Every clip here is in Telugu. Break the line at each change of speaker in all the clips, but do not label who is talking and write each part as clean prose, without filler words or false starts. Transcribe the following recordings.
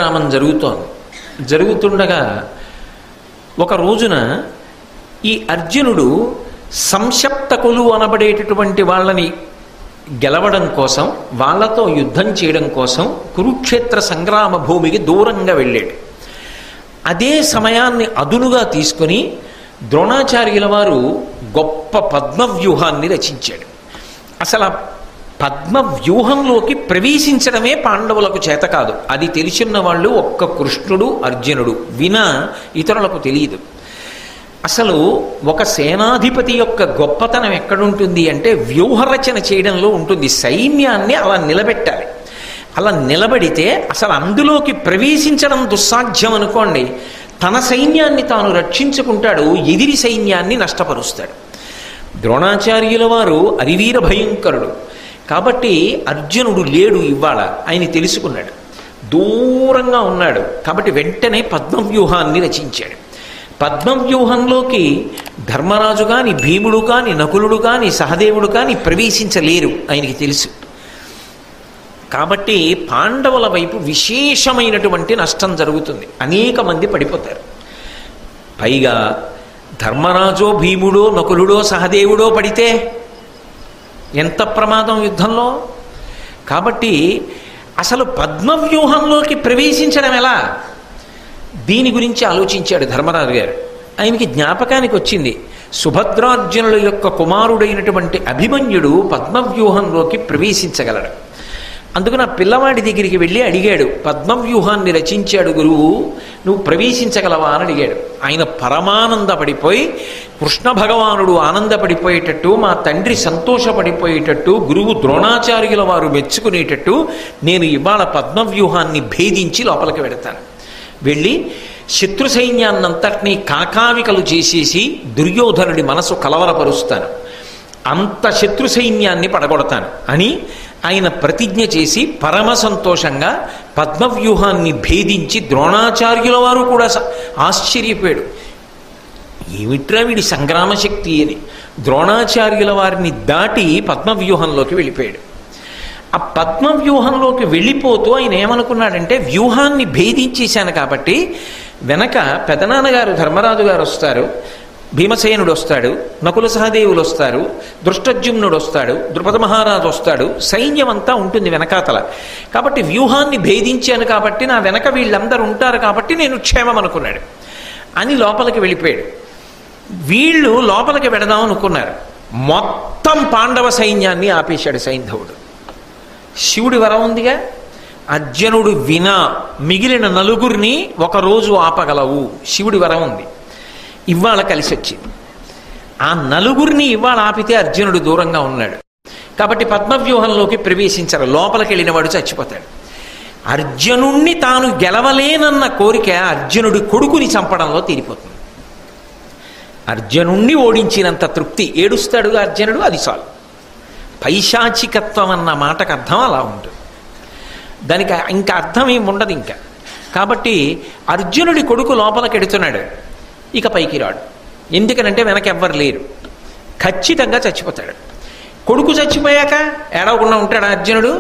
రామం జరుగుతుండగా ఒక రోజున ఈ అర్జునుడు సంశప్తకులు అనబడేటటువంటి వాళ్ళని గెలవడం కోసం, వాళ్ళతో యుద్ధం చేయడం కోసం కురుక్షేత్ర సంగ్రామ భూమికి దూరంగా వెళ్ళాడు. అదే సమయాన్ని అదునుగా తీసుకొని ద్రోణాచార్యుల వారు గొప్ప పద్మవ్యూహాన్ని రచించాడు. అసలు పద్మవ్యూహంలోకి ప్రవేశించడమే పాండవులకు చేత కాదు. అది తెలిసిన వాళ్ళు ఒక్క కృష్ణుడు, అర్జునుడు, వినా ఇతరులకు తెలియదు. అసలు ఒక సేనాధిపతి యొక్క గొప్పతనం ఎక్కడుంటుంది అంటే వ్యూహరచన చేయడంలో ఉంటుంది. సైన్యాన్ని అలా నిలబెట్టాలి. అలా నిలబడితే అసలు అందులోకి ప్రవేశించడం దుస్సాధ్యం అనుకోండి, తన సైన్యాన్ని తాను రక్షించుకుంటాడు, ఎదిరి సైన్యాన్ని నష్టపరుస్తాడు. ద్రోణాచార్యుల వారు అరివీర భయంకరుడు కాబట్టి అర్జునుడు లేడు, ఇవాళ ఆయన తెలుసుకున్నాడు, దూరంగా ఉన్నాడు. కాబట్టి వెంటనే పద్మవ్యూహాన్ని రచించాడు. పద్మవ్యూహంలోకి ధర్మరాజు కాని, భీముడు కాని, నకులుడు కాని, సహదేవుడు కాని ప్రవేశించలేరు, ఆయనకి తెలుసు. కాబట్టి పాండవుల వైపు విశేషమైనటువంటి నష్టం జరుగుతుంది, అనేక మంది పడిపోతారు. పైగా ధర్మరాజో, భీముడో, నకులుడో, సహదేవుడో పడితే ఎంత ప్రమాదం యుద్ధంలో. కాబట్టి అసలు పద్మవ్యూహంలోకి ప్రవేశించడం ఎలా, దీని గురించి ఆలోచించాడు ధర్మరాజు గారు. ఆయనకి జ్ఞాపకానికి వచ్చింది, సుభద్రార్జునుల యొక్క కుమారుడైనటువంటి అభిమన్యుడు పద్మవ్యూహంలోకి ప్రవేశించగలడు. అందుకని ఆ పిల్లవాడి దగ్గరికి వెళ్ళి అడిగాడు, పద్మవ్యూహాన్ని రచించాడు గురువు, నువ్వు ప్రవేశించగలవా అని అడిగాడు. ఆయన పరమానందపడిపోయి, కృష్ణ భగవానుడు ఆనందపడిపోయేటట్టు, మా తండ్రి సంతోషపడిపోయేటట్టు, గురువు ద్రోణాచార్యుల వారు మెచ్చుకునేటట్టు నేను ఇవాళ పద్మవ్యూహాన్ని భేదించి లోపలికి వెడతాను. వెళ్ళి శత్రు సైన్యాన్నంతటినీ కాకావికలు చేసేసి దుర్యోధనుడి మనసు కలవరపరుస్తాను, అంత శత్రు సైన్యాన్ని పడగొడతాను అని ఆయన ప్రతిజ్ఞ చేసి పరమ సంతోషంగా పద్మవ్యూహాన్ని భేదించి ద్రోణాచార్యుల వారు కూడా ఆశ్చర్యపోయాడు, ఏమిట్రా వీడి సంగ్రామ శక్తి అని. ద్రోణాచార్యుల వారిని దాటి పద్మవ్యూహంలోకి వెళ్ళిపోయాడు. ఆ పద్మవ్యూహంలోకి వెళ్ళిపోతూ ఆయన ఏమనుకున్నాడంటే, వ్యూహాన్ని భేదించేశాను కాబట్టి వెనక పెదనాన్నగారు ధర్మరాజు గారు వస్తారు, భీమసేనుడు వస్తాడు, నకుల సహదేవులు వస్తారు, దృష్టజ్యుమ్నుడు వస్తాడు, ద్రుపద మహారాజు వస్తాడు, సైన్యం అంతా ఉంటుంది వెనకాతల. కాబట్టి వ్యూహాన్ని భేదించాను కాబట్టి నా వెనక వీళ్ళందరూ ఉంటారు కాబట్టి నేను క్షేమం అనుకున్నాడు అని లోపలికి వెళ్ళిపోయాడు. వీళ్ళు లోపలికి వెడదాం అనుకున్నారు, మొత్తం పాండవ సైన్యాన్ని ఆపేశాడు సైంధవుడు. శివుడి వరం ఉందిగా, అర్జునుడు వినా మిగిలిన నలుగురిని ఒకరోజు ఆపగలవు, శివుడి వరం ఉంది. ఇవాళ కలిసి వచ్చింది. ఆ నలుగురిని ఇవాళ ఆపితే అర్జునుడు దూరంగా ఉన్నాడు కాబట్టి పద్మవ్యూహంలోకి ప్రవేశించరు, లోపలికి వెళ్ళినవాడు చచ్చిపోతాడు. అర్జునుణ్ణి తాను గెలవలేనన్న కోరిక అర్జునుడి కొడుకుని చంపడంలో తీరిపోతుంది. అర్జునుణ్ణి ఓడించినంత తృప్తి, ఏడుస్తాడుగా అర్జునుడు, అది చాలు. పైశాచికత్వం అన్న మాటకు అర్థం అలా ఉంటుంది, దానికి ఇంకా అర్థం ఏమి ఉండదు ఇంకా. కాబట్టి అర్జునుడి కొడుకు లోపలికి ఎడుతున్నాడు, ఇక పైకి రాడు. ఎందుకనంటే వెనక ఎవ్వరు లేరు, ఖచ్చితంగా చచ్చిపోతాడు. కొడుకు చచ్చిపోయాక ఏడవకుండా ఉంటాడు అర్జునుడు.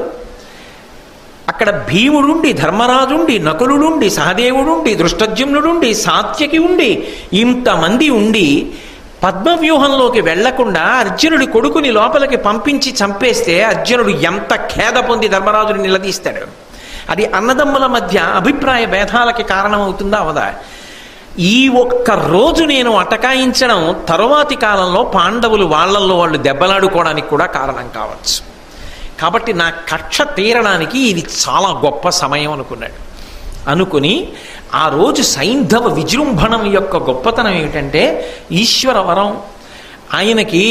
అక్కడ భీముడుండి, ధర్మరాజుండి, నకులుడుండి, సహదేవుడుండి, దృష్టజ్యుమ్నుడుండి, సాత్యకి ఉండి, ఇంతమంది ఉండి పద్మవ్యూహంలోకి వెళ్లకుండా అర్జునుడి కొడుకుని లోపలికి పంపించి చంపేస్తే అర్జునుడు ఎంత ఖేద పొంది ధర్మరాజుని నిలదీస్తాడు. అది అన్నదమ్ముల మధ్య అభిప్రాయ భేదాలకి కారణమవుతుందా అవదా? ఈ ఒక్క రోజు నేను అటకాయించడం తరువాతి కాలంలో పాండవులు వాళ్ళల్లో వాళ్ళు దెబ్బలాడుకోవడానికి కూడా కారణం కావచ్చు. కాబట్టి నా కక్ష తీరడానికి ఇది చాలా గొప్ప సమయం అనుకున్నాడు. అనుకుని ఆ రోజు సైంధవ విజృంభణం యొక్క గొప్పతనం ఏమిటంటే, ఈశ్వర వరం. ఆయనకి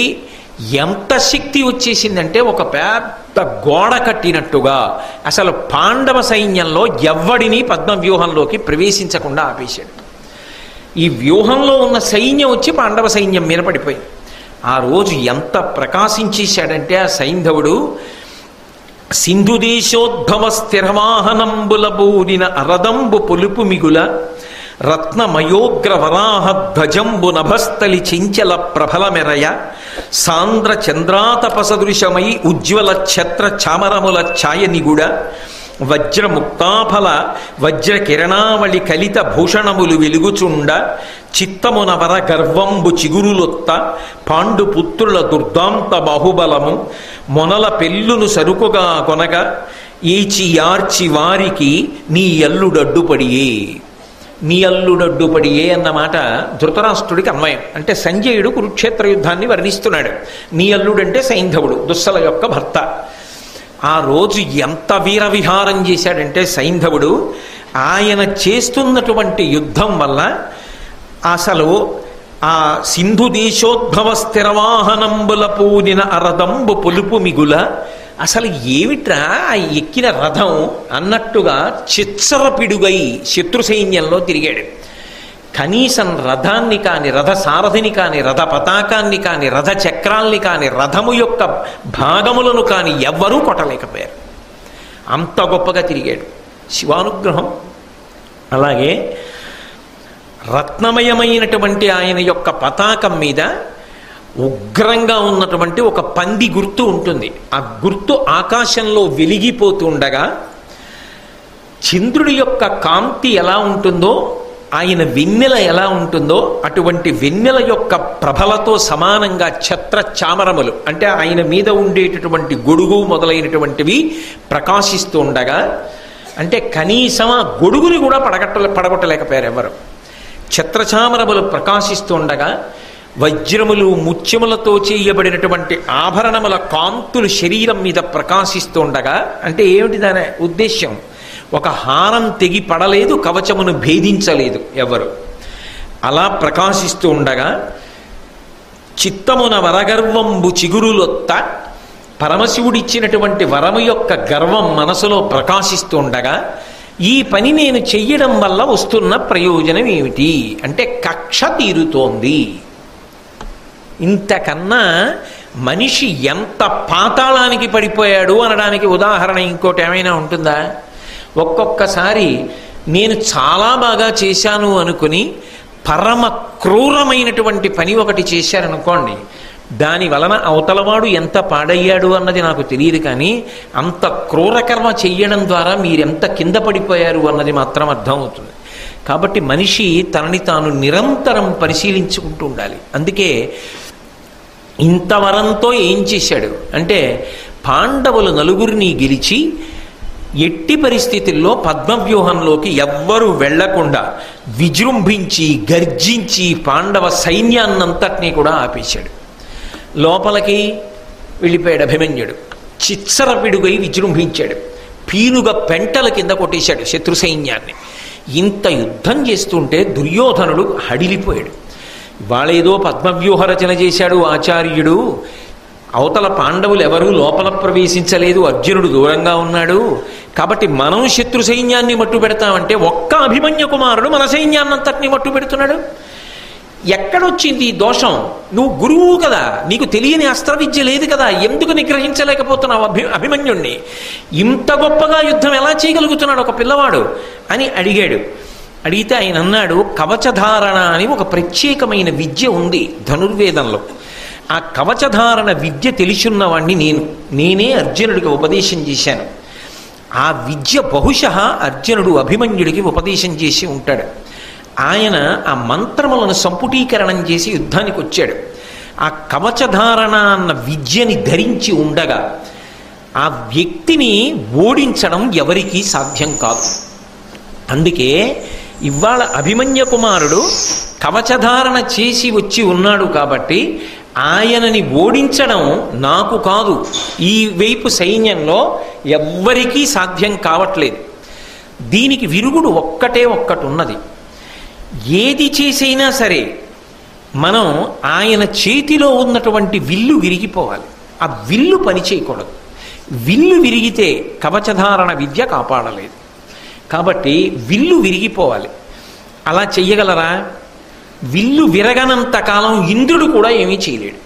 ఎంత శక్తి వచ్చేసిందంటే ఒక పెద్ద గోడ కట్టినట్టుగా అసలు పాండవ సైన్యంలో ఎవ్వడిని పద్మవ్యూహంలోకి ప్రవేశించకుండా ఆపేశాడు. ఈ వ్యూహంలో ఉన్న సైన్యం వచ్చి పాండవ సైన్యం మీద పడిపోయింది. ఆ రోజు ఎంత ప్రకాశించేశాడంటే ఆ సైంధవుడు, సింధుదేశోద్భవ స్థిరవాహనంబుల బూరిన అరదంబు పొలుపు మిగుల రత్నమయోగ్ర వరాహ ధ్వజంబు నభస్థలి చెంచల ప్రభల మెరయ సాంద్ర చంద్రాతపసదృశమై ఉజ్వల ఛత్ర చామరముల ఛాయ నిగుడ వజ్రముక్తాఫల వజ్రకిరణావళి కలిత భూషణములు వెలుగుచుండ చిత్తమున వర గర్వంబు చిగురులొత్త పాండుపుత్రుల దుర్దాంత బాహుబలము మొనల పెళ్ళును సరుకుగా కొనగా ఏచి యార్చి వారికి నీ అల్లుడడ్డుపడియే. నీ అల్లుడడ్డుపడియే అన్నమాట ధృతరాష్ట్రుడికి అన్వయం. అంటే సంజయుడు కురుక్షేత్ర యుద్ధాన్ని వర్ణిస్తున్నాడు. నీ అల్లుడంటే సైంధవుడు, దుస్సల యొక్క భర్త. ఆ రోజు ఎంత వీరవిహారం చేశాడంటే సైంధవుడు, ఆయన చేస్తున్నటువంటి యుద్ధం వల్ల అసలు ఆ సింధు దేశోద్భవ స్థిరవాహనంబుల పూనిన అరదంబు పొలుపు మిగుల, అసలు ఏమిట్రా ఎక్కిన రథం అన్నట్టుగా చిచ్చరపిడుగై శత్రు సైన్యంలో తిరిగాడు. కనీసం రథాన్ని కాని, రథ సారథిని కాని, రథ పతాకాన్ని కాని, రథ చక్రాల్ని కాని, రథము యొక్క భాగములను కాని ఎవ్వరూ కొట్టలేకపోయారు. అంత గొప్పగా తిరిగాడు. శివానుగ్రహం. అలాగే రత్నమయమైనటువంటి ఆయన యొక్క పతాకం మీద ఉగ్రంగా ఉన్నటువంటి ఒక పంది గుర్తు ఉంటుంది. ఆ గుర్తు ఆకాశంలో వెలిగిపోతుండగా చంద్రుడి యొక్క కాంతి ఎలా ఉంటుందో, ఆయన వెన్నెల ఎలా ఉంటుందో అటువంటి వెన్నెల యొక్క ప్రభలతో సమానంగా ఛత్ర చామరములు అంటే ఆయన మీద ఉండేటటువంటి గొడుగు మొదలైనటువంటివి ప్రకాశిస్తూ ఉండగా, అంటే కనీసం ఆ గొడుగుని కూడా పడగొట్టలేకపోయారు ఎవరు. ఛత్రచామరములు ప్రకాశిస్తూ ఉండగా వజ్రములు ముత్యములతో చేయబడినటువంటి ఆభరణముల కాంతులు శరీరం మీద ప్రకాశిస్తూ ఉండగా, అంటే ఏమిటి దాని ఉద్దేశ్యం? ఒక హారం తెగి పడలేదు, కవచమును భేదించలేదు ఎవరు. అలా ప్రకాశిస్తూ ఉండగా చిత్తమున వరగర్వంబు చిగురులొత్త, పరమశివుడిచ్చినటువంటి వరము యొక్క గర్వం మనసులో ప్రకాశిస్తూ ఉండగా, ఈ పని నేను చెయ్యడం వల్ల వస్తున్న ప్రయోజనం ఏమిటి అంటే కక్ష తీరుతోంది. ఇంతకన్నా మనిషి ఎంత పాతాళానికి పడిపోయాడు అనడానికి ఉదాహరణ ఇంకోటి ఏమైనా ఉంటుందా? ఒక్కొక్కసారి నేను చాలా బాగా చేశాను అనుకుని పరమ క్రూరమైనటువంటి పని ఒకటి చేశారనుకోండి, దాని వలన అవతలవాడు ఎంత పాడయ్యాడు అన్నది నాకు తెలియదు, కానీ అంత క్రూరకర్మ చెయ్యడం ద్వారా మీరెంత కింద పడిపోయారు అన్నది మాత్రం అర్థమవుతుంది. కాబట్టి మనిషి తనని తాను నిరంతరం పరిశీలించుకుంటూ ఉండాలి. అందుకే ఇంతవరంతో ఏం చేశాడు అంటే, పాండవులు నలుగురిని గెలిచి ఎట్టి పరిస్థితుల్లో పద్మవ్యూహంలోకి ఎవ్వరూ వెళ్లకుండా విజృంభించి గర్జించి పాండవ సైన్యాన్నంతటినీ కూడా ఆపేశాడు. లోపలికి వెళ్ళిపోయాడు అభిమన్యుడు. చిచ్చరపిడుగై విజృంభించాడు. పీనుగ పెంటల కింద కొట్టేశాడు శత్రు సైన్యాన్ని. ఇంత యుద్ధం చేస్తుంటే దుర్యోధనుడు హడిలిపోయాడు. వాళ్ళేదో పద్మవ్యూహ రచన చేశాడు ఆచార్యుడు, అవతల పాండవులు ఎవరూ లోపల ప్రవేశించలేదు, అర్జునుడు దూరంగా ఉన్నాడు, కాబట్టి మనం శత్రు సైన్యాన్ని మట్టు పెడతామంటే ఒక్క అభిమన్యు కుమారుడు మన సైన్యాన్నంతటినీ మట్టు పెడుతున్నాడు. ఎక్కడొచ్చింది ఈ దోషం? నువ్వు గురువు కదా, నీకు తెలియని అస్త్ర విద్య లేదు కదా, ఎందుకు నిగ్రహించలేకపోతున్నావు అభిమన్యుణ్ణి? ఇంత గొప్పగా యుద్ధం ఎలా చేయగలుగుతున్నాడు ఒక పిల్లవాడు అని అడిగాడు. అడిగితే ఆయన అన్నాడు, కవచధారణ అని ఒక ప్రత్యేకమైన విద్య ఉంది ధనుర్వేదంలో. ఆ కవచధారణ విద్య తెలిసున్నవాణ్ణి నేనే అర్జునుడికి ఉపదేశం చేశాను. ఆ విద్య బహుశः అర్జునుడు అభిమన్యుడికి ఉపదేశం చేసి ఉంటాడు. ఆయన ఆ మంత్రములను సంపుటీకరణం చేసి యుద్ధానికి వచ్చాడు. ఆ కవచధారణ అన్న విద్యని ధరించి ఉండగా ఆ వ్యక్తిని ఓడించడం ఎవరికీ సాధ్యం కాదు. అందుకే ఇవాళ అభిమన్య కుమారుడు కవచధారణ చేసి వచ్చి ఉన్నాడు కాబట్టి ఆయనని ఓడించడం నాకు కాదు, ఈ వైపు సైన్యంలో ఎవ్వరికీ సాధ్యం కావట్లేదు. దీనికి విరుగుడు ఒక్కటే ఒక్కటి ఉన్నది. ఏది చేసైనా సరే మనం ఆయన చేతిలో ఉన్నటువంటి విల్లు విరిగిపోవాలి, ఆ విల్లు పని చేయకూడదు. విల్లు విరిగితే కవచధారణ విద్య కాపాడలేదు. కాబట్టి విల్లు విరిగిపోవాలి. అలా చెయ్యగలరా? విల్లు విరగనంత కాలం ఇంద్రుడు కూడా ఏమీ చేయలేడు.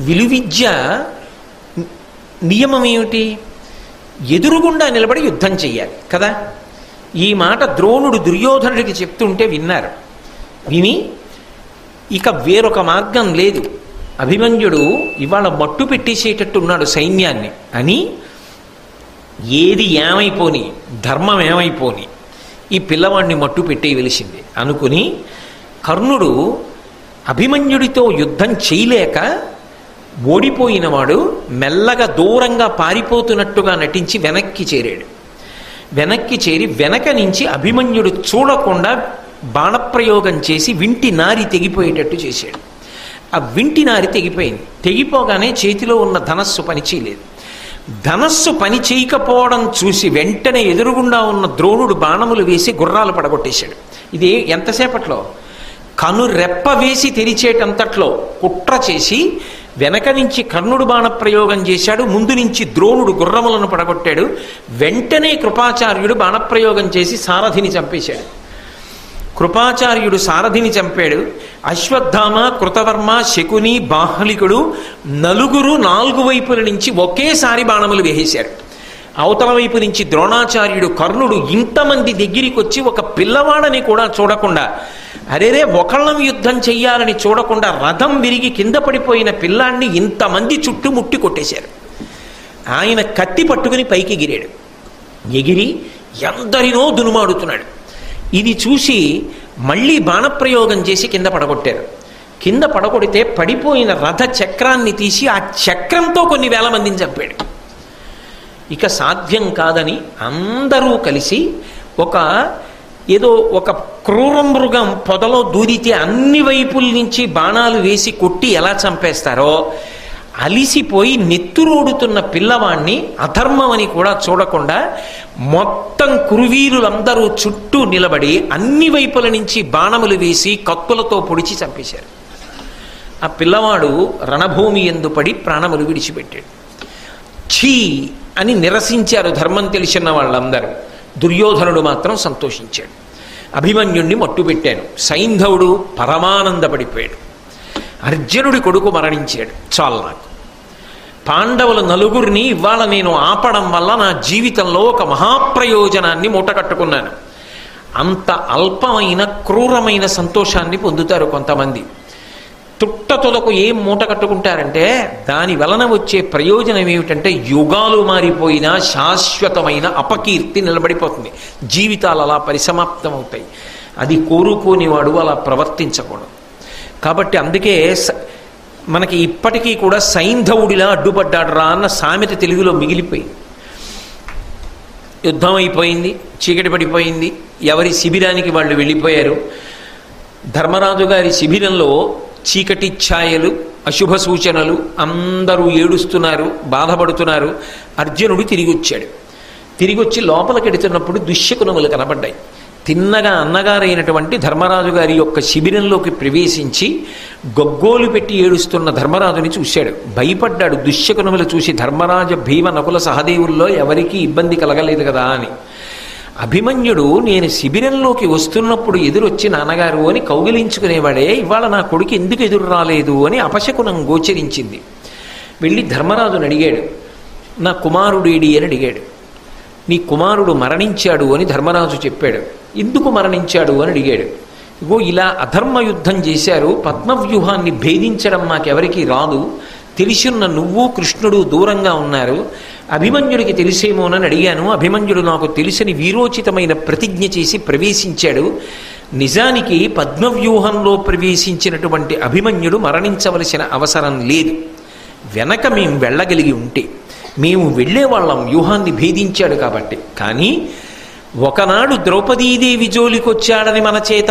విలువిద్య నియమం ఏమిటి? ఎదురుగుండా నిలబడి యుద్ధం చెయ్యాలి కదా. ఈ మాట ద్రోణుడు దుర్యోధనుడికి చెప్తుంటే విన్నారు. విని ఇక వేరొక మార్గం లేదు, అభిమన్యుడు ఇవాళ మట్టు పెట్టేసేటట్టున్నాడు సైన్యాన్ని అని ఏది ఏమైపోని, ధర్మం ఏమైపోని, ఈ పిల్లవాడిని మట్టు పెట్టేయవలసింది అనుకుని కర్ణుడు అభిమన్యుడితో యుద్ధం చేయలేక ఓడిపోయినవాడు మెల్లగా దూరంగా పారిపోతున్నట్టుగా నటించి వెనక్కి చేరాడు. వెనక్కి చేరి వెనక నుంచి అభిమన్యుడు చూడకుండా బాణప్రయోగం చేసి వింటి నారి తెగిపోయేటట్టు చేశాడు. ఆ వింటి నారి తెగిపోయింది. తెగిపోగానే చేతిలో ఉన్న ధనస్సు పనిచేయలేదు. ధనస్సు పని చేయకపోవడం చూసి వెంటనే ఎదురుగుండా ఉన్న ద్రోణుడు బాణములు వేసి గుర్రాలు పడగొట్టేశాడు. ఇది ఎంతసేపట్లో? కనురెప్ప వేసి తెరిచేటంతట్లో కుట్ర చేసి వెనక నుంచి కర్ణుడు బాణప్రయోగం చేశాడు. ముందు నుంచి ద్రోణుడు గుర్రములను పడగొట్టాడు. వెంటనే కృపాచార్యుడు బాణప్రయోగం చేసి సారథిని చంపేశాడు. కృపాచార్యుడు సారథిని చంపాడు. అశ్వత్థామ, కృతవర్మ, శకుని, బాహ్లికుడు నలుగురు 4 వైపుల నుంచి ఒకేసారి బాణములు వేసేశారు. అవతల వైపు నుంచి ద్రోణాచార్యుడు, కర్ణుడు ఇంతమంది దగ్గరికి వచ్చి ఒక పిల్లవాడని కూడా చూడకుండా, అరేరే ఒకళ్ళం యుద్ధం చెయ్యాలని చూడకుండా రథం విరిగి కింద పడిపోయిన పిల్లాన్ని ఇంతమంది చుట్టుముట్టి కొట్టేశారు. ఆయన కత్తి పట్టుకుని పైకి ఎగిరాడు. ఎగిరి ఎందరినో దునుమాడుతున్నాడు. ఇది చూసి మళ్ళీ బాణప్రయోగం చేసి కింద పడగొట్టారు. కింద పడగొడితే పడిపోయిన రథ చక్రాన్ని తీసి ఆ చక్రంతో కొన్ని వేల మందిని చంపాడు. ఇక సాధ్యం కాదని అందరూ కలిసి ఏదో ఒక క్రూర మృగం పొదలో దూరితే అన్ని వైపుల నుంచి బాణాలు వేసి కొట్టి ఎలా చంపేస్తారో అలిసిపోయి నెత్తురోడుతున్న పిల్లవాణ్ణి అధర్మమని కూడా చూడకుండా మొత్తం కురువీరులందరూ చుట్టూ నిలబడి అన్ని వైపుల నుంచి బాణములు వేసి కత్తులతో పొడిచి చంపేశారు. ఆ పిల్లవాడు రణభూమి యందు పడి ప్రాణములు విడిచిపెట్టాడు. ఛీ అని నిరసించారు ధర్మం తెలిసిన వాళ్ళందరూ. దుర్యోధనుడు మాత్రం సంతోషించాడు. అభిమన్యుణ్ణి మట్టుపెట్టాను. సైంధవుడు పరమానందపడిపోయాడు. అర్జునుడి కొడుకు మరణించాడు. చాలు నాకు. పాండవుల నలుగురిని ఇవాళ నేను ఆపడం వల్ల నా జీవితంలో ఒక మహాప్రయోజనాన్ని మూటకట్టుకున్నాను. అంత అల్పమైన క్రూరమైన సంతోషాన్ని పొందుతారు కొంతమంది. తుట్టతులకు ఏం మూట కట్టుకుంటారంటే దాని వలన వచ్చే ప్రయోజనం ఏమిటంటే యుగాలు మారిపోయినా శాశ్వతమైన అపకీర్తి నిలబడిపోతుంది. జీవితాలు అలా పరిసమాప్తం అవుతాయి. అది కోరుకోనివాడు అలా ప్రవర్తించకూడదు. కాబట్టి అందుకే మనకి ఇప్పటికీ కూడా సైంధవుడిలా అడ్డుపడ్డాడు రా అన్న సామెత తెలుగులో మిగిలిపోయింది. యుద్ధం అయిపోయింది, చీకటి పడిపోయింది, ఎవరి శిబిరానికి వాళ్ళు వెళ్ళిపోయారు. ధర్మరాజు గారి శిబిరంలో చీకటి ఛాయలు, అశుభ సూచనలు, అందరూ ఏడుస్తున్నారు, బాధపడుతున్నారు. అర్జునుడు తిరిగి వచ్చాడు. తిరిగి వచ్చి లోపలికెడుతున్నప్పుడు దుశ్శకునములు కనబడ్డాయి. తిన్నగా అన్నగారైనటువంటి ధర్మరాజు గారి యొక్క శిబిరంలోకి ప్రవేశించి గొగ్గోలు పెట్టి ఏడుస్తున్న ధర్మరాజుని చూశాడు. భయపడ్డాడు. దుశ్శకునములు చూసి ధర్మరాజ భీమ నకుల సహదేవుల్లో ఎవరికీ ఇబ్బంది కలగలేదు కదా అని. అభిమన్యుడు నేను శిబిరంలోకి వస్తున్నప్పుడు ఎదురొచ్చి నాన్నగారు అని కౌగిలించుకునేవాడే, ఇవాళ నా కొడుకు ఎందుకు ఎదురు రాలేదు అని అపశకునం గోచరించింది. వెళ్ళి ధర్మరాజుని అడిగాడు, నా కుమారుడేడి అని అడిగాడు. నీ కుమారుడు మరణించాడు అని ధర్మరాజు చెప్పాడు. ఎందుకు మరణించాడు అని అడిగాడు. ఇగో ఇలా అధర్మ యుద్ధం చేశారు, పద్మవ్యూహాన్ని భేదించడం మాకెవరికి రాదు, తెలిసిన్న నువ్వు కృష్ణుడు దూరంగా ఉన్నారు, అభిమన్యుడికి తెలిసేమోనని అడిగాను. అభిమన్యుడు నాకు తెలిసిన వీరోచితమైన ప్రతిజ్ఞ చేసి ప్రవేశించాడు. నిజానికి పద్మవ్యూహంలో ప్రవేశించినటువంటి అభిమన్యుడు మరణించవలసిన అవసరం లేదు. వెనక మేము వెళ్ళగలిగి ఉంటే మేము వెళ్ళేవాళ్ళం, వ్యూహాన్ని భేదించాడు కాబట్టి. కానీ ఒకనాడు ద్రౌపదీదేవి జోలికొచ్చాడని మన చేత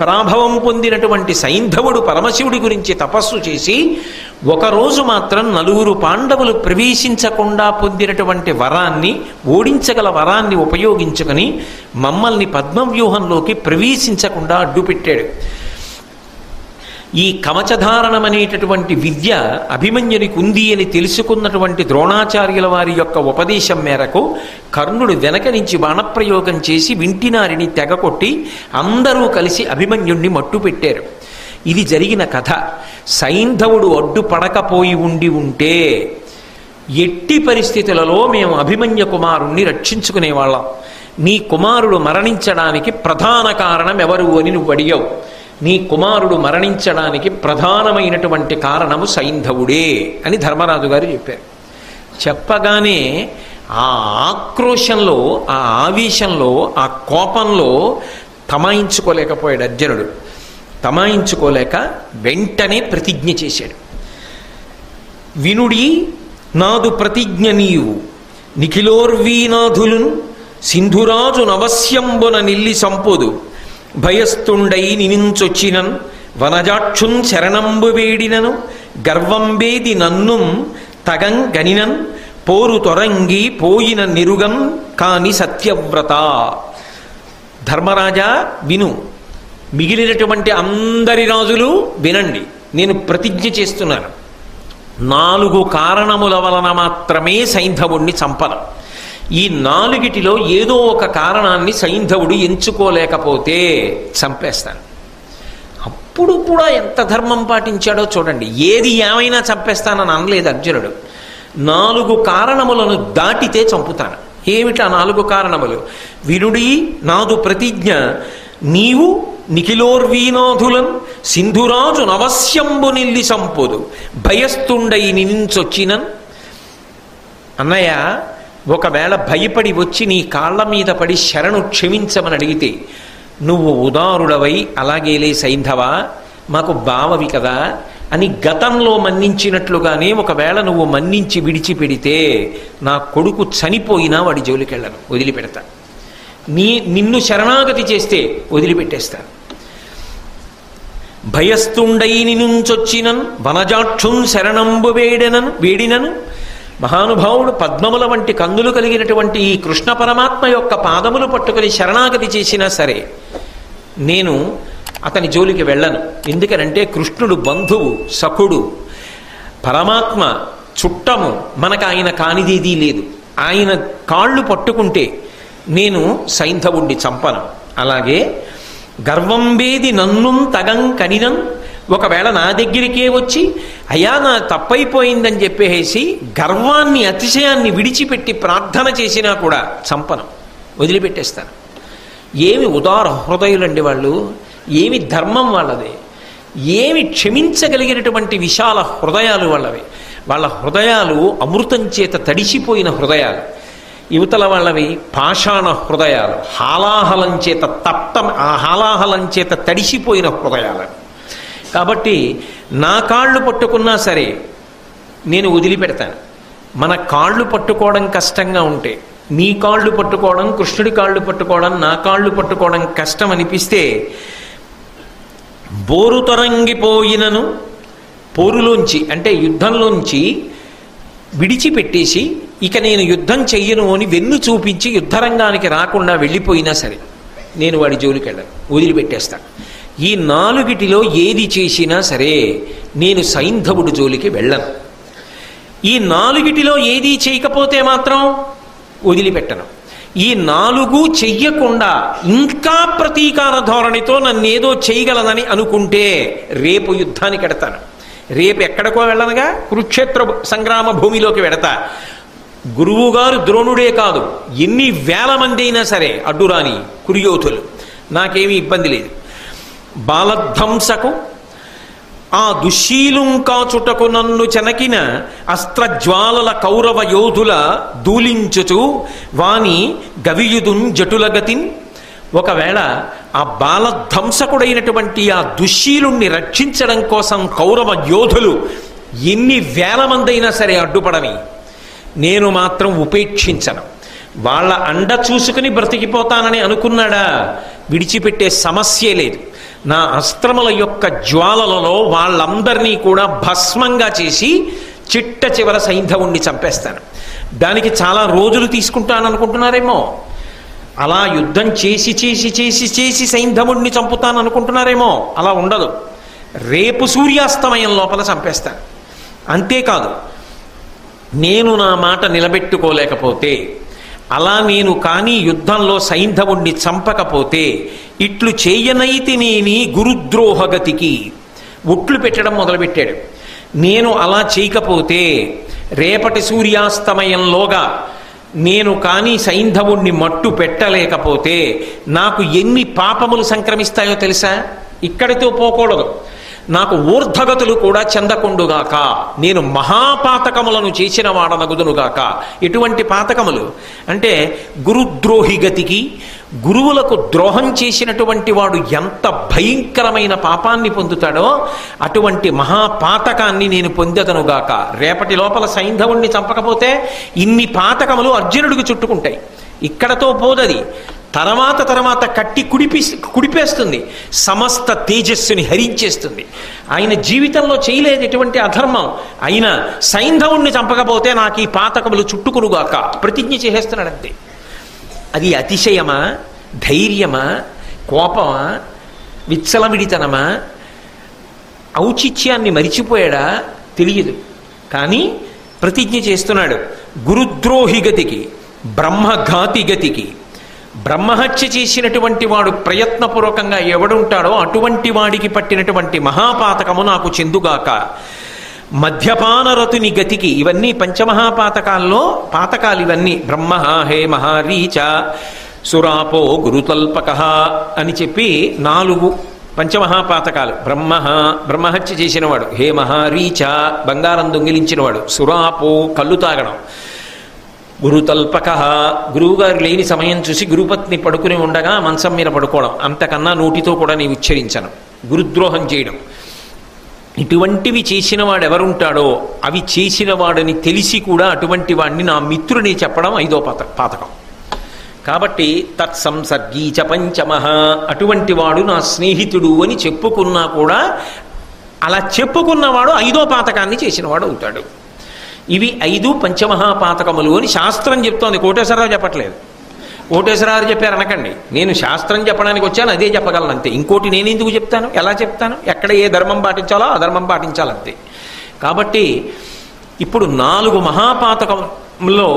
పరాభవం పొందినటువంటి సైంధవుడు పరమశివుడి గురించి తపస్సు చేసి ఒకరోజు మాత్రం 4 పాండవులు ప్రవేశించకుండా పొందినటువంటి వరాన్ని, ఓడించగల వరాన్ని ఉపయోగించుకొని మమ్మల్ని పద్మవ్యూహంలోకి ప్రవేశించకుండా అడ్డుపెట్టాడు. ఈ కవచధారణం అనేటటువంటి విద్య అభిమన్యునికి ఉంది అని తెలుసుకున్నటువంటి ద్రోణాచార్యుల వారి యొక్క ఉపదేశం మేరకు కర్ణుడు వెనక నుంచి బాణప్రయోగం చేసి వింటినారిని తెగకొట్టి అందరూ కలిసి అభిమన్యుణ్ణి మట్టుపెట్టారు. ఇది జరిగిన కథ. సైంధవుడు అడ్డుపడకపోయి ఉంటే ఎట్టి పరిస్థితులలో మేము అభిమన్య కుమారుణ్ణి రక్షించుకునేవాళ్ళం. నీ కుమారుడు మరణించడానికి ప్రధాన కారణం ఎవరు అని నువ్వు అడిగావు. నీ కుమారుడు మరణించడానికి ప్రధానమైనటువంటి కారణము సైంధవుడే అని ధర్మరాజు గారు చెప్పారు. చెప్పగానే ఆ ఆక్రోశంలో, ఆ ఆవేశంలో, ఆ కోపంలో తమాయించుకోలేకపోయాడు అర్జునుడు. తమాయించుకోలేక వెంటనే ప్రతిజ్ఞ చేశాడు. వినుడి నాదు ప్రతిజ్ఞ నీవు నిఖిలోర్వీనాథులున్ సింధురాజు నవశ్యంబున నిల్లి సంపొదు భయస్తుండై నినించొచ్చినన్ వనజాక్షున్ శరణంబు వేడినను గర్వంబేది నన్నుం తగం గనినన్ పోరు తొరంగి పోయిన నిరుగం కాని సత్యవ్రత. ధర్మరాజా విను, మిగిలినటువంటి అందరి రాజులు వినండి, నేను ప్రతిజ్ఞ చేస్తున్నాను. 4 కారణముల వలన మాత్రమే సైంధవుణ్ణి చంపను. ఈ 4టిలో ఏదో ఒక కారణాన్ని సైంధవుడు ఎంచుకోలేకపోతే చంపేస్తాను. అప్పుడు కూడా ఎంత ధర్మం పాటించాడో చూడండి. ఏది ఏమైనా చంపేస్తానని అనలేదు అర్జునుడు. 4 కారణములను దాటితే చంపుతాను. ఏమిటా 4 కారణములు? వినుడి నాదు ప్రతిజ్ఞ నీవు నిఖిలోర్వీనాథులన్ సింధురాజు నవశ్యంబు నిల్లి సంపొదు భయస్తుండై నినించొచ్చినన్. అన్నయ్య, ఒకవేళ భయపడి వచ్చి నీ కాళ్ళ మీద పడి శరణు క్షమించమని అడిగితే నువ్వు ఉదారుడవై అలాగేలే సైంధవా, మాకు బావవి కదా అని గతంలో మన్నించినట్లుగానే ఒకవేళ నువ్వు మన్నించి విడిచిపెడితే నా కొడుకు చనిపోయినా వాడి జోలికెళ్ళను, వదిలిపెడతా. నిన్ను శరణాగతి చేస్తే వదిలిపెట్టేస్తాను. భయస్తుండై నినుంచొచ్చినన్ వనజాక్షున్ శరణంబు వేడినను. మహానుభావుడు పద్మముల వంటి కందులు కలిగినటువంటి ఈ కృష్ణ పరమాత్మ యొక్క పాదములు పట్టుకుని శరణాగతి చేసినా సరే నేను అతని జోలికి వెళ్ళను. ఎందుకనంటే కృష్ణుడు బంధువు, సఖుడు, పరమాత్మ చుట్టము, మనకు ఆయన కానిదేదీ లేదు. ఆయన కాళ్ళు పట్టుకుంటే నేను సైంధవుణ్ణి చంపను. అలాగే గర్వంబేది నన్ను తగం కనినం. ఒకవేళ నా దగ్గరికే వచ్చి అయ్యా నా తప్పైపోయిందని చెప్పేసి గర్వాన్ని, అతిశయాన్ని విడిచిపెట్టి ప్రార్థన చేసినా కూడా చంపను, వదిలిపెట్టేస్తాను. ఏమి ఉదార హృదయులండి వాళ్ళు, ఏమి ధర్మం వాళ్ళది, ఏమి క్షమించగలిగినటువంటి విశాల హృదయాలు వాళ్ళవి. వాళ్ళ హృదయాలు అమృతం చేత తడిసిపోయిన హృదయాలు. యువతల వాళ్ళవి పాషాణ హృదయాలు, హాలాహలం చేత హాలాహలం చేత తడిసిపోయిన హృదయాలు. కాబట్టి నా కాళ్ళు పట్టుకున్నా సరే నేను వదిలిపెడతాను. మన కాళ్ళు పట్టుకోవడం కష్టంగా ఉంటే, నీ కాళ్ళు పట్టుకోవడం, కృష్ణుడి కాళ్ళు పట్టుకోవడం, నా కాళ్ళు పట్టుకోవడం కష్టం అనిపిస్తే బోరు తొరంగిపోయినను, పోరులోంచి అంటే యుద్ధంలోంచి విడిచిపెట్టేసి ఇక నేను యుద్ధం చెయ్యను అని వెన్ను చూపించి యుద్ధరంగానికి రాకుండా వెళ్ళిపోయినా సరే నేను వాడి జోలికి వెళ్ళను, వదిలిపెట్టేస్తాను. ఈ 4టిలో ఏది చేసినా సరే నేను సైంధవుడి జోలికి వెళ్ళను. ఈ 4టిలో ఏది చేయకపోతే మాత్రం వదిలిపెట్టను. ఈ 4 చెయ్యకుండా ఇంకా ప్రతీకార ధోరణితో నన్నేదో చేయగలనని అనుకుంటే రేపు యుద్ధానికి ఎడతాను. రేపు ఎక్కడికో వెళ్ళనగా కురుక్షేత్ర సంగ్రామ భూమిలోకి వెడతా. గురువుగారు ద్రోణుడే కాదు, ఎన్ని వేల మంది అయినా సరే అడ్డురాని కురుయోధులు, నాకేమీ ఇబ్బంది లేదు. బాలధ్వంసకు ఆ దుశ్శీలుం కాచుటకు నన్ను చెనకిన అస్త్రజ్వాలల కౌరవ యోధుల దూలించుచు వాని గవియుదున్ జటులగతిన్. ఒకవేళ ఆ బాలధ్వంసకుడైనటువంటి ఆ దుశ్శీలుణ్ణి రక్షించడం కోసం కౌరవ యోధులు ఎన్ని వేల మంది అయినా సరే అడ్డుపడని నేను మాత్రం ఉపేక్షించను. వాళ్ళ అండ చూసుకుని బ్రతికిపోతానని అనుకున్నాడా, విడిచిపెట్టే సమస్యే లేదు. నా అస్త్రముల యొక్క జ్వాలలలో వాళ్ళందరినీ కూడా భస్మంగా చేసి చిట్ట చివర సైంధవుణ్ణి చంపేస్తాను. దానికి చాలా రోజులు తీసుకుంటాననుకుంటున్నారేమో, అలా యుద్ధం చేసి చేసి చేసి చేసి సైంధవుణ్ణి చంపుతాననుకుంటున్నారేమో, అలా ఉండదు. రేపు సూర్యాస్తమయం లోపల చంపేస్తాను. అంతేకాదు, నేను నా మాట నిలబెట్టుకోలేకపోతే, అలా నేను కానీ యుద్ధంలో సైంధవుణ్ణి చంపకపోతే ఇట్లు చేయనైతినేని గురుద్రోహగతికి ఒట్లు పెట్టడం మొదలుపెట్టాడు. నేను అలా చేయకపోతే రేపటి సూర్యాస్తమయంలోగా నేను కానీ సైంధవుణ్ణి మట్టు పెట్టలేకపోతే నాకు ఎన్ని పాపములు సంక్రమిస్తాయో తెలుసా? ఇక్కడితో పోకూడదు. నాకు ఊర్ధగతులు కూడా చెందకుండుగాక, నేను మహాపాతకములను చేసిన వాడనగుదునుగాక. ఎటువంటి పాతకములు అంటే గురుద్రోహి గతికి, గురువులకు ద్రోహం చేసినటువంటి వాడు ఎంత భయంకరమైన పాపాన్ని పొందుతాడో అటువంటి మహాపాతకాన్ని నేను పొందదనుగాక. రేపటి లోపల సైంధవుణ్ణి చంపకపోతే ఇన్ని పాతకములు అర్జునుడికి చుట్టుకుంటాయి. ఇక్కడతో పోదది, తర్వాత కట్టి కుడిపేస్తుంది, సమస్త తేజస్సుని హరించేస్తుంది. ఆయన జీవితంలో చేయలేదు ఎటువంటి అధర్మం, అయినా సైంధవుణ్ణి చంపకపోతే నాకు ఈ పాతకములు చుట్టుకునుగాక ప్రతిజ్ఞ చేసేస్తున్నాడంతే. అది అతిశయమా, ధైర్యమా, కోపమా, విచ్చలవిడితనమా, ఔచిత్యాన్ని మరిచిపోయాడా తెలియదు. కానీ ప్రతిజ్ఞ చేస్తున్నాడు. గురుద్రోహి గతికి, బ్రహ్మఘాతి గతికి, బ్రహ్మహత్య చేసినటువంటి వాడు ప్రయత్నపూర్వకంగా ఎవడుంటాడో అటువంటి వాడికి పట్టినటువంటి మహాపాతకము నాకు చెందుగాక. మద్యపానరతుని గతికి, ఇవన్నీ పంచమహాపాతకాల్లో పాతకాలు ఇవన్నీ. బ్రహ్మ హే మహారీచ సురాపో గురుతల్పక అని చెప్పి 4 పంచమహాపాతకాలు. బ్రహ్మహత్య చేసినవాడు, హే మహారీచ బంగారం దొంగిలించినవాడు, సురాపో కళ్ళు తాగడం, గురుతల్పక గురువుగారు లేని సమయం చూసి గురుపత్ని పడుకుని ఉండగా మంచం మీద పడుకోవడం, అంతకన్నా నోటితో కూడా నేను ఉచ్చరించను, గురుద్రోహం చేయడం. ఇటువంటివి చేసిన వాడు ఎవరుంటాడో అవి చేసిన వాడని తెలిసి కూడా అటువంటి వాడిని నా మిత్రుని చెప్పడం 5వ పాతకం. కాబట్టి తత్సంసర్గీచ పంచమః, అటువంటి వాడు నా స్నేహితుడు అని చెప్పుకున్నా కూడా అలా చెప్పుకున్నవాడు 5వ పాతకాన్ని చేసినవాడు అవుతాడు. ఇవి 5 పంచమహాపాతకములు అని శాస్త్రం చెప్తోంది, కోటేశ్వరరావు చెప్పట్లేదు. కోటేశ్వరరావు చెప్పారు అనకండి, నేను శాస్త్రం చెప్పడానికి వచ్చాను, అదే చెప్పగలను అంతే. ఇంకోటి నేను ఎందుకు చెప్తాను, ఎలా చెప్తాను, ఎక్కడ ఏ ధర్మం పాటించాలో ఆ ధర్మం పాటించాలంతే. కాబట్టి ఇప్పుడు 4 మహాపాతకంలో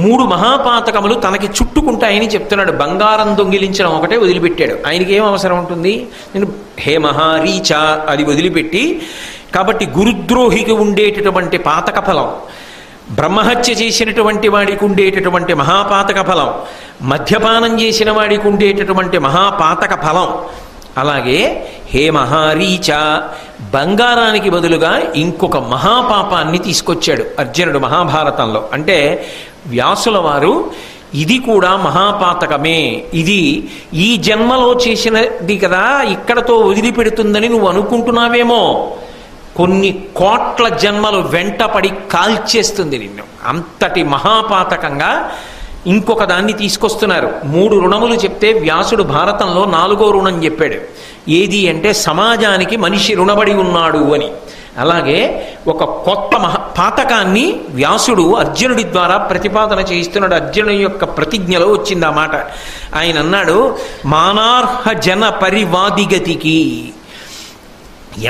3 మహాపాతకములు తనకి చుట్టుకుంటాయని చెప్తున్నాడు. బంగారం దొంగిలించడం ఒకటే వదిలిపెట్టాడు. ఆయనకి ఏం అవసరం ఉంటుంది, నేను హే మహారీచ అది వదిలిపెట్టి, కాబట్టి గురుద్రోహికి ఉండేటటువంటి పాతక ఫలం, బ్రహ్మహత్య చేసినటువంటి వాడికి ఉండేటటువంటి మహాపాతక ఫలం, మద్యపానం చేసిన వాడికి ఉండేటటువంటి మహాపాతక ఫలం, అలాగే హే మహారీచ బంగారానికి బదులుగా ఇంకొక మహాపాపాన్ని తీసుకొచ్చాడు అర్జునుడు మహాభారతంలో. అంటే వ్యాసుల వారు ఇది కూడా మహాపాతకమే, ఇది ఈ జన్మలో చేసినది కదా ఇక్కడతో వదిలిపెడుతుందని నువ్వు అనుకుంటున్నావేమో, కొన్ని కోట్ల జన్మలు వెంటపడి కాల్చేస్తుంది నిన్ను. అంతటి మహాపాతకంగా ఇంకొక దాన్ని తీసుకొస్తున్నారు. 3 రుణములు చెప్తే వ్యాసుడు భారతంలో 4వ రుణం చెప్పాడు. ఏది అంటే సమాజానికి మనిషి రుణపడి ఉన్నాడు అని. అలాగే ఒక కొత్త పాతకాన్ని వ్యాసుడు అర్జునుడి ద్వారా ప్రతిపాదన చేయిస్తున్నాడు. అర్జునుడి యొక్క ప్రతిజ్ఞలో వచ్చింది ఆ మాట. ఆయన అన్నాడు, మానార్హ జన పరివాదిగతికి,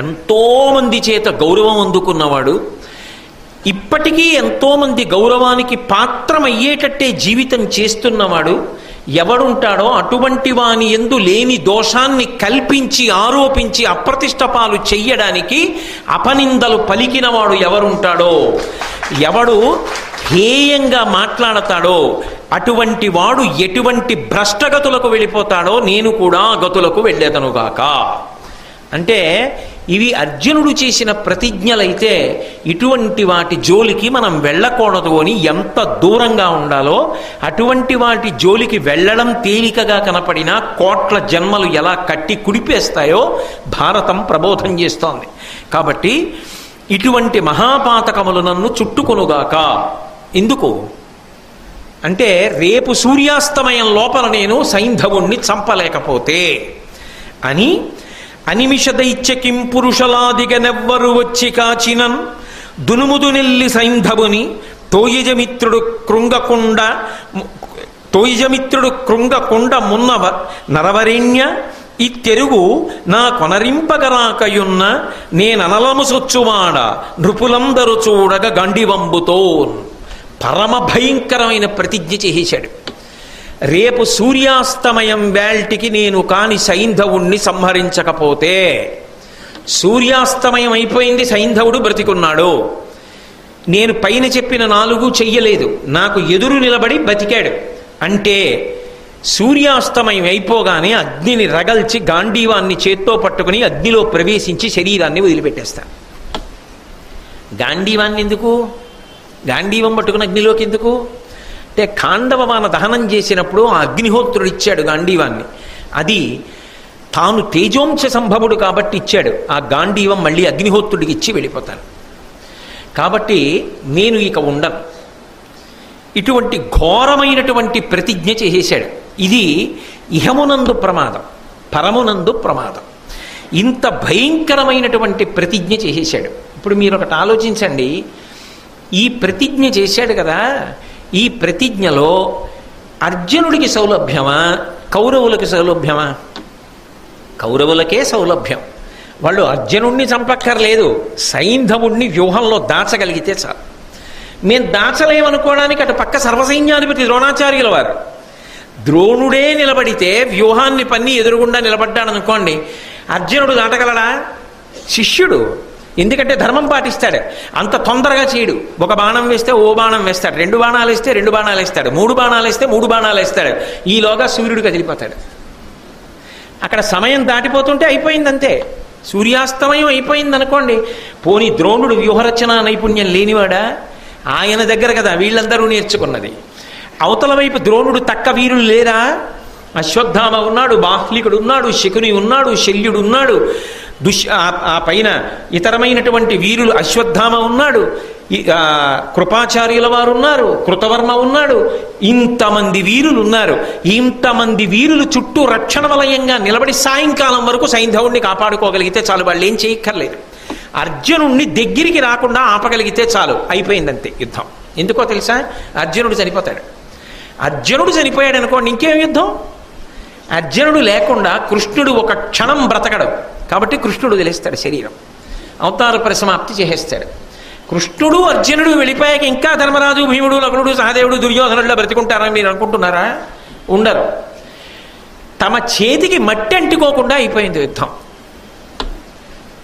ఎంతోమంది చేత గౌరవం అందుకున్నవాడు, ఇప్పటికీ ఎంతోమంది గౌరవానికి పాత్రమయ్యేటట్టే జీవితం చేస్తున్నవాడు ఎవడుంటాడో అటువంటి వాని యందు లేని దోషాన్ని కల్పించి ఆరోపించి అప్రతిష్ట పాలు చెయ్యడానికి అపనిందలు పలికినవాడు ఎవరుంటాడో, ఎవడు హేయంగా మాట్లాడతాడో అటువంటి వాడు ఎటువంటి భ్రష్టగతులకు వెళ్ళిపోతాడో నేను కూడా గతులకు వెళ్ళేదనుగాక. అంటే ఇవి అర్జునుడు చేసిన ప్రతిజ్ఞలైతే ఇటువంటి వాటి జోలికి మనం వెళ్ళకూడదు అని ఎంత దూరంగా ఉండాలో, అటువంటి వాటి జోలికి వెళ్ళడం తేలికగా కనపడినా కోట్ల జన్మలు ఎలా కట్టి కుడిపేస్తాయో భారతం ప్రబోధం చేస్తోంది. కాబట్టి ఇటువంటి మహాపాతకములు నన్ను చుట్టుకొనుగాక. ఎందుకు అంటే రేపు సూర్యాస్తమయం లోపల నేను సైంధవుణ్ణి చంపలేకపోతే అని, అనిమిష దైత్యకిం పురుషలాదిగనెవ్వరు వచ్చి కాచినన్ దునుముదునెల్లి సైంధవుని తోయిజమిత్రుడు కృంగకొండ మున్నవ నరవరేణ్య ఇత్తెరుగు నా కొనరింపగరాకయున్న నేననలము సొచ్చువాడ నృపులందరూ చూడగ గండివంబుతో. పరమ భయంకరమైన ప్రతిజ్ఞ చేసేశాడు. రేపు సూర్యాస్తమయం వేల్టికి నేను కాని సైంధవుణ్ణి సంహరించకపోతే, సూర్యాస్తమయం అయిపోయింది, సైంధవుడు బ్రతికున్నాడు, నేను పైన చెప్పిన 4 చెయ్యలేదు, నాకు ఎదురు నిలబడి బతికాడు అంటే సూర్యాస్తమయం అయిపోగానే అగ్నిని రగల్చి గాంధీవాన్ని చేత్తో పట్టుకుని అగ్నిలో ప్రవేశించి శరీరాన్ని వదిలిపెట్టేస్తాను. గాంధీవాన్ని ఎందుకు? గాంధీవం పట్టుకుని అగ్నిలోకి ఎందుకు అంటే, ఖాండవమాన దహనం చేసినప్పుడు ఆ అగ్నిహోత్రుడు ఇచ్చాడు గాంధీవాన్ని. అది తాను తేజోంశ సంభవుడు కాబట్టి ఇచ్చాడు. ఆ గాంధీవం మళ్ళీ అగ్నిహోత్రుడికి ఇచ్చి వెళ్ళిపోతాను. కాబట్టి నేను ఇక ఉండను. ఇటువంటి ఘోరమైనటువంటి ప్రతిజ్ఞ చేసేశాడు. ఇది ఇహమునందు ప్రమాదం, పరమునందు ప్రమాదం. ఇంత భయంకరమైనటువంటి ప్రతిజ్ఞ చేసేశాడు. ఇప్పుడు మీరు ఒకటి ఆలోచించండి. ఈ ప్రతిజ్ఞ చేశాడు కదా, ఈ ప్రతిజ్ఞలో అర్జునుడికి సౌలభ్యమా, కౌరవులకి సౌలభ్యమా? కౌరవులకే సౌలభ్యం. వాళ్ళు అర్జునుడిని చంపక్కర్లేదు, సైంధవుడిని వ్యూహంలో దాచగలిగితే చాలు. మేము దాచలేమనుకోవడానికి అటు పక్క సర్వసైన్యాధిపతి ద్రోణాచార్యుల వారు. ద్రోణుడే నిలబడితే వ్యూహాన్ని పన్ని ఎదురుగుండా నిలబడ్డాడనుకోండి, అర్జునుడు దాటగలడా? శిష్యుడు. ఎందుకంటే ధర్మం పాటిస్తాడు. అంత తొందరగా చేయడు. ఒక బాణం వేస్తే ఓ బాణం వేస్తాడు, 2 బాణాలు వేస్తే 2 బాణాలు వేస్తాడు, 3 బాణాలు వేస్తే 3 బాణాలు వేస్తాడు. ఈలోగా సూర్యుడు కదిలిపోతాడు. అక్కడ సమయం దాటిపోతుంటే అయిపోయిందంతే. సూర్యాస్తమయం అయిపోయింది అనుకోండి. పోనీ ద్రోణుడు వ్యూహరచన నైపుణ్యం లేనివాడా? ఆయన దగ్గర కదా వీళ్ళందరూ నేర్చుకున్నది. అవతల వైపు ద్రోణుడు తక్క వీరులు లేరా? అశ్వత్థామ ఉన్నాడు, బాహ్లికుడు ఉన్నాడు, శకుని ఉన్నాడు, శల్యుడు ఉన్నాడు, ఆ పైన ఇతరమైనటువంటి వీరులు అశ్వత్థామ ఉన్నాడు, కృపాచార్యుల వారు ఉన్నారు, కృతవర్మ ఉన్నాడు. ఇంతమంది వీరులు ఉన్నారు. ఇంతమంది వీరులు చుట్టూ రక్షణ వలయంగా నిలబడి సాయంకాలం వరకు సైంధవుణ్ణి కాపాడుకోగలిగితే చాలు. వాళ్ళు ఏం చేయక్కర్లేదు. అర్జునుణ్ణి దగ్గరికి రాకుండా ఆపగలిగితే చాలు, అయిపోయిందంతే యుద్ధం. ఎందుకో తెలుసా? అర్జునుడు చనిపోతాడు. అర్జునుడు చనిపోయాడు అనుకోండి, ఇంకేం యుద్ధం? అర్జునుడు లేకుండా కృష్ణుడు ఒక క్షణం బ్రతకడు. కాబట్టి కృష్ణుడు తెలిస్తాడు శరీరం, అవతార పరిసమాప్తి చేసేస్తాడు. కృష్ణుడు అర్జునుడు వెళ్ళిపోయాక ఇంకా ధర్మరాజు, భీముడు, నకులుడు, సహదేవుడు, దుర్యోధనుడిలో బ్రతికుంటారని మీరు అనుకుంటున్నారా? ఉండరు. తమ చేతికి మట్టి అంటుకోకుండా అయిపోయింది యుద్ధం.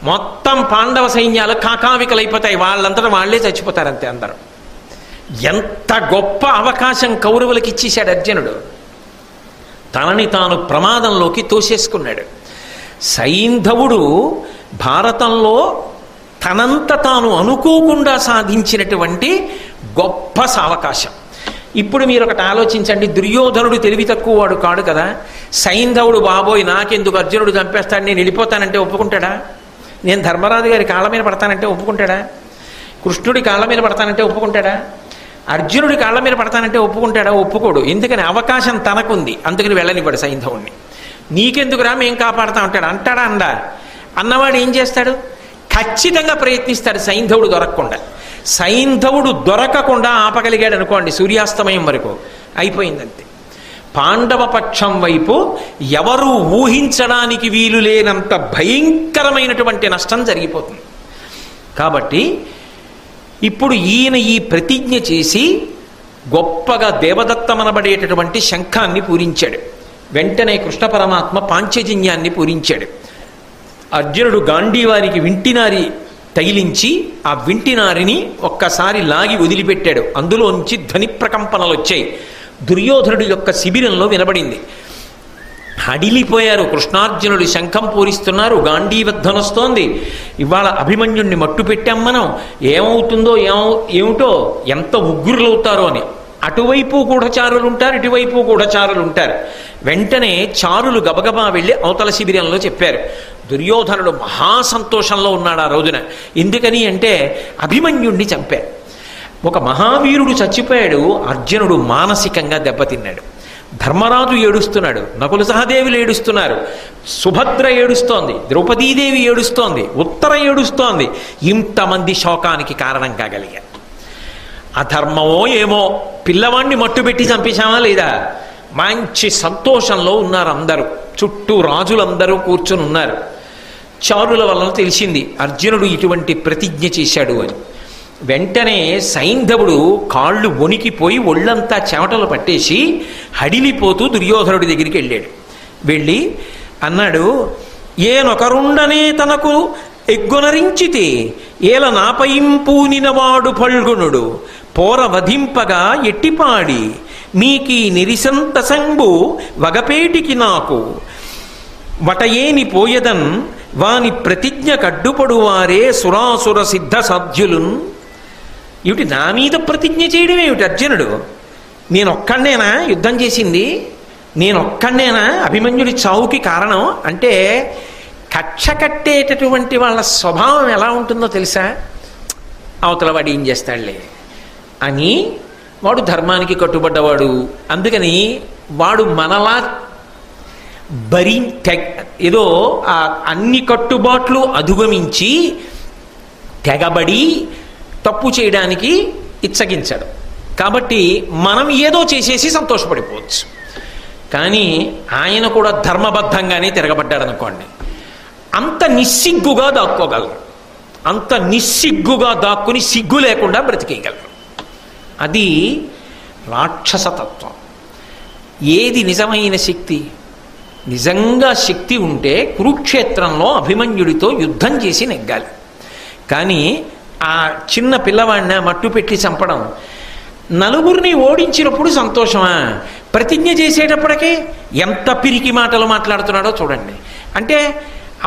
మొత్తం పాండవ సైన్యాలు కాకావికలైపోతాయి. వాళ్ళంతటా వాళ్లే చచ్చిపోతారు అంతే అందరూ. ఎంత గొప్ప అవకాశం కౌరవులకి ఇచ్చేశాడు అర్జునుడు. తనని తాను ప్రమాదంలోకి తోసేసుకున్నాడు. సైంధవుడు భారతంలో తనంత తాను అనుకోకుండా సాధించినటువంటి గొప్ప సావకాశం. ఇప్పుడు మీరు ఒకటి ఆలోచించండి. దుర్యోధనుడు తెలివి తక్కువ వాడు కాడు కదా. సైంధవుడు బాబోయ్ నాకెందుకు అర్జునుడు చంపేస్తాడు, నేను వెళ్ళిపోతానంటే ఒప్పుకుంటాడా? నేను ధర్మరాజు గారి కాళ్ళ మీద పడతానంటే ఒప్పుకుంటాడా? కృష్ణుడి కాళ్ళ మీద పడతానంటే ఒప్పుకుంటాడా? అర్జునుడి కాళ్ళ మీద పడతానంటే ఒప్పుకుంటాడా? ఒప్పుకోడు. ఎందుకని? అవకాశం తనకుంది, అందుకని వెళ్ళనివ్వడు సైంధవుణ్ణి. నీకెందుకురా మేం కాపాడుతా ఉంటాడు అంటాడా? అన్నవాడు ఏం చేస్తాడు? ఖచ్చితంగా ప్రయత్నిస్తాడు సైంధవుడు దొరకకుండా. సైంధవుడు దొరకకుండా ఆపగలిగాడు అనుకోండి సూర్యాస్తమయం వరకు, అయిపోయిందంతే. పాండవ పక్షం వైపు ఎవరూ ఊహించడానికి వీలు లేనంత భయంకరమైనటువంటి నష్టం జరిగిపోతుంది. కాబట్టి ఇప్పుడు ఈయన ఈ ప్రతిజ్ఞ చేసి గొప్పగా దేవదత్తమనబడేటటువంటి శంఖాన్ని పూరించాడు. వెంటనే కృష్ణ పరమాత్మ పాంచజన్యాన్ని పూరించాడు. అర్జునుడు గాంధీవారికి వింటినారి తగిలించి ఆ వింటినారిని ఒక్కసారి లాగి వదిలిపెట్టాడు. అందులోంచి ధ్వని ప్రకంపనలు వచ్చాయి. దుర్యోధనుడి యొక్క శిబిరంలో వినబడింది. హడిలిపోయారు. కృష్ణార్జునుడు శంఖం పూరిస్తున్నారు, గాంధీవధ్వనొస్తోంది. ఇవాళ అభిమన్యుణ్ణి మట్టు పెట్టాం మనం, ఏమవుతుందో ఏమిటో, ఎంత ఉగ్రులవుతారో అని. అటువైపు గూఢచారులు ఉంటారు, ఇటువైపు గూఢచారులు ఉంటారు. వెంటనే చారులు గబగబా వెళ్ళి అవతల శిబిరంలో చెప్పారు. దుర్యోధనుడు మహాసంతోషంలో ఉన్నాడు ఆ రోజున. ఎందుకని అంటే అభిమన్యుణ్ణి చంపారు. ఒక మహావీరుడు చచ్చిపోయాడు. అర్జునుడు మానసికంగా దెబ్బతిన్నాడు. ధర్మరాజు ఏడుస్తున్నాడు, నకుల సహదేవులు ఏడుస్తున్నారు, సుభద్ర ఏడుస్తోంది, ద్రౌపదీదేవి ఏడుస్తోంది, ఉత్తర ఏడుస్తోంది. ఇంతమంది శోకానికి కారణం కాగలిగారు. అధర్మమో ఏమో, పిల్లవాణ్ణి మట్టుబెట్టి చంపేశామా లేదా? మంచి సంతోషంలో ఉన్నారు అందరూ. చుట్టూ రాజులందరూ కూర్చొని ఉన్నారు. చారుల వలన తెలిసింది అర్జునుడు ఇటువంటి ప్రతిజ్ఞ చేశాడు అని. వెంటనే సైంధవుడు కాళ్ళు వణికిపోయి ఒళ్ళంతా చెమటలు పట్టేసి హడిలిపోతూ దుర్యోధనుడి దగ్గరికి వెళ్ళాడు. వెళ్ళి అన్నాడు, ఏనొకరుండనే తనకు ఎగ్గొనరించితే ఏల నాపైంపూనినవాడు ఫల్గునుడు పోర వధింపగా ఎట్టిపాడి మీకీ నిరిసంత సంబు వగపేటికి నాకు వటయేని పోయదన్ వాని ప్రతిజ్ఞ కడ్డుపడువారే సురాసుర సిద్ధ సాధ్యులున్. ఏమిటి నా మీద ప్రతిజ్ఞ చేయడం ఏమిటి అర్జునుడు? నేనొక్కడనేనా యుద్ధం చేసింది? నేనొక్కడనేనా అభిమన్యుడి చావుకి కారణం? అంటే కక్ష కట్టేటటువంటి వాళ్ళ స్వభావం ఎలా ఉంటుందో తెలుసా? అవతల వాడు ఏం చేస్తాడులే అని, వాడు ధర్మానికి కట్టుబడ్డవాడు, అందుకని వాడు మనలా ఏదో అన్ని కట్టుబాట్లు అధిగమించి తెగబడి తప్పు చేయడానికి ఇచ్చగించాడు. కాబట్టి మనం ఏదో చేసేసి సంతోషపడిపోవచ్చు. కానీ ఆయన కూడా ధర్మబద్ధంగానే తిరగబడ్డాడు అనుకోండి, అంత నిస్సిగ్గుగా దాక్కోగలరు, అంత నిస్సిగ్గుగా దాక్కుని సిగ్గు లేకుండా బ్రతికేయగలరు. అది రాక్షసతత్వం. ఏది నిజమైన శక్తి? నిజంగా శక్తి ఉంటే కురుక్షేత్రంలో అభిమన్యుడితో యుద్ధం చేసి నెగ్గాలి. కానీ ఆ చిన్న పిల్లవాడిని మట్టు పెట్టి చంపడం, నలుగురిని ఓడించినప్పుడు సంతోషమా? ప్రతిజ్ఞ చేసేటప్పటికే ఎంత పిరికి మాటలు మాట్లాడుతున్నాడో చూడండి. అంటే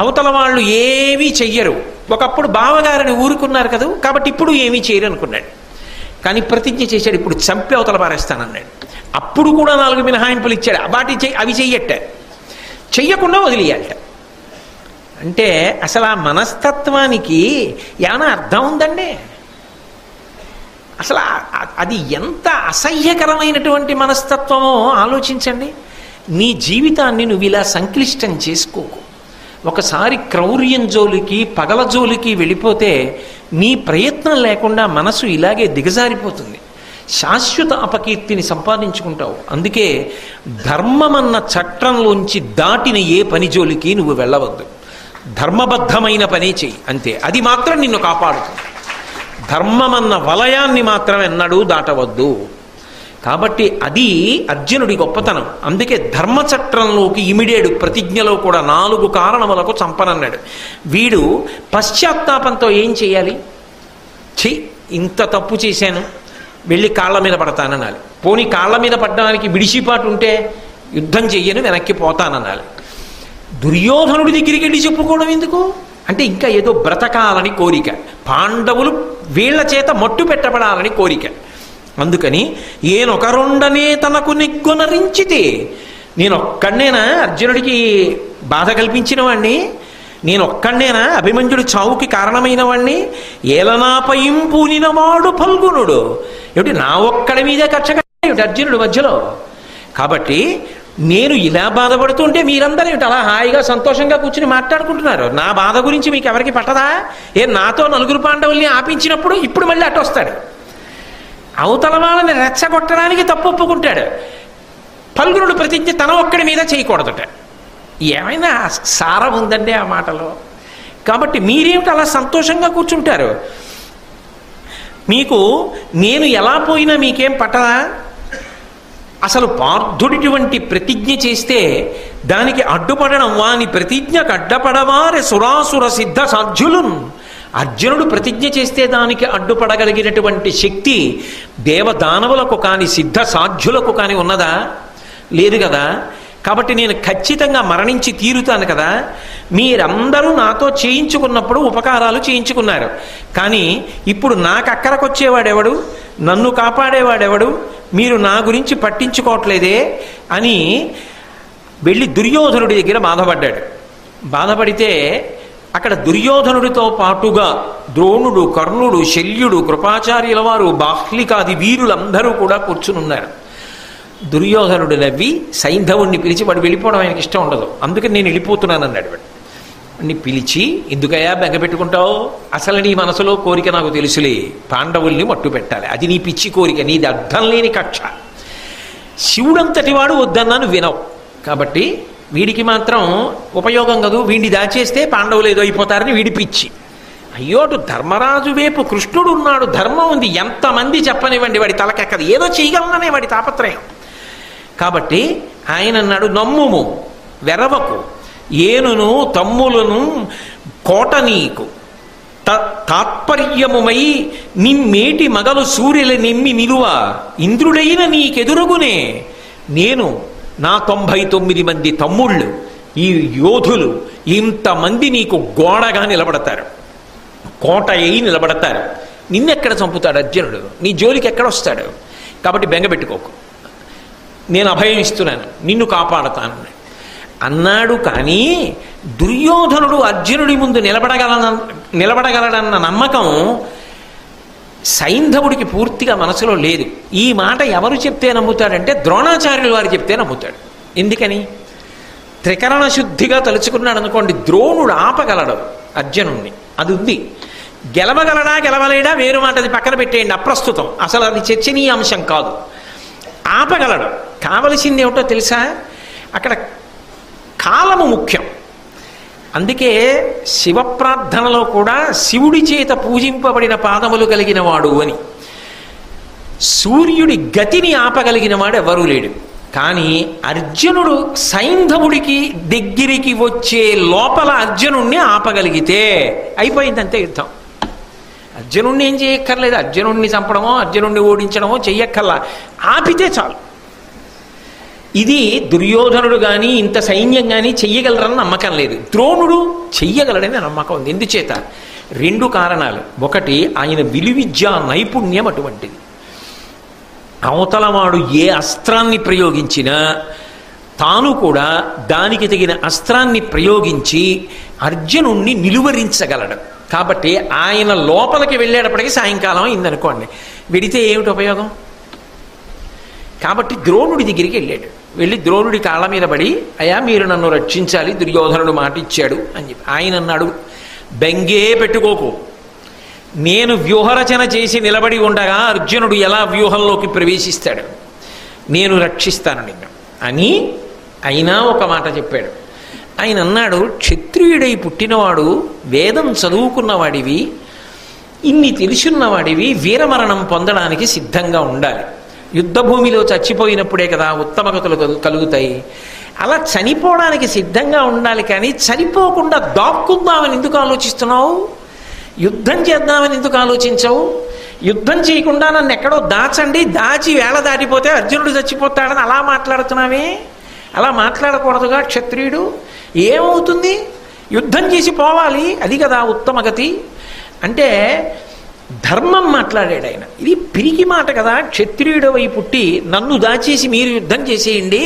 అవతల వాళ్ళు ఏమీ చెయ్యరు, ఒకప్పుడు బావగారిని ఊరుకున్నారు కదా, కాబట్టి ఇప్పుడు ఏమీ చేయరు అనుకున్నాడు. కానీ ప్రతిజ్ఞ చేశాడు, ఇప్పుడు చంపి అవతల పారేస్తానన్నాడు. అప్పుడు కూడా 4 మినహాయింపులు ఇచ్చాడు, అవి చెయ్యట్ట, చెయ్యకుండా వదిలేయాలట. అంటే అసలు ఆ మనస్తత్వానికి ఏమైనా అర్థం ఉందండి? అసలు అది ఎంత అసహ్యకరమైనటువంటి మనస్తత్వమో ఆలోచించండి. నీ జీవితాన్ని నువ్వు ఇలా సంక్లిష్టం చేసుకోకు. ఒకసారి క్రౌర్యం జోలికి, పగల జోలికి వెళ్ళిపోతే నీ ప్రయత్నం లేకుండా మనసు ఇలాగే దిగజారిపోతుంది, శాశ్వత అపకీర్తిని సంపాదించుకుంటావు. అందుకే ధర్మమన్న చట్టంలోంచి దాటిన ఏ పని జోలికి నువ్వు వెళ్ళవద్దు. ధర్మబద్ధమైన పని చెయ్యి, అంతే. అది మాత్రం నిన్ను కాపాడుతుంది. ధర్మమన్న వలయాన్ని మాత్రం ఎన్నడూ దాటవద్దు. కాబట్టి అది అర్జునుడి గొప్పతనం. అందుకే ధర్మచట్రంలోకి ఇమిడేడు. ప్రతిజ్ఞలో కూడా 4 కారణములకు చంపనన్నాడు. వీడు పశ్చాత్తాపంతో ఏం చేయాలి? ఇంత తప్పు చేశాను, వెళ్ళి కాళ్ళ మీద పడతాననాలి. పోనీ కాళ్ళ మీద పడ్డానికి విడిచిపాటు ఉంటే యుద్ధం చెయ్యను, వెనక్కి పోతాననాలి. దుర్యోధనుడి దగ్గరికి వెళ్ళి చెప్పుకోవడం ఎందుకు? అంటే ఇంకా ఏదో బ్రతకాలని కోరిక, పాండవులు వీళ్ల చేత మట్టు పెట్టబడాలని కోరిక. అందుకని ఏనొకరుండనే తనకు నిగ్గొనరించితే, నేనొక్కడనేనా అర్జునుడికి బాధ కల్పించిన వాణ్ణి? నేనొక్కడనేనా అభిమన్యుడి చావుకి కారణమైన వాణ్ణి? ఏలనాపైం పూనినవాడు ఫల్గునుడు. ఏమిటి నా ఒక్కడి మీదే కక్ష అర్జునుడు మధ్యలో? కాబట్టి నేను ఇలా బాధపడుతుంటే మీరందరూ ఏమిటి అలా హాయిగా సంతోషంగా కూర్చుని మాట్లాడుకుంటున్నారు? నా బాధ గురించి మీకు ఎవరికి పట్టదా? నాతో 4 పాండవుల్ని ఆపించినప్పుడు ఇప్పుడు మళ్ళీ అటు వస్తాడు, అవతల వాళ్ళని రెచ్చగొట్టడానికి తప్పు ఒప్పుకుంటాడు. ఫల్గునుడు ప్రతిజ్ఞ తన ఒక్కడి మీద చేయకూడదట. ఏమైనా సారం ఉందండి ఆ మాటలో? కాబట్టి మీరేమిటి అలా సంతోషంగా కూర్చుంటారు? మీకు నేను ఎలా పోయినా మీకేం పట్టదా? అసలు పార్థుడిటువంటి ప్రతిజ్ఞ చేస్తే దానికి అడ్డుపడడం, వాని ప్రతిజ్ఞకు అడ్డపడవారే సురాసుర సిద్ధ సాధ్యులున్. అర్జునుడు ప్రతిజ్ఞ చేస్తే దానికి అడ్డుపడగలిగినటువంటి శక్తి దేవదానవులకు కానీ సిద్ధ సాధ్యులకు కానీ ఉన్నదా? లేదు కదా. కాబట్టి నేను ఖచ్చితంగా మరణించి తీరుతాను కదా. మీరందరూ నాతో చేయించుకున్నప్పుడు ఉపకారాలు చేయించుకున్నారు, కానీ ఇప్పుడు నాకు అక్కరకొచ్చేవాడెవడు, నన్ను కాపాడేవాడెవడు? మీరు నా గురించి పట్టించుకోవట్లేదే అని వెళ్ళి దుర్యోధనుడి దగ్గర బాధపడ్డాడు. బాధపడితే అక్కడ దుర్యోధనుడితో పాటుగా ద్రోణుడు, కర్ణుడు, శల్యుడు, కృపాచార్యుల వారు, బాహ్లికాది వీరులందరూ కూడా కూర్చునున్నారు. దుర్యోధనుడు నవ్వి సైంధవుణ్ణి పిలిచి, వాడు వెళ్ళిపోవడం ఆయనకి ఇష్టం ఉండదు, అందుకని నేను వెళ్ళిపోతున్నాను అన్నాడు. వాడిని పిలిచి, ఎందుకయ్యా బెంగ పెట్టుకుంటావు? అసలు నీ మనసులో కోరిక నాకు తెలుసులే, పాండవుల్ని మట్టు పెట్టాలి, అది నీ పిచ్చి కోరిక, నీది అర్థం లేని కక్ష. శివుడంతటి వాడు వద్దన్నాను వినవు, కాబట్టి వీడికి మాత్రం ఉపయోగం కదూ, వీడిని దాచేస్తే పాండవులు ఏదో అయిపోతారని వీడి పిచ్చి. అయ్యో, అటు ధర్మరాజు వైపు కృష్ణుడు ఉన్నాడు, ధర్మం ఉంది, ఎంతమంది చెప్పనివ్వండి, వాడి తలకెక్కదు, ఏదో చేయగలననే వాడి తాపత్రయం. కాబట్టి ఆయన అన్నాడు, నమ్ముము వెరవకు, ఏనును తమ్ములను కోట నీకు తాత్పర్యముమై నిమ్మేటి మగలు సూర్యుల నిమ్మి నిలువ ఇంద్రుడైన నీకెదురుగునే నేను నా 99 మంది తమ్ముళ్ళు ఈ యోధులు ఇంతమంది నీకు గోడగా నిలబడతారు, కోట అయి నిలబడతారు. నిన్నెక్కడ చంపుతాడు అర్జునుడు? నీ జోలికి ఎక్కడొస్తాడు? కాబట్టి బెంగపెట్టుకోకు, నేను అభయం ఇస్తున్నాను, నిన్ను కాపాడతాను అన్నాడు. కానీ దుర్యోధనుడు అర్జునుడి ముందు నిలబడగలడన్న నమ్మకం సైంధవుడికి పూర్తిగా మనసులో లేదు. ఈ మాట ఎవరు చెప్తే నమ్ముతాడంటే ద్రోణాచార్యులు వారు చెప్తే నమ్ముతాడు. ఎందుకని? త్రికరణ శుద్ధిగా తలుచుకున్నాడు అనుకోండి, ద్రోణుడు ఆపగలడు అర్జునుడిని, అది ఉంది. గెలవగలడా గెలవలేడా వేరు మాట, అది పక్కన పెట్టేయండి, అప్రస్తుతం, అసలు అది చర్చనీయాంశం కాదు. ఆపగలడు. కావలసింది ఏమిటో తెలుసా? అక్కడ కాలము ముఖ్యం. అందుకే శివప్రార్థనలో కూడా శివుడి చేత పూజింపబడిన పాదములు కలిగిన వాడు అని. సూర్యుడి గతిని ఆపగలిగిన వాడు ఎవరూ లేడు. కానీ అర్జునుడు సైంధవుడికి దగ్గరికి వచ్చే లోపల అర్జునుడిని ఆపగలిగితే అయిపోయింది, అంతే యుద్ధం. అర్జునుడిని ఏం చేయక్కర్లేదు, అర్జునుడిని చంపడమో అర్జునుడిని ఓడించడమో చెయ్యక్కర్లా, ఆపితే చాలు. ఇది దుర్యోధనుడు కానీ ఇంత సైన్యం కానీ చెయ్యగలరని నమ్మకం లేదు. ద్రోణుడు చెయ్యగలడని నమ్మకం ఉంది. ఎందుచేత? 2 కారణాలు. ఒకటి, ఆయన విలువిద్యా నైపుణ్యం అటువంటిది. అవతలవాడు ఏ అస్త్రాన్ని ప్రయోగించినా తాను కూడా దానికి తగిన అస్త్రాన్ని ప్రయోగించి అర్జునుణ్ణి నిలువరించగలడు. కాబట్టి ఆయన లోపలికి వెళ్ళేటప్పటికీ సాయంకాలం అయిందనుకోండి, వెడితే ఏమిటి ఉపయోగం? కాబట్టి ద్రోణుడి దగ్గరికి వెళ్ళాడు. వెళ్ళి ద్రోణుడి కాళ్ళ మీద పడి, అయ్యా మీరు నన్ను రక్షించాలి, దుర్యోధనుడు మాట ఇచ్చాడు అని చెప్పి. ఆయన అన్నాడు, బెంగే పెట్టుకోకు, నేను వ్యూహరచన చేసి నిలబడి ఉండగా అర్జునుడు ఎలా వ్యూహంలోకి ప్రవేశిస్తాడు, నేను రక్షిస్తాను నిన్ను అని. అయినా ఒక మాట చెప్పాడు. ఆయన అన్నాడు, క్షత్రియుడై పుట్టినవాడు, వేదం చదువుకున్నవాడివి, ఇన్ని తెలుసున్నవాడివి, వీరమరణం పొందడానికి సిద్ధంగా ఉండాలి. యుద్ధభూమిలో చచ్చిపోయినప్పుడే కదా ఉత్తమగతులు కలుగుతాయి. అలా చనిపోవడానికి సిద్ధంగా ఉండాలి. కానీ చనిపోకుండా దాక్కుందామని ఎందుకు ఆలోచిస్తున్నావు? యుద్ధం చేద్దామని ఎందుకు ఆలోచించవు? యుద్ధం చేయకుండా నన్ను ఎక్కడో దాచండి, దాచి వేళ దాటిపోతే అర్జునుడు చచ్చిపోతాడని అలా మాట్లాడుతున్నావే? అలా మాట్లాడకూడదుగా క్షత్రియుడు. ఏమవుతుంది? యుద్ధం చేసి పోవాలి, అది కదా ఉత్తమగతి అంటే. ధర్మం మాట్లాడాడు ఆయన. ఇది పిరికి మాట కదా. క్షత్రియుడు అయి పుట్టి నన్ను దాచేసి మీరు యుద్ధం చేసేయండి,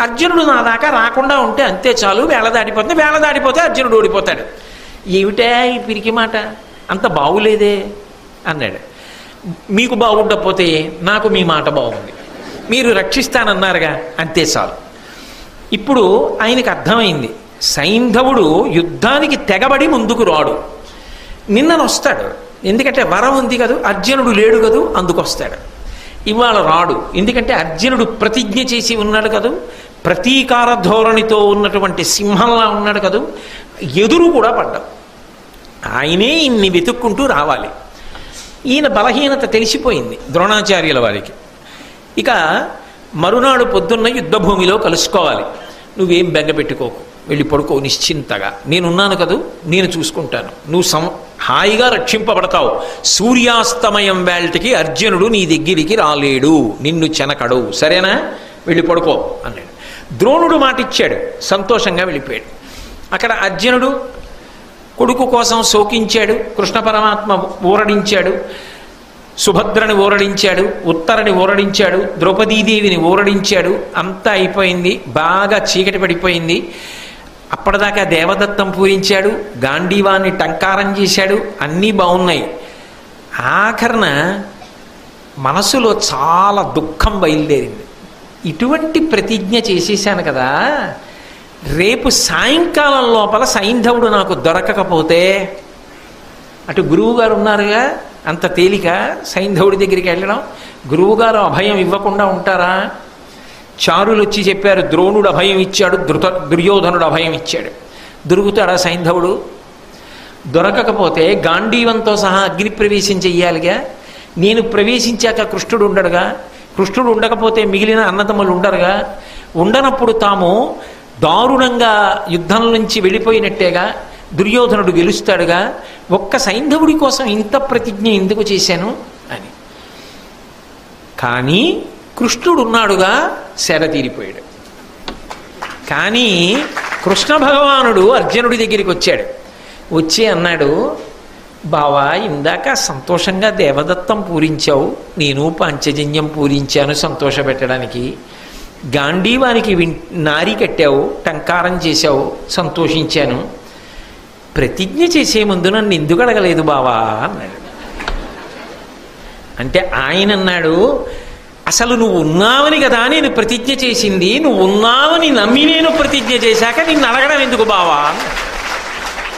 అర్జునుడు నా దాకా రాకుండా ఉంటే అంతే చాలు, వేళ దాటిపోతుంది, వేళ దాటిపోతే అర్జునుడు ఓడిపోతాడు. ఏమిటా ఈ పిరికి మాట? అంత బాగులేదే అన్నాడు. మీకు బాగుండకపోతే నాకు మీ మాట బాగుంది, మీరు రక్షిస్తానన్నారుగా, అంతే చాలు. ఇప్పుడు ఆయనకు అర్థమైంది, సైంధవుడు యుద్ధానికి తెగబడి ముందుకు రాడు, నిన్ననొస్తాడు. ఎందుకంటే వరం ఉంది కదూ, అర్జునుడు లేడు కదూ, అందుకొస్తాడు. ఇవాళ రాడు, ఎందుకంటే అర్జునుడు ప్రతిజ్ఞ చేసి ఉన్నాడు కదూ, ప్రతీకార ధోరణితో ఉన్నటువంటి సింహంలా ఉన్నాడు కదూ, ఎదురు కూడా పడ్డాం. ఆయనే ఇన్ని వెతుక్కుంటూ రావాలి. ఈయన బలహీనత తెలిసిపోయింది ద్రోణాచార్యుల వారికి. ఇక మరునాడు పొద్దున్న యుద్ధభూమిలో కలుసుకోవాలి. నువ్వేం బెంగపెట్టుకోకు, వెళ్ళి పడుకో నిశ్చింతగా, నేనున్నాను కదూ, నేను చూసుకుంటాను, నువ్వు హాయిగా రక్షింపబడతావు. సూర్యాస్తమయం వేళటికి అర్జునుడు నీ దగ్గరికి రాలేడు, నిన్ను చెనకడు, సరేనా? వెళ్ళి పడుకో అన్నాడు. ద్రోణుడు మాట ఇచ్చాడు, సంతోషంగా వెళ్ళిపోయాడు. అక్కడ అర్జునుడు కొడుకు కోసం శోకించాడు, కృష్ణ పరమాత్మ ఊరడించాడు, సుభద్రని ఊరడించాడు, ఉత్తరని ఊరడించాడు, ద్రౌపదీదేవిని ఊరడించాడు. అంతా అయిపోయింది, బాగా చీకటి పడిపోయింది. అప్పటిదాకా దేవదత్తం పూరించాడు, గాంధీవాన్ని టంకారం చేశాడు, అన్నీ బాగున్నాయి. ఆఖరణ మనసులో చాలా దుఃఖం బయలుదేరింది. ఇటువంటి ప్రతిజ్ఞ చేసేసాను కదా, రేపు సాయంకాలం లోపల సైంధవుడు నాకు దొరకకపోతే, అటు గురువుగారు ఉన్నారుగా, అంత తేలిక సైంధవుడి దగ్గరికి వెళ్ళడం? గురువుగారు అభయం ఇవ్వకుండా ఉంటారా? చారులు వచ్చి చెప్పారు, ద్రోణుడు అభయం ఇచ్చాడు, దుర్యోధనుడు అభయం ఇచ్చాడు. దొరుకుతాడా సైంధవుడు? దొరకకపోతే గాంధీవంతో సహా అగ్ని ప్రవేశం చెయ్యాలిగా. నేను ప్రవేశించాక కృష్ణుడు ఉండడుగా, కృష్ణుడు ఉండకపోతే మిగిలిన అన్నదమ్ములు ఉండరుగా. ఉండనప్పుడు తాము దారుణంగా యుద్ధం నుంచి వెళ్ళిపోయినట్టేగా. దుర్యోధనుడు గెలుస్తాడుగా, ఒక్క సైంధవుడి కోసం ఇంత ప్రతిజ్ఞ ఎందుకు చేశాను అని. కానీ కృష్ణుడు ఉన్నాడుగా, శర తీరిపోయాడు. కానీ కృష్ణ భగవానుడు అర్జునుడి దగ్గరికి వచ్చాడు. వచ్చి అన్నాడు, బావా ఇందాక సంతోషంగా దేవదత్తం పూరించావు, నేను పాంచజన్యం పూరించాను సంతోషపెట్టడానికి. గాంధీవానికి నారి కట్టావు, టంకారం చేశావు, సంతోషించాను. ప్రతిజ్ఞ చేసే ముందు నన్ను ఎందుకు అడగలేదు బావా అన్నాడు. అంటే ఆయన అన్నాడు, అసలు నువ్వు ఉన్నావని కదా నేను ప్రతిజ్ఞ చేసింది, నువ్వు ఉన్నావని నమ్మి నేను ప్రతిజ్ఞ చేశాక నిన్ను అడగడం ఎందుకు బావా.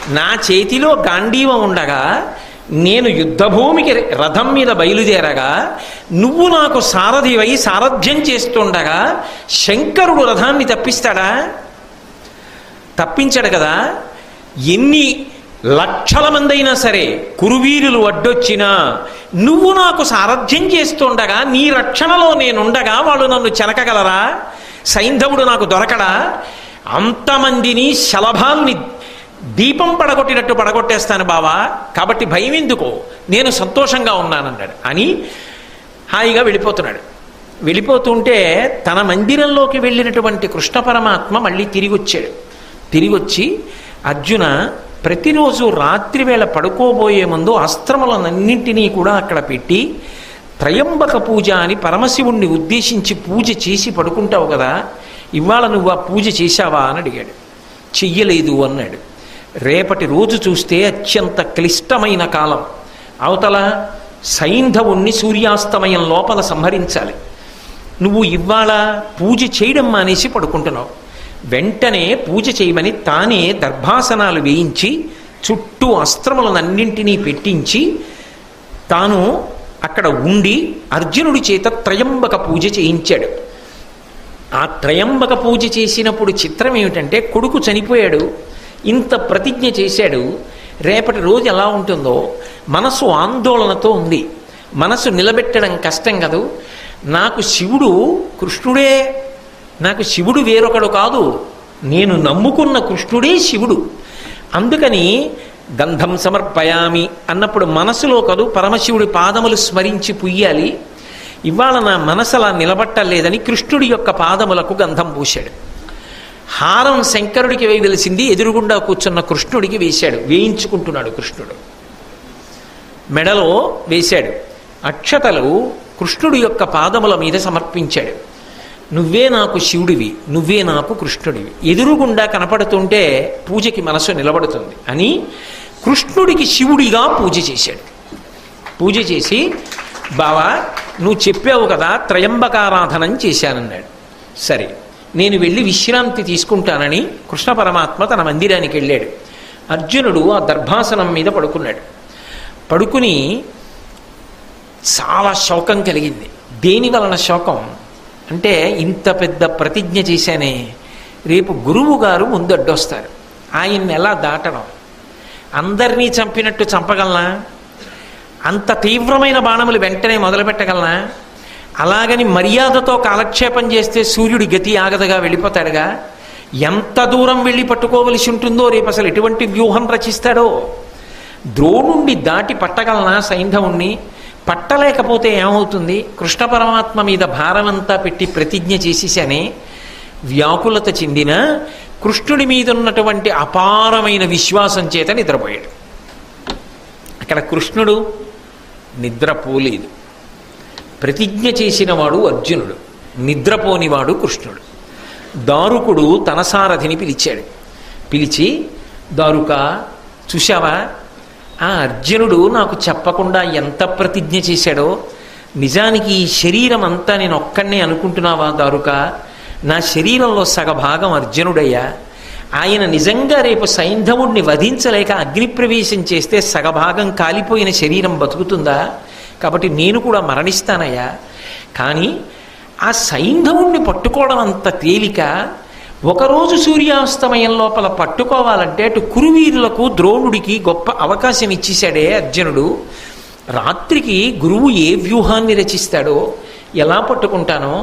నా చేతిలో గాంధీవం ఉండగా, నేను యుద్ధభూమికి రథం మీద బయలుదేరగా, నువ్వు నాకు సారథివై సారథ్యం చేస్తుండగా శంకరుడు రథాన్ని తప్పిస్తాడా? తప్పించాడు కదా. ఎన్ని లక్షల మంది అయినా సరే కురువీరులు అడ్డొచ్చినా నువ్వు నాకు సారథ్యం చేస్తుండగా, నీ రక్షణలో నేనుండగా వాళ్ళు నన్ను చెనకగలరా? సైంధవుడు నాకు దొరకడా? అంతమందిని శలభాన్ని దీపం పడగొట్టినట్టు పడగొట్టేస్తాను బావా, కాబట్టి భయం ఎందుకో, నేను సంతోషంగా ఉన్నానన్నాడు. అని హాయిగా వెళ్ళిపోతున్నాడు. వెళ్ళిపోతుంటే తన మందిరంలోకి వెళ్ళినటువంటి కృష్ణ పరమాత్మ మళ్ళీ తిరిగి వచ్చాడు. తిరిగి వచ్చి, అర్జున, ప్రతిరోజు రాత్రి వేళ పడుకోబోయే ముందు అస్త్రములన్నింటినీ కూడా అక్కడ పెట్టి త్రయంబక పూజ అని పరమశివుణ్ణి ఉద్దేశించి పూజ చేసి పడుకుంటావు కదా, ఇవాళ నువ్వు ఆ పూజ చేశావా అని అడిగాడు. చెయ్యలేదు అన్నాడు. రేపటి రోజు చూస్తే అత్యంత క్లిష్టమైన కాలం. అవతల సైంధవుణ్ణి సూర్యాస్తమయం లోపల సంహరించాలి. నువ్వు ఇవాళ పూజ చేయడం మానేసి పడుకుంటున్నావు. వెంటనే పూజ చేయమని తానే దర్భాసనాలు వేయించి చుట్టూ అస్త్రములనన్నింటినీ పెట్టించి తాను అక్కడ ఉండి అర్జునుడి చేత త్రయంబక పూజ చేయించాడు. ఆ త్రయంబక పూజ చేసినప్పుడు చిత్రం ఏమిటంటే, కొడుకు చనిపోయాడు, ఇంత ప్రతిజ్ఞ చేశాడు, రేపటి రోజు ఎలా ఉంటుందో మనసు ఆందోళనతో ఉంది. మనసు నిలబెట్టడం కష్టం కదూ. నాకు శివుడు కృష్ణుడే, నాకు శివుడు వేరొకడు కాదు, నేను నమ్ముకున్న కృష్ణుడే శివుడు. అందుకని గంధం సమర్పయామి అన్నప్పుడు మనసులో కదూ పరమశివుడి పాదములు స్మరించి పుయ్యాలి. ఇవాళ నా మనసు అలా నిలబట్టలేదని కృష్ణుడి యొక్క పాదములకు గంధం పూశాడు. హారం శంకరుడికి వేయవలసింది ఎదురుగుండా కూర్చున్న కృష్ణుడికి వేశాడు. వేయించుకుంటున్నాడు కృష్ణుడు. మెడలో వేశాడు. అక్షతలు కృష్ణుడి యొక్క పాదముల మీద సమర్పించాడు. నువ్వే నాకు శివుడివి, నువ్వే నాకు కృష్ణుడివి, ఎదురుగుండా కనపడుతుంటే పూజకి మనసు నిలబడుతుంది అని కృష్ణుడికి శివుడిగా పూజ చేశాడు. పూజ చేసి, బావా నువ్వు చెప్పావు కదా త్రయంబకారాధనం చేశానన్నాడు. సరే నేను వెళ్ళి విశ్రాంతి తీసుకుంటానని కృష్ణ పరమాత్మ తన మందిరానికి వెళ్ళాడు. అర్జునుడు ఆ దర్భాసనం మీద పడుకున్నాడు. పడుకుని చాలా శోకం కలిగింది. దేని వలన శోకం అంటే, ఇంత పెద్ద ప్రతిజ్ఞ చేశానే, రేపు గురువు గారు ముందు అడ్డొస్తారు, ఆయన్ని ఎలా దాటడం? అందరినీ చంపినట్టు చంపగలనా? అంత తీవ్రమైన బాణములు వెంటనే మొదలుపెట్టగలనా? అలాగని మర్యాదతో కాలక్షేపం చేస్తే సూర్యుడి గతి ఆగదగా వెళ్ళిపోతాడుగా. ఎంత దూరం వెళ్ళి పట్టుకోవలసి ఉంటుందో, రేపు అసలు ఎటువంటి వ్యూహం రచిస్తాడో. ద్రోణుణ్ణి దాటి పట్టగలనా సైంధవుణ్ణి? పట్టలేకపోతే ఏమవుతుంది? కృష్ణ పరమాత్మ మీద భారమంతా పెట్టి ప్రతిజ్ఞ చేసేసానే. వ్యాకులత చెందిన కృష్ణుడి మీద ఉన్నటువంటి అపారమైన విశ్వాసం చేత నిద్రపోయాడు. అక్కడ కృష్ణుడు నిద్రపోలేదు. ప్రతిజ్ఞ చేసినవాడు అర్జునుడు, నిద్రపోనివాడు కృష్ణుడు. దారుకుడు తన సారథిని పిలిచాడు. పిలిచి, దారుక చూశావా, ఆ అర్జునుడు నాకు చెప్పకుండా ఎంత ప్రతిజ్ఞ చేశాడో. నిజానికి ఈ శరీరం అంతా నేను ఒక్కడనే అనుకుంటున్నావా దారుక? నా శరీరంలో సగభాగం అర్జునుడయ్యా. ఆయన నిజంగా రేపు సైంధవుడిని వధించలేక అగ్నిప్రవేశం చేస్తే సగభాగం కాలిపోయిన శరీరం బతుకుతుందా? కాబట్టి నేను కూడా మరణిస్తానయ్యా. కానీ ఆ సైంధవుణ్ణి పట్టుకోవడం అంత తేలిక. ఒకరోజు సూర్యాస్తమయం లోపల పట్టుకోవాలంటే అటు కురువీరులకు ద్రోణుడికి గొప్ప అవకాశం ఇచ్చేశాడే అర్జునుడు. రాత్రికి గురువు ఏ వ్యూహాన్ని రచిస్తాడో, ఎలా పట్టుకుంటానో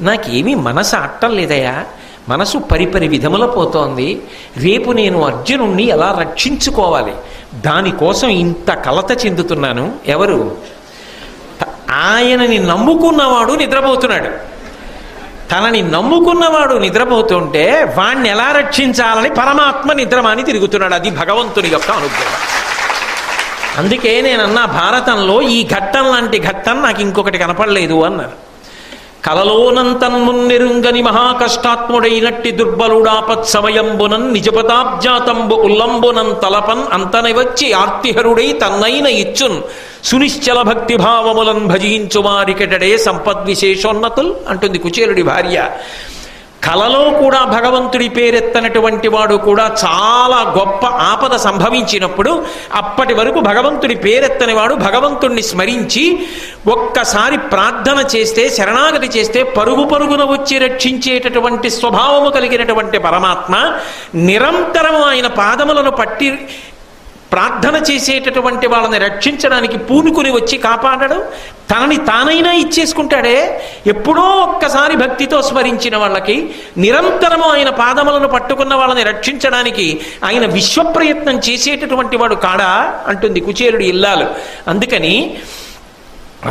నాకేమీ మనసు అట్టం లేదయా. మనసు పరిపరి విధముల పోతోంది. రేపు నేను అర్జునుణ్ణి ఎలా రక్షించుకోవాలి, దానికోసం ఇంత కలత చెందుతున్నాను. ఎవరు? ఆయనని నమ్ముకున్నవాడు నిద్రపోతున్నాడు. తనని నమ్ముకున్నవాడు నిద్రపోతుంటే వాణ్ణి ఎలా రక్షించాలని పరమాత్మ నిద్రమాని తిరుగుతున్నాడు. అది భగవంతుని యొక్క అనుగ్రహం. అందుకే నేనన్నా భారతంలో ఈ ఘట్టం లాంటి ఘట్టం నాకు ఇంకొకటి కనపడలేదు అన్నాను. కలలోనంతన్మున్నెరుంగని మహాకష్టాత్ముడైనట్టి దుర్బలుడాపత్ సమయంబునన్ నిజపదాబ్జాతంబు ఉల్లంబునన్ తలపన్ అంతని వచ్చి ఆర్తిహరుడై తన్నైన ఇచ్చున్ సునిశ్చల భక్తిభావములన్ భజించు వారికెటడే సంపద్విశేషోన్నతుల్ అంటుంది కుచేలుడి భార్య. కలలో కూడా భగవంతుడి పేరెత్తనటువంటి వాడు కూడా చాలా గొప్ప ఆపద సంభవించినప్పుడు అప్పటి వరకు భగవంతుడి పేరెత్తని వాడు భగవంతుణ్ణి స్మరించి ఒక్కసారి ప్రార్థన చేస్తే, శరణాగతి చేస్తే పరుగు పరుగున వచ్చి రక్షించేటటువంటి స్వభావము కలిగినటువంటి పరమాత్మ నిరంతరం ఆయన పాదములను పట్టి ప్రార్థన చేసేటటువంటి వాళ్ళని రక్షించడానికి పూనుకుని వచ్చి కాపాడడం, తనని తానైనా ఇచ్చేసుకుంటాడే. ఎప్పుడో ఒక్కసారి భక్తితో స్మరించిన వాళ్ళకి, నిరంతరము ఆయన పాదములను పట్టుకున్న వాళ్ళని రక్షించడానికి ఆయన విశ్వప్రయత్నం చేసేటటువంటి వాడు కాడా అంటుంది కుచేలుడి ఇల్లాలు. అందుకని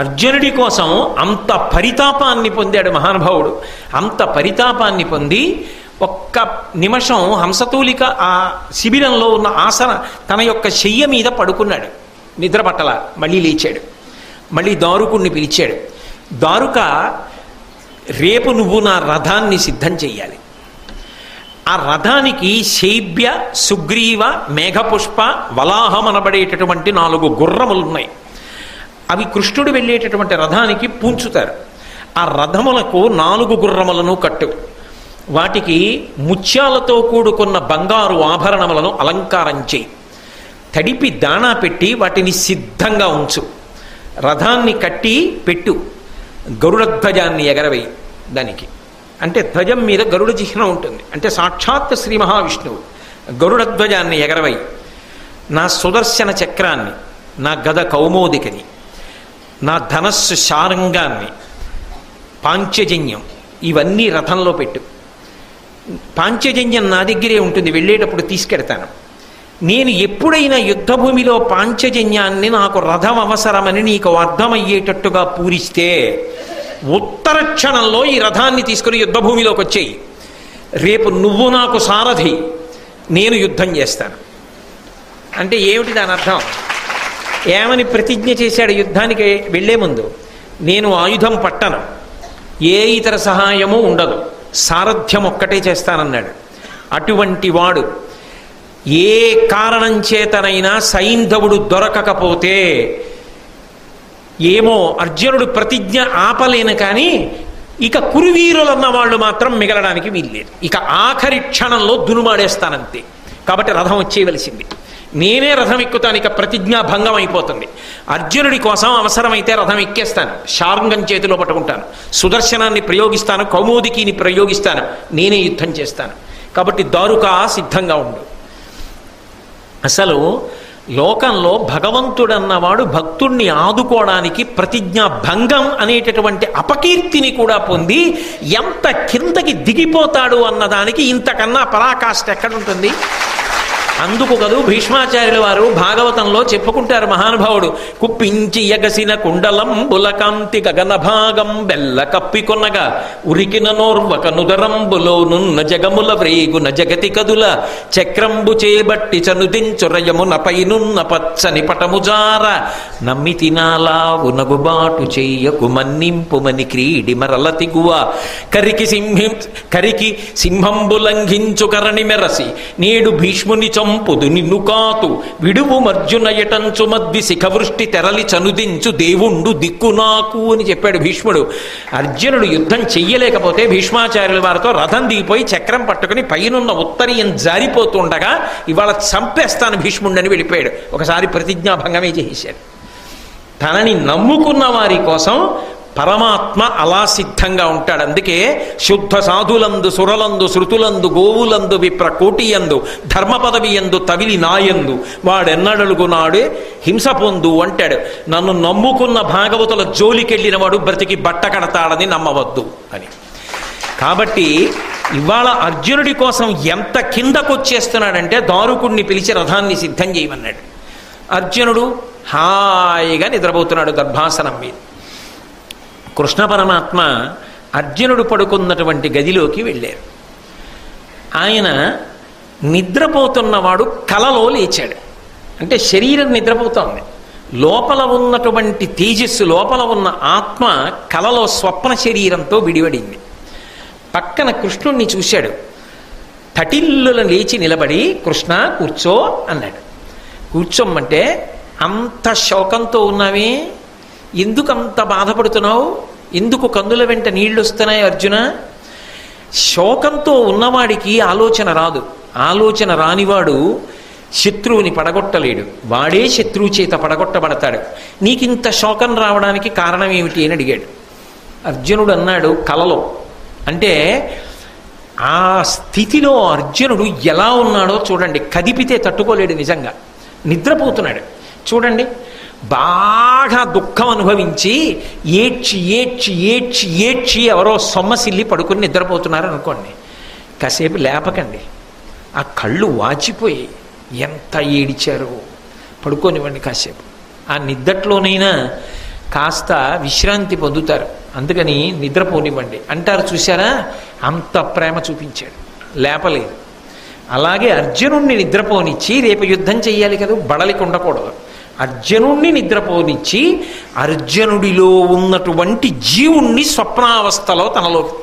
అర్జునుడి కోసం అంత పరితాపాన్ని పొందాడు మహానుభావుడు. అంత పరితాపాన్ని పొంది ఒక్క నిమిషం హంసతూలిక ఆ శిబిరంలో ఉన్న ఆసన తన యొక్క శయ్య మీద పడుకున్నాడు. నిద్ర పట్టల. మళ్ళీ లేచాడు. మళ్ళీ దారుకుణ్ణి పిలిచాడు. దారుక, రేపు నువ్వు నా రథాన్ని సిద్ధం చెయ్యాలి. ఆ రథానికి శైబ్య, సుగ్రీవ, మేఘపుష్ప, వలాహం అనబడేటటువంటి 4 గుర్రములున్నాయి. అవి కృష్ణుడు వెళ్ళేటటువంటి రథానికి పూంచుతారు. ఆ రథములకు 4 గుర్రములను కట్టు. వాటికి ముత్యాలతో కూడుకున్న బంగారు ఆభరణములను అలంకారం చేయి. తడిపి దాణా పెట్టి వాటిని సిద్ధంగా ఉంచు. రథాన్ని కట్టి పెట్టు. గరుడధ్వజాన్ని ఎగరవేయి. దానికి అంటే ధ్వజం మీద గరుడ చిహ్నం ఉంటుంది. అంటే సాక్షాత్ శ్రీ మహావిష్ణువు. గరుడధ్వజాన్ని ఎగరవేయి. నా సుదర్శన చక్రాన్ని, నా గద కౌమోదికని, నా ధనస్సు శారంగాన్ని, పాంచజన్యం ఇవన్నీ రథంలో పెట్టు. పాంచజన్యం నా దగ్గరే ఉంటుంది, వెళ్ళేటప్పుడు తీసుకెడతాను. నేను ఎప్పుడైనా యుద్ధభూమిలో పాంచజన్యాన్ని నాకు రథం అవసరమని నీకు అర్థమయ్యేటట్టుగా పూరిస్తే ఉత్తర క్షణంలో ఈ రథాన్ని తీసుకుని యుద్ధభూమిలోకి వచ్చేయి. రేపు నువ్వు నాకు సారథి, నేను యుద్ధం చేస్తాను. అంటే ఏమిటి దాని అర్థం? ఏమని ప్రతిజ్ఞ చేశాడు యుద్ధానికి వెళ్లే ముందు? నేను ఆయుధం పట్టను, ఏ ఇతర సహాయము ఉండదు, సారథ్యం ఒక్కటే చేస్తానన్నాడు. అటువంటి వాడు ఏ కారణం చేతనైనా సైంధవుడు దొరకకపోతే, ఏమో అర్జునుడు ప్రతిజ్ఞ ఆపలేను కానీ ఇక కురువీరులన్న వాళ్ళు మాత్రం మిగలడానికి వీల్లేదు. ఇక ఆఖరి క్షణంలో దునుమాడేస్తానంతే. కాబట్టి రథం వచ్చేయవలసింది. నేనే రథం ఎక్కుతాను. ఇక ప్రతిజ్ఞా భంగం అయిపోతుంది. అర్జునుడి కోసం అవసరమైతే రథం ఎక్కేస్తాను, శార్ంగం చేతిలో పట్టుకుంటాను, సుదర్శనాన్ని ప్రయోగిస్తాను, కౌమోదికిని ప్రయోగిస్తాను, నేనే యుద్ధం చేస్తాను. కాబట్టి దారుకా సిద్ధంగా ఉండు. అసలు లోకంలో భగవంతుడన్నవాడు భక్తుణ్ణి ఆదుకోవడానికి ప్రతిజ్ఞా భంగం అనేటటువంటి అపకీర్తిని కూడా పొంది ఎంత కిందకి దిగిపోతాడు అన్నదానికి ఇంతకన్నా పరాకాష్ఠ ఎక్కడుంటుంది? అందుకు కదూ భీష్మాచార్యుల వారు భాగవతంలో చెప్పుకుంటారు. మహానుభావుడు కుప్పించి ఎగసిన కుండలం బులకాంతి గగన భాగం బెల్ల కప్పికొనగా ఉరికిన నోర్వక నుదరంబులోనున్న జగముల వ్రేగున జగతి కదుల చక్రంబు చేబట్టి చనుదించురయమున పైనున్న పచ్చని పటముజార నమ్మి తినాలా ఉనగుబాటు చెయ్యకు మన్నింపుమని క్రీడి మరల తిగువ కరికి సింహంబు లంఘించు కరణి మెరసి నేడు భీష్ముని చంపుదు నిన్ను కాతు విడువు మర్జున ఎటంచు మద్ది శిఖవృష్టి తెరలి చనుదించు దేవుండు దిక్కు నాకు అని చెప్పాడు భీష్ముడు. అర్జునుడు యుద్ధం చెయ్యలేకపోతే భీష్మాచార్యుల వారితో రథం దిగిపోయి చక్రం పట్టుకుని పైనున్న ఉత్తరీయం జారిపోతుండగా ఇవాళ చంపేస్తాను భీష్ముడని వెళ్ళిపోయాడు. ఒకసారి ప్రతిజ్ఞాభంగమే చేశాడు. తనని నమ్ముకున్న వారి కోసం పరమాత్మ అలా సిద్ధంగా ఉంటాడు. అందుకే శుద్ధ సాధులందు సురలందు శృతులందు గోవులందు విప్ర కోటియందు ధర్మ పదవి ఎందు తవిలి నాయందు వాడెన్నడలుగు నాడే హింస పొందు అంటాడు. నన్ను నమ్ముకున్న భాగవతుల జోలికెళ్ళిన వాడు బ్రతికి బట్ట కడతాడని నమ్మవద్దు అని. కాబట్టి ఇవాళ అర్జునుడి కోసం ఎంత కిందకొచ్చేస్తున్నాడంటే దారుకుడిని పిలిచి రథాన్ని సిద్ధం చేయమన్నాడు. అర్జునుడు హాయిగా నిద్రపోతున్నాడు గర్భాసనం మీద. కృష్ణ పరమాత్మ అర్జునుడు పడుకున్నటువంటి గదిలోకి వెళ్ళారు. ఆయన నిద్రపోతున్నవాడు కలలో లేచాడు. అంటే శరీరం నిద్రపోతోంది, లోపల ఉన్నటువంటి తేజస్సు, లోపల ఉన్న ఆత్మ కలలో స్వప్న శరీరంతో విడివడింది. పక్కన కృష్ణుణ్ణి చూశాడు. తటిల్లులను లేచి నిలబడి కృష్ణ కూర్చో అన్నాడు. కూర్చోమ్మంటే అంత శోకంతో ఉన్నావే, ఎందుకు అంత బాధపడుతున్నావు, ఎందుకు కందుల వెంట నీళ్లు వస్తున్నాయి అర్జున? శోకంతో ఉన్నవాడికి ఆలోచన రాదు. ఆలోచన రానివాడు శత్రువుని పడగొట్టలేడు, వాడే శత్రువు చేత పడగొట్టబడతాడు. నీకింత శోకం రావడానికి కారణం ఏమిటి అని అడిగాడు. అర్జునుడు అన్నాడు కలలో. అంటే ఆ స్థితిలో అర్జునుడు ఎలా ఉన్నాడో చూడండి. కదిపితే తట్టుకోలేడు, నిజంగా నిద్రపోతున్నాడు. చూడండి, బాగా దుఃఖం అనుభవించి ఏడ్చి ఏడ్చి ఏడ్చి ఏడ్చి ఎవరో సొమ్మసిల్లి పడుకుని నిద్రపోతున్నారు అనుకోండి, కాసేపు లేపకండి. ఆ కళ్ళు వాచిపోయి ఎంత ఏడిచారో, పడుకోనివ్వండి కాసేపు. ఆ నిద్దట్లోనైనా కాస్త విశ్రాంతి పొందుతారు, అందుకని నిద్రపోనివ్వండి అంటారు. చూశారా, అంత ప్రేమ చూపించాడు, లేపలేదు. అలాగే అర్జునుణ్ణి నిద్రపోనిచ్చి రేపు యుద్ధం చెయ్యాలి కదా, బడలికి ఉండకూడదు. అర్జునుణ్ణి నిద్రపోనిచ్చి అర్జునుడిలో ఉన్నటువంటి జీవుణ్ణి స్వప్నావస్థలో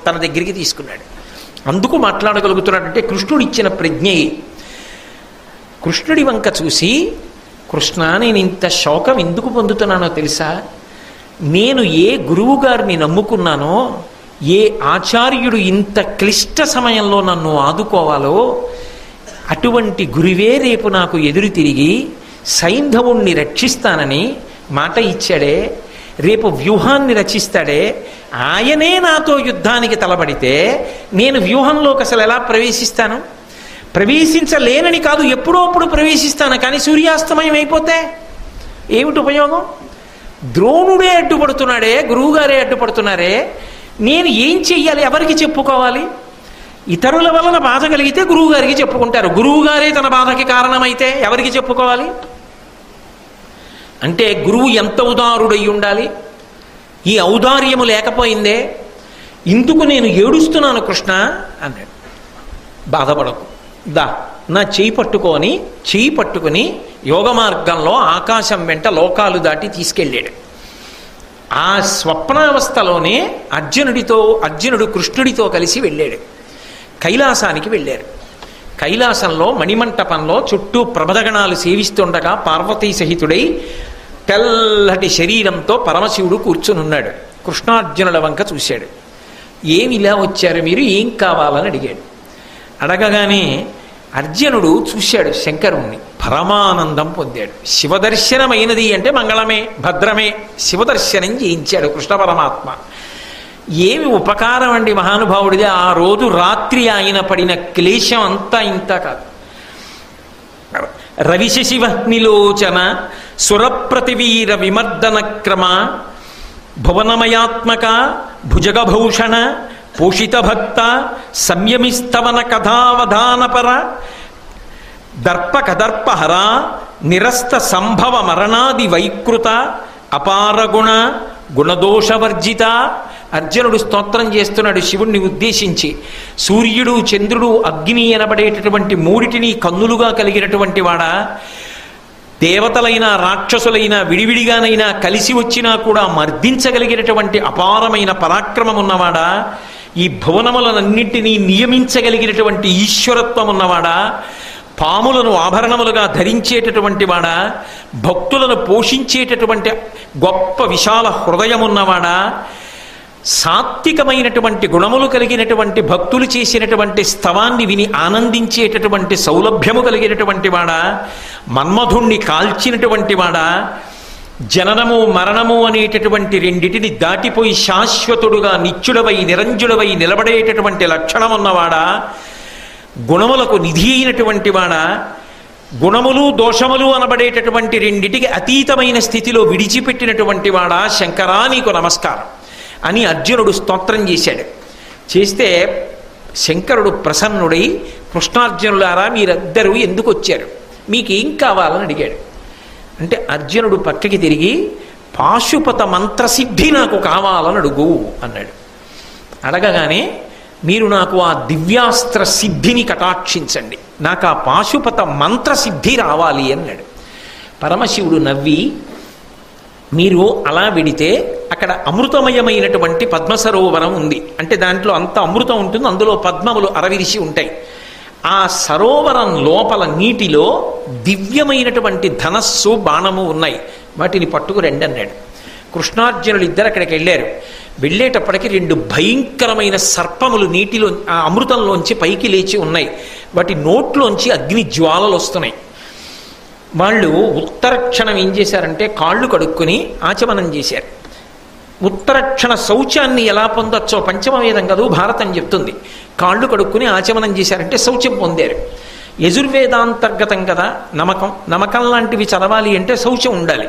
తన దగ్గరికి తీసుకున్నాడు. అందుకు మాట్లాడగలుగుతున్నాడంటే కృష్ణుడు ఇచ్చిన ప్రజ్ఞే. కృష్ణుడి వంక చూసి, కృష్ణ నేను ఇంత శోకం ఎందుకు పొందుతున్నానో తెలుసా? నేను ఏ గురువు గారిని నమ్ముకున్నానో, ఏ ఆచార్యుడు ఇంత క్లిష్ట సమయంలో నన్ను ఆదుకోవాలో అటువంటి గురువే రేపు నాకు ఎదురు తిరిగి సైంధవుణ్ణి రక్షిస్తానని మాట ఇచ్చాడే, రేపు వ్యూహాన్ని రచిస్తాడే, ఆయనే నాతో యుద్ధానికి తలబడితే నేను వ్యూహంలోకి అసలు ఎలా ప్రవేశిస్తాను? ప్రవేశించలేనని కాదు, ఎప్పుడో అప్పుడు ప్రవేశిస్తాను. కానీ సూర్యాస్తమయం అయిపోతే ఏమిటి ఉపయోగం? ద్రోణుడే అడ్డుపడుతున్నాడే, గురువుగారే అడ్డుపడుతున్నారే, నేను ఏం చెయ్యాలి? ఎవరికి చెప్పుకోవాలి? ఇతరుల వలన బాధ కలిగితే గురువుగారికి చెప్పుకుంటారు. గురువుగారే తన బాధకి కారణమైతే ఎవరికి చెప్పుకోవాలి? అంటే గురువు ఎంత ఉదారుడై ఉండాలి? ఈ ఔదార్యము లేకపోయిందే. ఇందుకు నేను ఏడుస్తున్నాను కృష్ణ అన్నాడు. బాధపడకు, దా నా చేయి పట్టుకొని యోగ మార్గంలో ఆకాశం వెంట లోకాలు దాటి తీసుకెళ్ళాడు. ఆ స్వప్నావస్థలోనే అర్జునుడు కృష్ణుడితో కలిసి వెళ్ళాడు. కైలాసానికి వెళ్ళారు. కైలాసంలో మణిమంటపంలో చుట్టూ ప్రమదగణాలు సేవిస్తుండగా పార్వతీ సహితుడై తెల్లటి శరీరంతో పరమశివుడు కూర్చునున్నాడు. కృష్ణార్జునుల వంక చూశాడు. ఏమి ఇలా వచ్చారు మీరు, ఏం కావాలని అడిగాడు. అడగగానే అర్జునుడు చూశాడు శంకరుణ్ణి, పరమానందం పొందాడు. శివదర్శనమైనది అంటే మంగళమే, భద్రమే. శివదర్శనం చేయించాడు కృష్ణ పరమాత్మ. ఏమి ఉపకారం అండి మహానుభావుడిది. ఆ రోజు రాత్రి ఆయన పడిన క్లేశం అంతా ఇంత కాదు. రవిశివహ్నిలోచన సురప్రతివీర విమర్దన క్రమ భువనమయాత్మక భుజగభూషణ పోషిత భక్త సంయమిస్తవన కథావధానపర దర్పకదర్పహర నిరస్త సంభవ మరణాది వైకృత అపారగుణ గుణదోషవర్జిత. అర్జునుడు స్తోత్రం చేస్తున్నాడు శివుణ్ణి ఉద్దేశించి. సూర్యుడు, చంద్రుడు, అగ్ని అనబడేటటువంటి మూడిటిని కన్నులుగా కలిగినటువంటి వాడా, దేవతలైనా రాక్షసులైనా విడివిడిగానైనా కలిసి వచ్చినా కూడా మర్దించగలిగినటువంటి అపారమైన పరాక్రమం ఉన్నవాడా, ఈ భువనములనన్నింటినీ నియమించగలిగినటువంటి ఈశ్వరత్వం ఉన్నవాడా, పాములను ఆభరణములుగా ధరించేటటువంటి వాడా, భక్తులను పోషించేటటువంటి గొప్ప విశాల హృదయమున్నవాడా, సాత్వికమైనటువంటి గుణములు కలిగినటువంటి భక్తులు చేసినటువంటి స్తవాన్ని విని ఆనందించేటటువంటి సౌలభ్యము కలిగినటువంటి వాడా, మన్మధుణ్ణి కాల్చినటువంటి వాడా, జననము మరణము అనేటటువంటి రెండిటిని దాటిపోయి శాశ్వతుడుగా నిత్యుడవై నిరంజుడవై నిలబడేటటువంటి లక్షణమున్నవాడా, గుణములకు నిధి అయినటువంటి వాడా, గుణములు దోషములు అనబడేటటువంటి రెండిటికి అతీతమైన స్థితిలో విడిచిపెట్టినటువంటి వాడా, శంకరా నీకు నమస్కారం అని అర్జునుడు స్తోత్రం చేశాడు. చేస్తే శంకరుడు ప్రసన్నుడై కృష్ణార్జునులారా మీరిద్దరూ ఎందుకు వచ్చారు, మీకేం కావాలని అడిగాడు. అంటే అర్జునుడు పక్కకి తిరిగి పాశుపత మంత్రసిద్ధి నాకు కావాలని అడుగు అన్నాడు. అడగగానే మీరు నాకు ఆ దివ్యాస్త్ర సిద్ధిని కటాక్షించండి, నాకు ఆ పాశుపత మంత్రసిద్ధి రావాలి అన్నాడు. పరమశివుడు నవ్వి, మీరు అలా వెడితే అక్కడ అమృతమయమైనటువంటి పద్మసరోవరం ఉంది, అంటే దాంట్లో అంత అమృతం ఉంటుంది, అందులో పద్మములు అరవిరిసి ఉంటాయి. ఆ సరోవరం లోపల నీటిలో దివ్యమైనటువంటి ధనస్సు బాణము ఉన్నాయి, వాటిని పట్టుకురండి అన్నాడు. కృష్ణార్జునులు ఇద్దరు అక్కడికి వెళ్ళారు. వెళ్ళేటప్పటికి 2 భయంకరమైన సర్పములు నీటిలో ఆ అమృతంలోంచి పైకి లేచి ఉన్నాయి. వాటి నోట్లోంచి అగ్ని జ్వాలలు వస్తున్నాయి. వాళ్ళు ఉత్తరక్షణం ఏం చేశారంటే కాళ్ళు కడుక్కుని ఆచమనం చేశారు. ఉత్తరక్షణ శౌచాన్ని ఎలా పొందొచ్చో పంచమవేదం కదూ భారతం చెప్తుంది. కాళ్ళు కడుక్కుని ఆచమనం చేశారంటే శౌచం పొందారు. యజుర్వేదాంతర్గతం కదా నమకం, నమకం లాంటివి చదవాలి అంటే శౌచం ఉండాలి.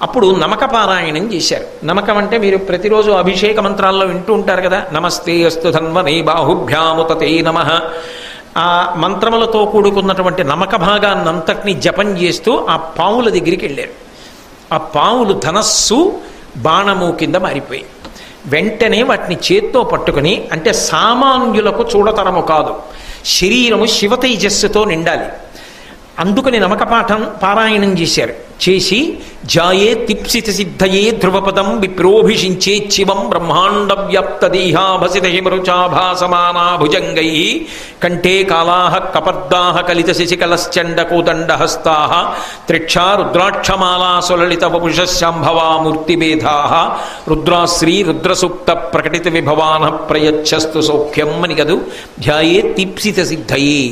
అప్పుడు నమక పారాయణం చేశారు. నమకం అంటే మీరు ప్రతిరోజు అభిషేక మంత్రాల్లో వింటూ ఉంటారు కదా, నమస్తే అస్తు ధన్వనే బాహుభ్యాముతతే నమః. ఆ మంత్రములతో కూడుకున్నటువంటి నమక భాగాన్నంతటినీ జపం చేస్తూ ఆ పావుల దగ్గరికి వెళ్ళారు. ఆ పావులు ధనస్సు బాణము కింద మారిపోయి వెంటనే వాటిని చేత్తో పట్టుకుని, అంటే సామాన్యులకు చూడతరము కాదు, శరీరము శివతేజస్సుతో నిండాలి, అందుకని నమక పారాయణం చేశారు. చేసి జాయే తిప్సిత సిద్ధయే ధ్రువపదం విప్రోభిషించే శివం బ్రహ్మాండ వ్యాప్త దేహాభసిత హిమరుచాభాసమానా భుజంగై కంఠే కాళాః కపర్దాః కలిత శశికలశ్చండ కోదండహస్తాః త్రిక్షా రుద్రాక్షమాలా సులలిత వపుషశాంభవా మూర్తిభేదాః రుద్రాశ్రీ రుద్రసూక్త ప్రకటిత విభవాన ప్రయచ్చస్తు సౌఖ్యం అని కదూ. ధ్యాయే తిప్సిత సిద్ధయే,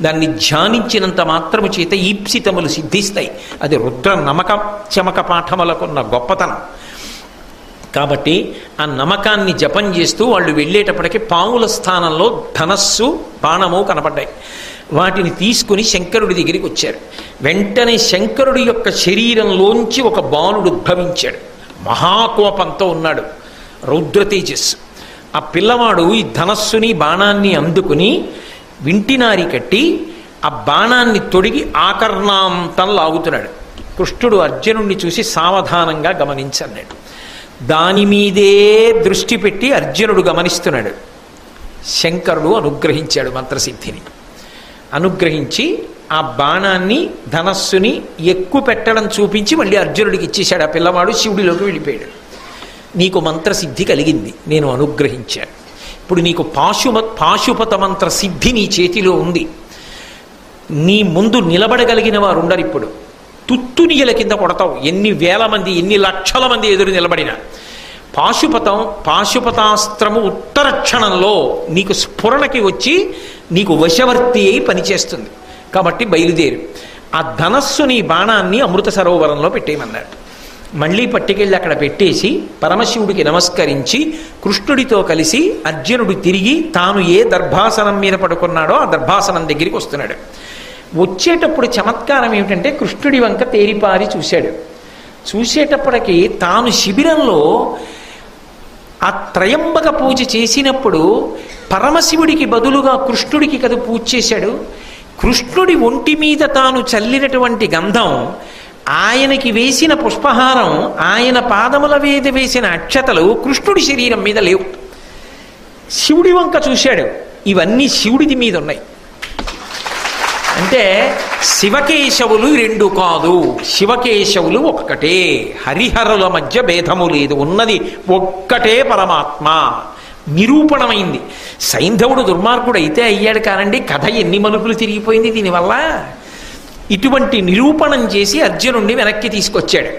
దాన్ని ధ్యానించినంత మాత్రము చేత ఈప్సితములు సిద్ధిస్తాయి. అది రుద్ర నమక చమక పాఠములకున్న గొప్పతనం. కాబట్టి ఆ నమకాన్ని జపం చేస్తూ వాళ్ళు వెళ్ళేటప్పటికి పాముల స్థానంలో ధనస్సు బాణము కనపడ్డాయి. వాటిని తీసుకుని శంకరుడి దగ్గరికి వచ్చారు. వెంటనే శంకరుడి యొక్క శరీరంలోంచి ఒక బాలుడు ఉద్భవించాడు. మహాకోపంతో ఉన్నాడు, రౌద్ర తేజస్సు. ఆ పిల్లవాడు ఈ ధనస్సుని బాణాన్ని అందుకుని వింటినారి కట్టి ఆ బాణాన్ని తొడిగి ఆకర్ణాంతం లాగుతున్నాడు. కృష్ణుడు అర్జునుడిని చూసి సావధానంగా గమనించన్నాడు. దాని మీదే దృష్టి పెట్టి అర్జునుడు గమనిస్తున్నాడు. శంకరుడు అనుగ్రహించాడు మంత్రసిద్ధిని. అనుగ్రహించి ఆ బాణాన్ని ధనస్సుని ఎక్కువ పెట్టడం చూపించి మళ్ళీ అర్జునుడికి ఇచ్చేశాడు. ఆ పిల్లవాడు శివుడిలోకి వెళ్ళిపోయాడు. నీకు మంత్రసిద్ధి కలిగింది, నేను అనుగ్రహించాను. ఇప్పుడు నీకు పాశుపత మంత్ర సిద్ధి నీ చేతిలో ఉంది. నీ ముందు నిలబడగలిగిన వారు ఉండరు. ఇప్పుడు తుత్తునియల కింద కొడతావు, ఎన్ని వేల మంది ఎన్ని లక్షల మంది ఎదురు నిలబడిన. పాశుపతాస్త్రము ఉత్తర క్షణంలో నీకు స్ఫురణకి వచ్చి నీకు వశవర్తి అయి పనిచేస్తుంది. కాబట్టి బయలుదేరు. ఆ ధనస్సుని బాణాన్ని అమృత సరోవరంలో పెట్టేయమన్నాడు. మళ్ళీ పట్టుకెళ్ళి అక్కడ పెట్టేసి పరమశివుడికి నమస్కరించి కృష్ణుడితో కలిసి అర్జునుడు తిరిగి తాను ఏ దర్భాసనం మీద పడుకున్నాడో ఆ దర్భాసనం దగ్గరికి వస్తున్నాడు. వచ్చేటప్పుడు చమత్కారం ఏమిటంటే కృష్ణుడి వంక తేరిపారి చూశాడు. చూసేటప్పటికి తాను శిబిరంలో ఆ త్రయంబక పూజ చేసినప్పుడు పరమశివుడికి బదులుగా కృష్ణుడికి కదా పూజ చేశాడు. కృష్ణుడి ఒంటి మీద తాను చల్లినటువంటి గంధం, ఆయనకి వేసిన పుష్పహారం, ఆయన పాదముల మీద వేసిన అక్షతలు కృష్ణుడి శరీరం మీద లేవు. శివుడి వంక చూశాడు, ఇవన్నీ శివుడిది మీద ఉన్నాయి. అంటే శివకేశవులు 2 కాదు, శివకేశవులు ఒక్కటే, హరిహరుల మధ్య భేదము లేదు, ఉన్నది ఒక్కటే పరమాత్మ. నిరూపణమైంది. సైంధవుడు దుర్మార్గుడు అయితే అయ్యాడు కానండి, కథ ఎన్ని మలుపులు తిరిగిపోయింది దీనివల్ల. ఇటువంటి నిరూపణం చేసి అర్జునుడిని వెనక్కి తీసుకొచ్చాడు.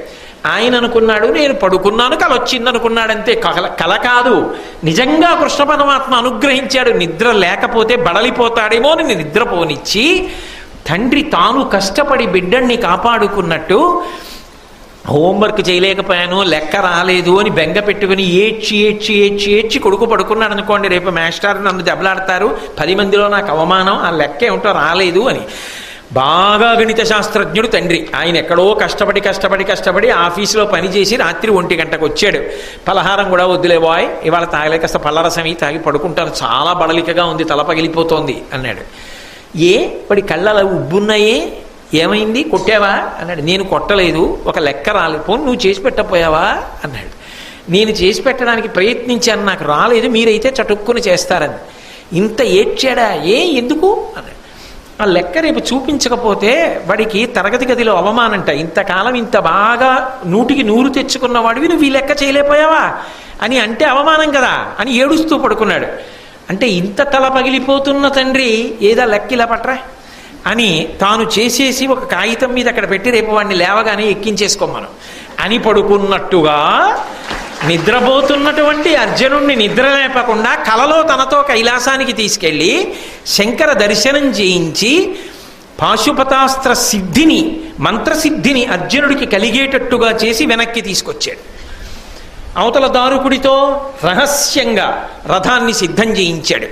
ఆయన అనుకున్నాడు నేను పడుకున్నాను కల వచ్చింది అనుకున్నాడంతే. కల కాదు, నిజంగా కృష్ణ పరమాత్మ అనుగ్రహించాడు. నిద్ర లేకపోతే బడలిపోతాడేమో అని నిద్రపోనిచ్చి తండ్రి తాను కష్టపడి బిడ్డల్ని కాపాడుకున్నట్టు హోంవర్క్ చేయలేకపోయాను, లెక్క రాలేదు అని బెంగ పెట్టుకుని ఏడ్చి ఏడ్చి ఏడ్చి ఏడ్చి కొడుకు పడుకున్నాడు అనుకోండి, రేపు మాస్టర్ నన్ను దెబ్బలాడతారు, 10 మందిలో నాకు అవమానం, ఆ లెక్క ఏమిటో రాలేదు అని బాగా గణిత శాస్త్రజ్ఞుడు తండ్రి. ఆయన ఎక్కడో కష్టపడి ఆఫీసులో పనిచేసి రాత్రి 1 గంటకు వచ్చాడు. పలహారం కూడా వద్దులే బాయ్, ఇవాళ తాగలేక కాస్త పళ్ళరసమి తాగి పడుకుంటాను, చాలా బడలికగా ఉంది, తల పగిలిపోతోంది అన్నాడు. ఏ వాడి కళ్ళలా ఉబ్బున్నాయే, ఏమైంది, కొట్టావా అన్నాడు. నేను కొట్టలేదు, ఒక లెక్క రాలేదు. పోనీ నువ్వు చేసి పెట్టపోయావా అన్నాడు. నేను చేసి పెట్టడానికి ప్రయత్నించాను, నాకు రాలేదు, మీరైతే చటుక్కుని చేస్తారని. ఇంత ఏడ్చాడా? ఎందుకు అన్నాడు. ఆ లెక్క రేపు చూపించకపోతే వాడికి తరగతి గదిలో అవమానంట. ఇంతకాలం ఇంత బాగా 100కి 100 తెచ్చుకున్నవాడివి నువ్వు ఈ లెక్క చేయలేకపోయావా అని అంటే అవమానం కదా అని ఏడుస్తూ పడుకున్నాడు. అంటే ఇంత తల పగిలిపోతున్న తండ్రి ఏదా లెక్క ఇలా పట్రా అని తాను చేసేసి ఒక కాగితం మీద అక్కడ పెట్టి రేపు వాడిని లేవగానే ఎక్కించేసుకోమను అని పడుకున్నట్టుగా నిద్రపోతున్నటువంటి అర్జునుడిని నిద్ర లేపకుండా కలలో తనతో కైలాసానికి తీసుకెళ్ళి శంకర దర్శనం చేయించి పాశుపతాస్త్ర సిద్ధిని, మంత్రసిద్ధిని అర్జునుడికి కలిగేటట్టుగా చేసి వెనక్కి తీసుకొచ్చాడు. అవతల దారుకుడితో రహస్యంగా రథాన్ని సిద్ధం చేయించాడు.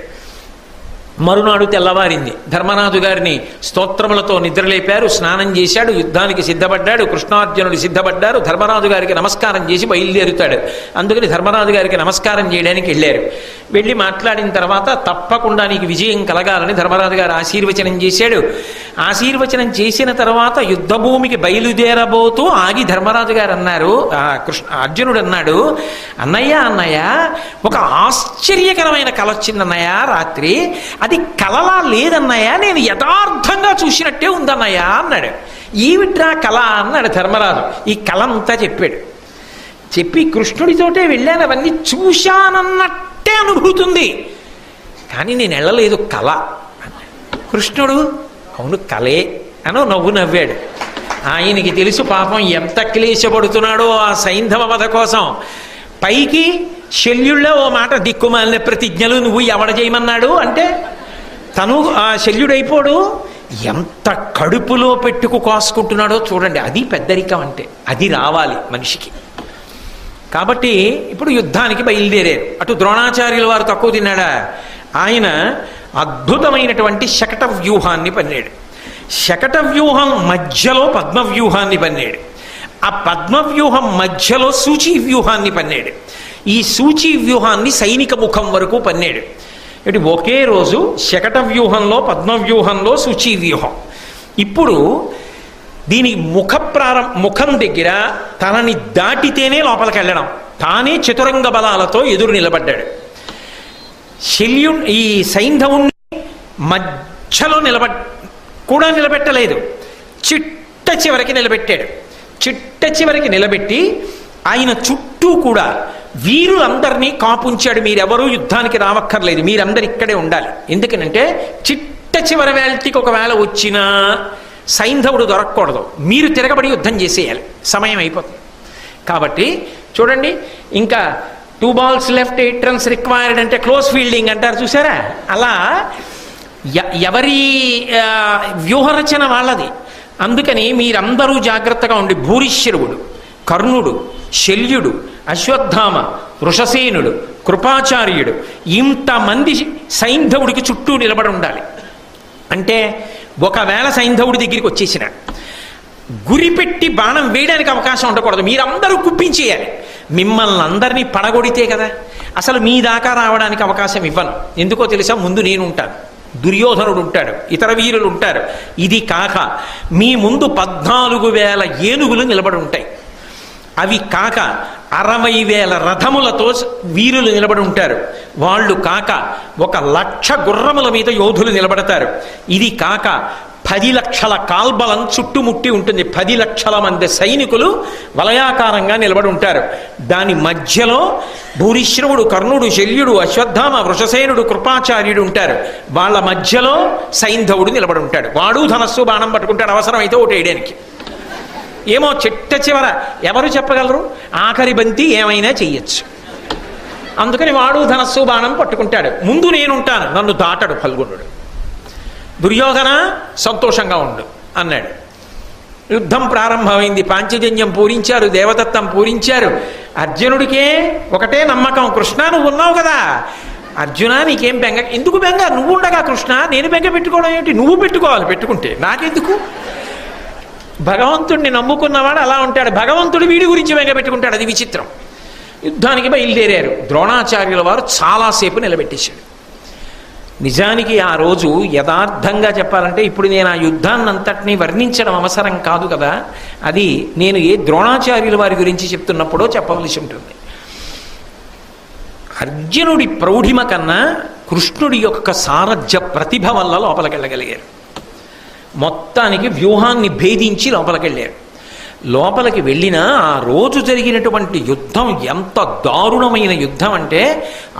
మరునాడు తెల్లవారింది. ధర్మరాజు గారిని స్తోత్రములతో నిద్రలేపారు, స్నానం చేశాడు, యుద్ధానికి సిద్ధపడ్డాడు. కృష్ణార్జునుడు సిద్ధపడ్డారు. ధర్మరాజు గారికి నమస్కారం చేసి బయలుదేరుతాడు. అందుకని ధర్మరాజు గారికి నమస్కారం చేయడానికి వెళ్ళారు. వెళ్ళి మాట్లాడిన తర్వాత తప్పకుండా నీకు విజయం కలగాలని ధర్మరాజు గారు ఆశీర్వచనం చేశాడు. ఆశీర్వచనం చేసిన తర్వాత యుద్ధభూమికి బయలుదేరబోతూ ఆగి ధర్మరాజు గారు అన్నారు, అర్జునుడు అన్నాడు, అన్నయ్య ఒక ఆశ్చర్యకరమైన కల వచ్చిందన్నయ్య రాత్రి. అది కలలా లేదన్నయ్య, నేను యథార్థంగా చూసినట్టే ఉందన్నయ్య అన్నాడు. ఏమిట్రా కళ అన్నాడు ధర్మరాజు. ఈ కళ అంతా చెప్పాడు. చెప్పి కృష్ణుడితోటే వెళ్ళాను, అవన్నీ చూశానన్నట్టే అనుభూతుంది, కానీ నేను వెళ్ళలేదు, కళ. కృష్ణుడు అవును కళే అని నవ్వు నవ్వాడు. ఆయనకి తెలుసు పాపం ఎంత క్లేశపడుతున్నాడో ఆ సైంధవ వధ కోసం. పైకి శల్యుళ్ళో ఓ మాట, దిక్కుమాలిన ప్రతిజ్ఞలు నువ్వు ఎవడ చేయమన్నాడు అంటే తను ఆ శల్యుడైపోడు. ఎంత కడుపులో పెట్టుకు కాసుకుంటున్నాడో చూడండి. అది పెద్దరికం అంటే, అది రావాలి మనిషికి. కాబట్టి ఇప్పుడు యుద్ధానికి బయలుదేరారు. అటు ద్రోణాచార్యుల వారు తక్కువ తిన్నాడా? ఆయన అద్భుతమైనటువంటి శకట వ్యూహాన్ని పన్నాడు. శకట వ్యూహం మధ్యలో పద్మవ్యూహాన్ని పన్నాడు. ఆ పద్మవ్యూహం మధ్యలో సూచీ వ్యూహాన్ని పన్నాడు. ఈ సూచీ వ్యూహాన్ని సైనిక ముఖం వరకు పన్నాడు. ఇటు ఒకే రోజు శకట వ్యూహంలో, పద్మవ్యూహంలో సూచీ వ్యూహం. ఇప్పుడు దీని ముఖం దగ్గర తనని దాటితేనే లోపలికి వెళ్ళడం. తానే చతురంగ బలాలతో ఎదురు నిలబడ్డాడు. ఈ సైంధవుణ్ణి మధ్యలో నిలబెట్టలేదు, చిట్ట చివరికి నిలబెట్టాడు. చిట్ట చివరికి నిలబెట్టి ఆయన చుట్టూ కూడా వీరులందరినీ కాపుంచాడు. మీరెవరూ యుద్ధానికి రావక్కర్లేదు, మీరందరు ఇక్కడే ఉండాలి. ఎందుకనంటే చిట్ట చివరి వేళకి ఒకవేళ వచ్చినా సైంధవుడు దొరకకూడదు, మీరు తిరగబడి యుద్ధం చేసేయాలి, సమయం అయిపోతుంది. కాబట్టి చూడండి, ఇంకా 2 balls left 8 runs రిక్వైర్డ్ అంటే క్లోజ్ ఫీల్డింగ్ అంటారు చూసారా, అలా ఎవరి వ్యూహరచన వాళ్ళది. అందుకని మీరందరూ జాగ్రత్తగా ఉండి భూరిశ్రవుడు, కర్ణుడు, శల్యుడు, అశ్వత్థామ, వృషసేనుడు, కృపాచార్యుడు, ఇంతమంది సైంధవుడికి చుట్టూ నిలబడి ఉండాలి. అంటే ఒకవేళ సైంధవుడి దగ్గరికి వచ్చేసిన గురిపెట్టి బాణం వేయడానికి అవకాశం ఉండకూడదు, మీరందరూ కుప్పించేయాలి. మిమ్మల్ని అందరినీ పడగొడితే కదా అసలు మీ దాకా రావడానికి అవకాశం ఇవ్వను. ఎందుకో తెలుసా, ముందు నేను ఉంటాను, దుర్యోధనుడు ఉంటాడు, ఇతర వీరులు ఉంటారు. ఇది కాక మీ ముందు 14,000 ఏనుగులు నిలబడి ఉంటాయి. అవి కాక 60,000 రథములతో వీరులు నిలబడి ఉంటారు. వాళ్ళు కాక 1,00,000 గుర్రముల మీద యోధులు నిలబడతారు. ఇది కాక 10 లక్షల కాల్బలం చుట్టుముట్టి ఉంటుంది. 10 లక్షల మంది సైనికులు వలయాకారంగా నిలబడి ఉంటారు. దాని మధ్యలో భూరిశ్రవుడు, కర్ణుడు, శల్యుడు, అశ్వత్థామ, వృషసేనుడు, కృపాచార్యుడు ఉంటారు. వాళ్ళ మధ్యలో సైంధవుడు నిలబడి ఉంటాడు. వాడు ధనస్సు బాణం పట్టుకుంటాడు, అవసరమైతే ఒకటి వేయడానికి. ఏమో చిట్ట చివర ఎవరు చెప్పగలరు, ఆఖరి బంతి ఏమైనా చెయ్యొచ్చు. అందుకని వాడు ధనస్సు బాణం పట్టుకుంటాడు. ముందు నేనుంటాను, నన్ను దాటడు ఫల్గుణుడు. దుర్యోధన సంతోషంగా ఉండు అన్నాడు. యుద్ధం ప్రారంభమైంది. పాంచజన్యం పూరించారు, దేవదత్తం పూరించారు. అర్జునుడికే ఒకటే నమ్మకం, కృష్ణ నువ్వు ఉన్నావు కదా, అర్జున నీకేం బెంగ, ఎందుకు బెంగ, నువ్వు ఉండగా కృష్ణ, నేను బెంగ పెట్టుకోవడం ఏంటి, నువ్వు పెట్టుకోవాలి, పెట్టుకుంటే నాకెందుకు. భగవంతుడిని నమ్ముకున్నవాడు అలా ఉంటాడు, భగవంతుడు వీడి గురించి బెంగ పెట్టుకుంటాడు. అది విచిత్రం. యుద్ధానికి బయలుదేరారు. ద్రోణాచార్యుల వారు చాలాసేపు నిలబెట్టేశాడు. నిజానికి ఆ రోజు యథార్థంగా చెప్పాలంటే, ఇప్పుడు నేను ఆ యుద్ధాన్నంతటినీ వర్ణించడం అవసరం కాదు కదా, అది నేను ఏ ద్రోణాచార్యుల వారి గురించి చెప్తున్నప్పుడో చెప్పవలసి ఉంటుంది. అర్జునుడి ప్రౌఢిమ కన్నా కృష్ణుడి యొక్క సారథ్య ప్రతిభ వల్ల లోపలికెళ్ళగలిగారు. మొత్తానికి వ్యూహాన్ని భేదించి లోపలికెళ్ళారు. లోపలికి వెళ్ళినా ఆ రోజు జరిగినటువంటి యుద్ధం ఎంత దారుణమైన యుద్ధం అంటే,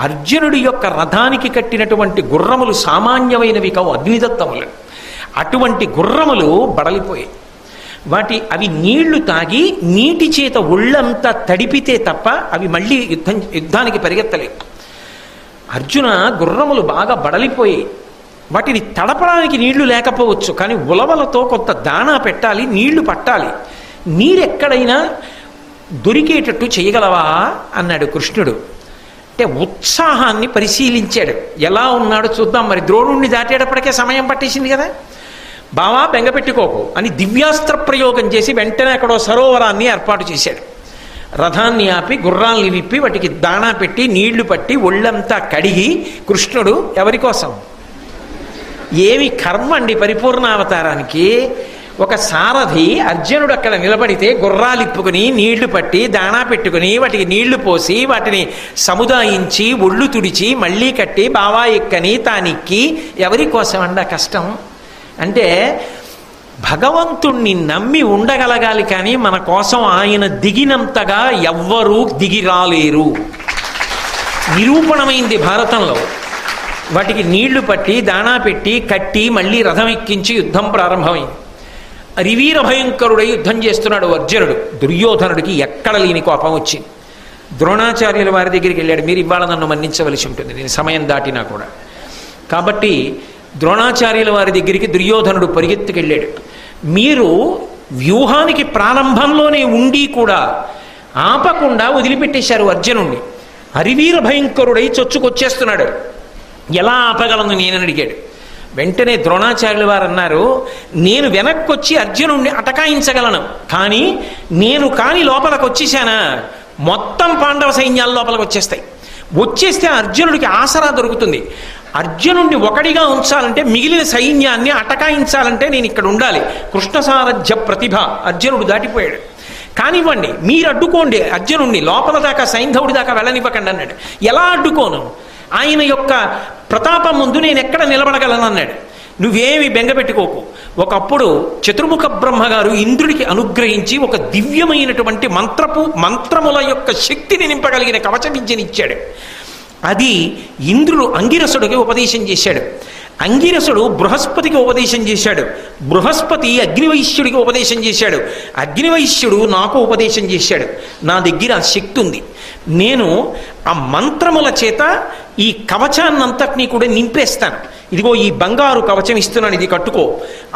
అర్జునుడి యొక్క రథానికి కట్టినటువంటి గుర్రములు సామాన్యమైనవి కావు, అగ్నిదత్తములు. అటువంటి గుర్రములు బడలిపోయాయి. అవి నీళ్లు తాగి నీటి చేత ఒళ్ళంతా తడిపితే తప్ప అవి మళ్ళీ యుద్ధానికి పరిగెత్తలేవు. అర్జున గుర్రములు బాగా బడలిపోయి వాటిని తడపడానికి నీళ్లు లేకపోవచ్చు, కానీ ఉలవలతో కొంత దాణా పెట్టాలి, నీళ్లు పట్టాలి. నీరెక్కడైనా దొరికేటట్టు చేయగలవా అన్నాడు కృష్ణుడు. అంటే ఉత్సాహాన్ని పరిశీలించాడు. ఎలా ఉన్నాడు చూద్దాం, మరి ద్రోణుణ్ణి దాటేటప్పటికే సమయం పట్టేసింది కదా, బావా బెంగపెట్టుకోకు అని దివ్యాస్త్ర ప్రయోగం చేసి వెంటనే అక్కడో సరోవరాన్ని ఏర్పాటు చేశాడు. రథాన్ని ఆపి గుర్రాల్ని విప్పి వాటికి దాణా పెట్టి నీళ్లు పట్టి ఒళ్ళంతా కడిగి, కృష్ణుడు ఎవరి కోసం, ఏమి కర్మ అండి పరిపూర్ణావతారానికి. ఒక సారథి అర్జునుడు అక్కడ నిలబడితే గుర్రాలు ఇప్పుకుని నీళ్లు పట్టి దాణా పెట్టుకుని వాటికి నీళ్లు పోసి వాటిని సముదాయించి ఒళ్ళు తుడిచి మళ్ళీ కట్టి బావా ఎక్కని తానెక్కి ఎవరి కోసం అండ కష్టం. అంటే భగవంతుణ్ణి నమ్మి ఉండగలగాలి, కానీ మన కోసం ఆయన దిగినంతగా ఎవ్వరూ దిగి రాలేరు. నిరూపణమైంది భారతంలో. వాటికి నీళ్లు పట్టి దాణా పెట్టి కట్టి మళ్ళీ రథం ఎక్కించి యుద్ధం ప్రారంభమైంది. రివీర భయంకరుడై యుద్ధం చేస్తున్నాడు అర్జునుడు. దుర్యోధనుడికి ఎక్కడ లేని కోపం వచ్చింది. ద్రోణాచార్యుల వారి దగ్గరికి వెళ్ళాడు. మీరు ఇవాళ నన్ను మన్నించవలసి ఉంటుంది, నేను సమయం దాటినా కూడా. కాబట్టి ద్రోణాచార్యుల వారి దగ్గరికి దుర్యోధనుడు పరిగెత్తుకెళ్ళాడు. మీరు వ్యూహానికి ప్రారంభంలోనే ఉండి కూడా ఆపకుండా వదిలిపెట్టేశారు అర్జునుణ్ణి. హరివీర భయంకరుడై చొచ్చుకొచ్చేస్తున్నాడు, ఎలా ఆపగలను నేనని అడిగాడు. వెంటనే ద్రోణాచార్యుల వారు అన్నారు, నేను వెనక్కొచ్చి అర్జునుణ్ణి అటకాయించగలను, కానీ నేను కాని లోపలికి వచ్చేసానా మొత్తం పాండవ సైన్యాల లోపలికి వచ్చేస్తాయి. వచ్చేస్తే అర్జునుడికి ఆసరా దొరుకుతుంది. అర్జునుడిని ఒకడిగా ఉంచాలంటే, మిగిలిన సైన్యాన్ని అటకాయించాలంటే నేను ఇక్కడ ఉండాలి. కృష్ణ సారథ్య ప్రతిభ అర్జునుడు దాటిపోయాడు. కానివ్వండి, మీరు అడ్డుకోండి అర్జునుడిని, లోపల దాకా సైంధవుడి దాకా వెళ్ళనివ్వకండి అన్నాడు. ఎలా అడ్డుకోను, ఆయన యొక్క ప్రతాపం ముందు నేను ఎక్కడ నిలబడగలను అన్నాడు. నువ్వేమి బెంగపెట్టుకోకు. ఒకప్పుడు చతుర్ముఖ బ్రహ్మగారు ఇంద్రుడికి అనుగ్రహించి ఒక దివ్యమైనటువంటి మంత్రముల యొక్క శక్తిని నింపగలిగిన కవచ విద్యనిచ్చాడు. అది ఇంద్రుడు అంగిరసుడికి ఉపదేశం చేశాడు. అంగిరసుడు బృహస్పతికి ఉపదేశం చేశాడు. బృహస్పతి అగ్నివైశ్యుడికి ఉపదేశం చేశాడు. అగ్నివైశ్యుడు నాకు ఉపదేశం చేశాడు. నా దగ్గర ఆ శక్తి ఉంది. నేను ఆ మంత్రముల చేత ఈ కవచాన్నంతటినీ కూడా నింపేస్తాను. ఇదిగో ఈ బంగారు కవచం ఇస్తున్నాను, ఇది కట్టుకో.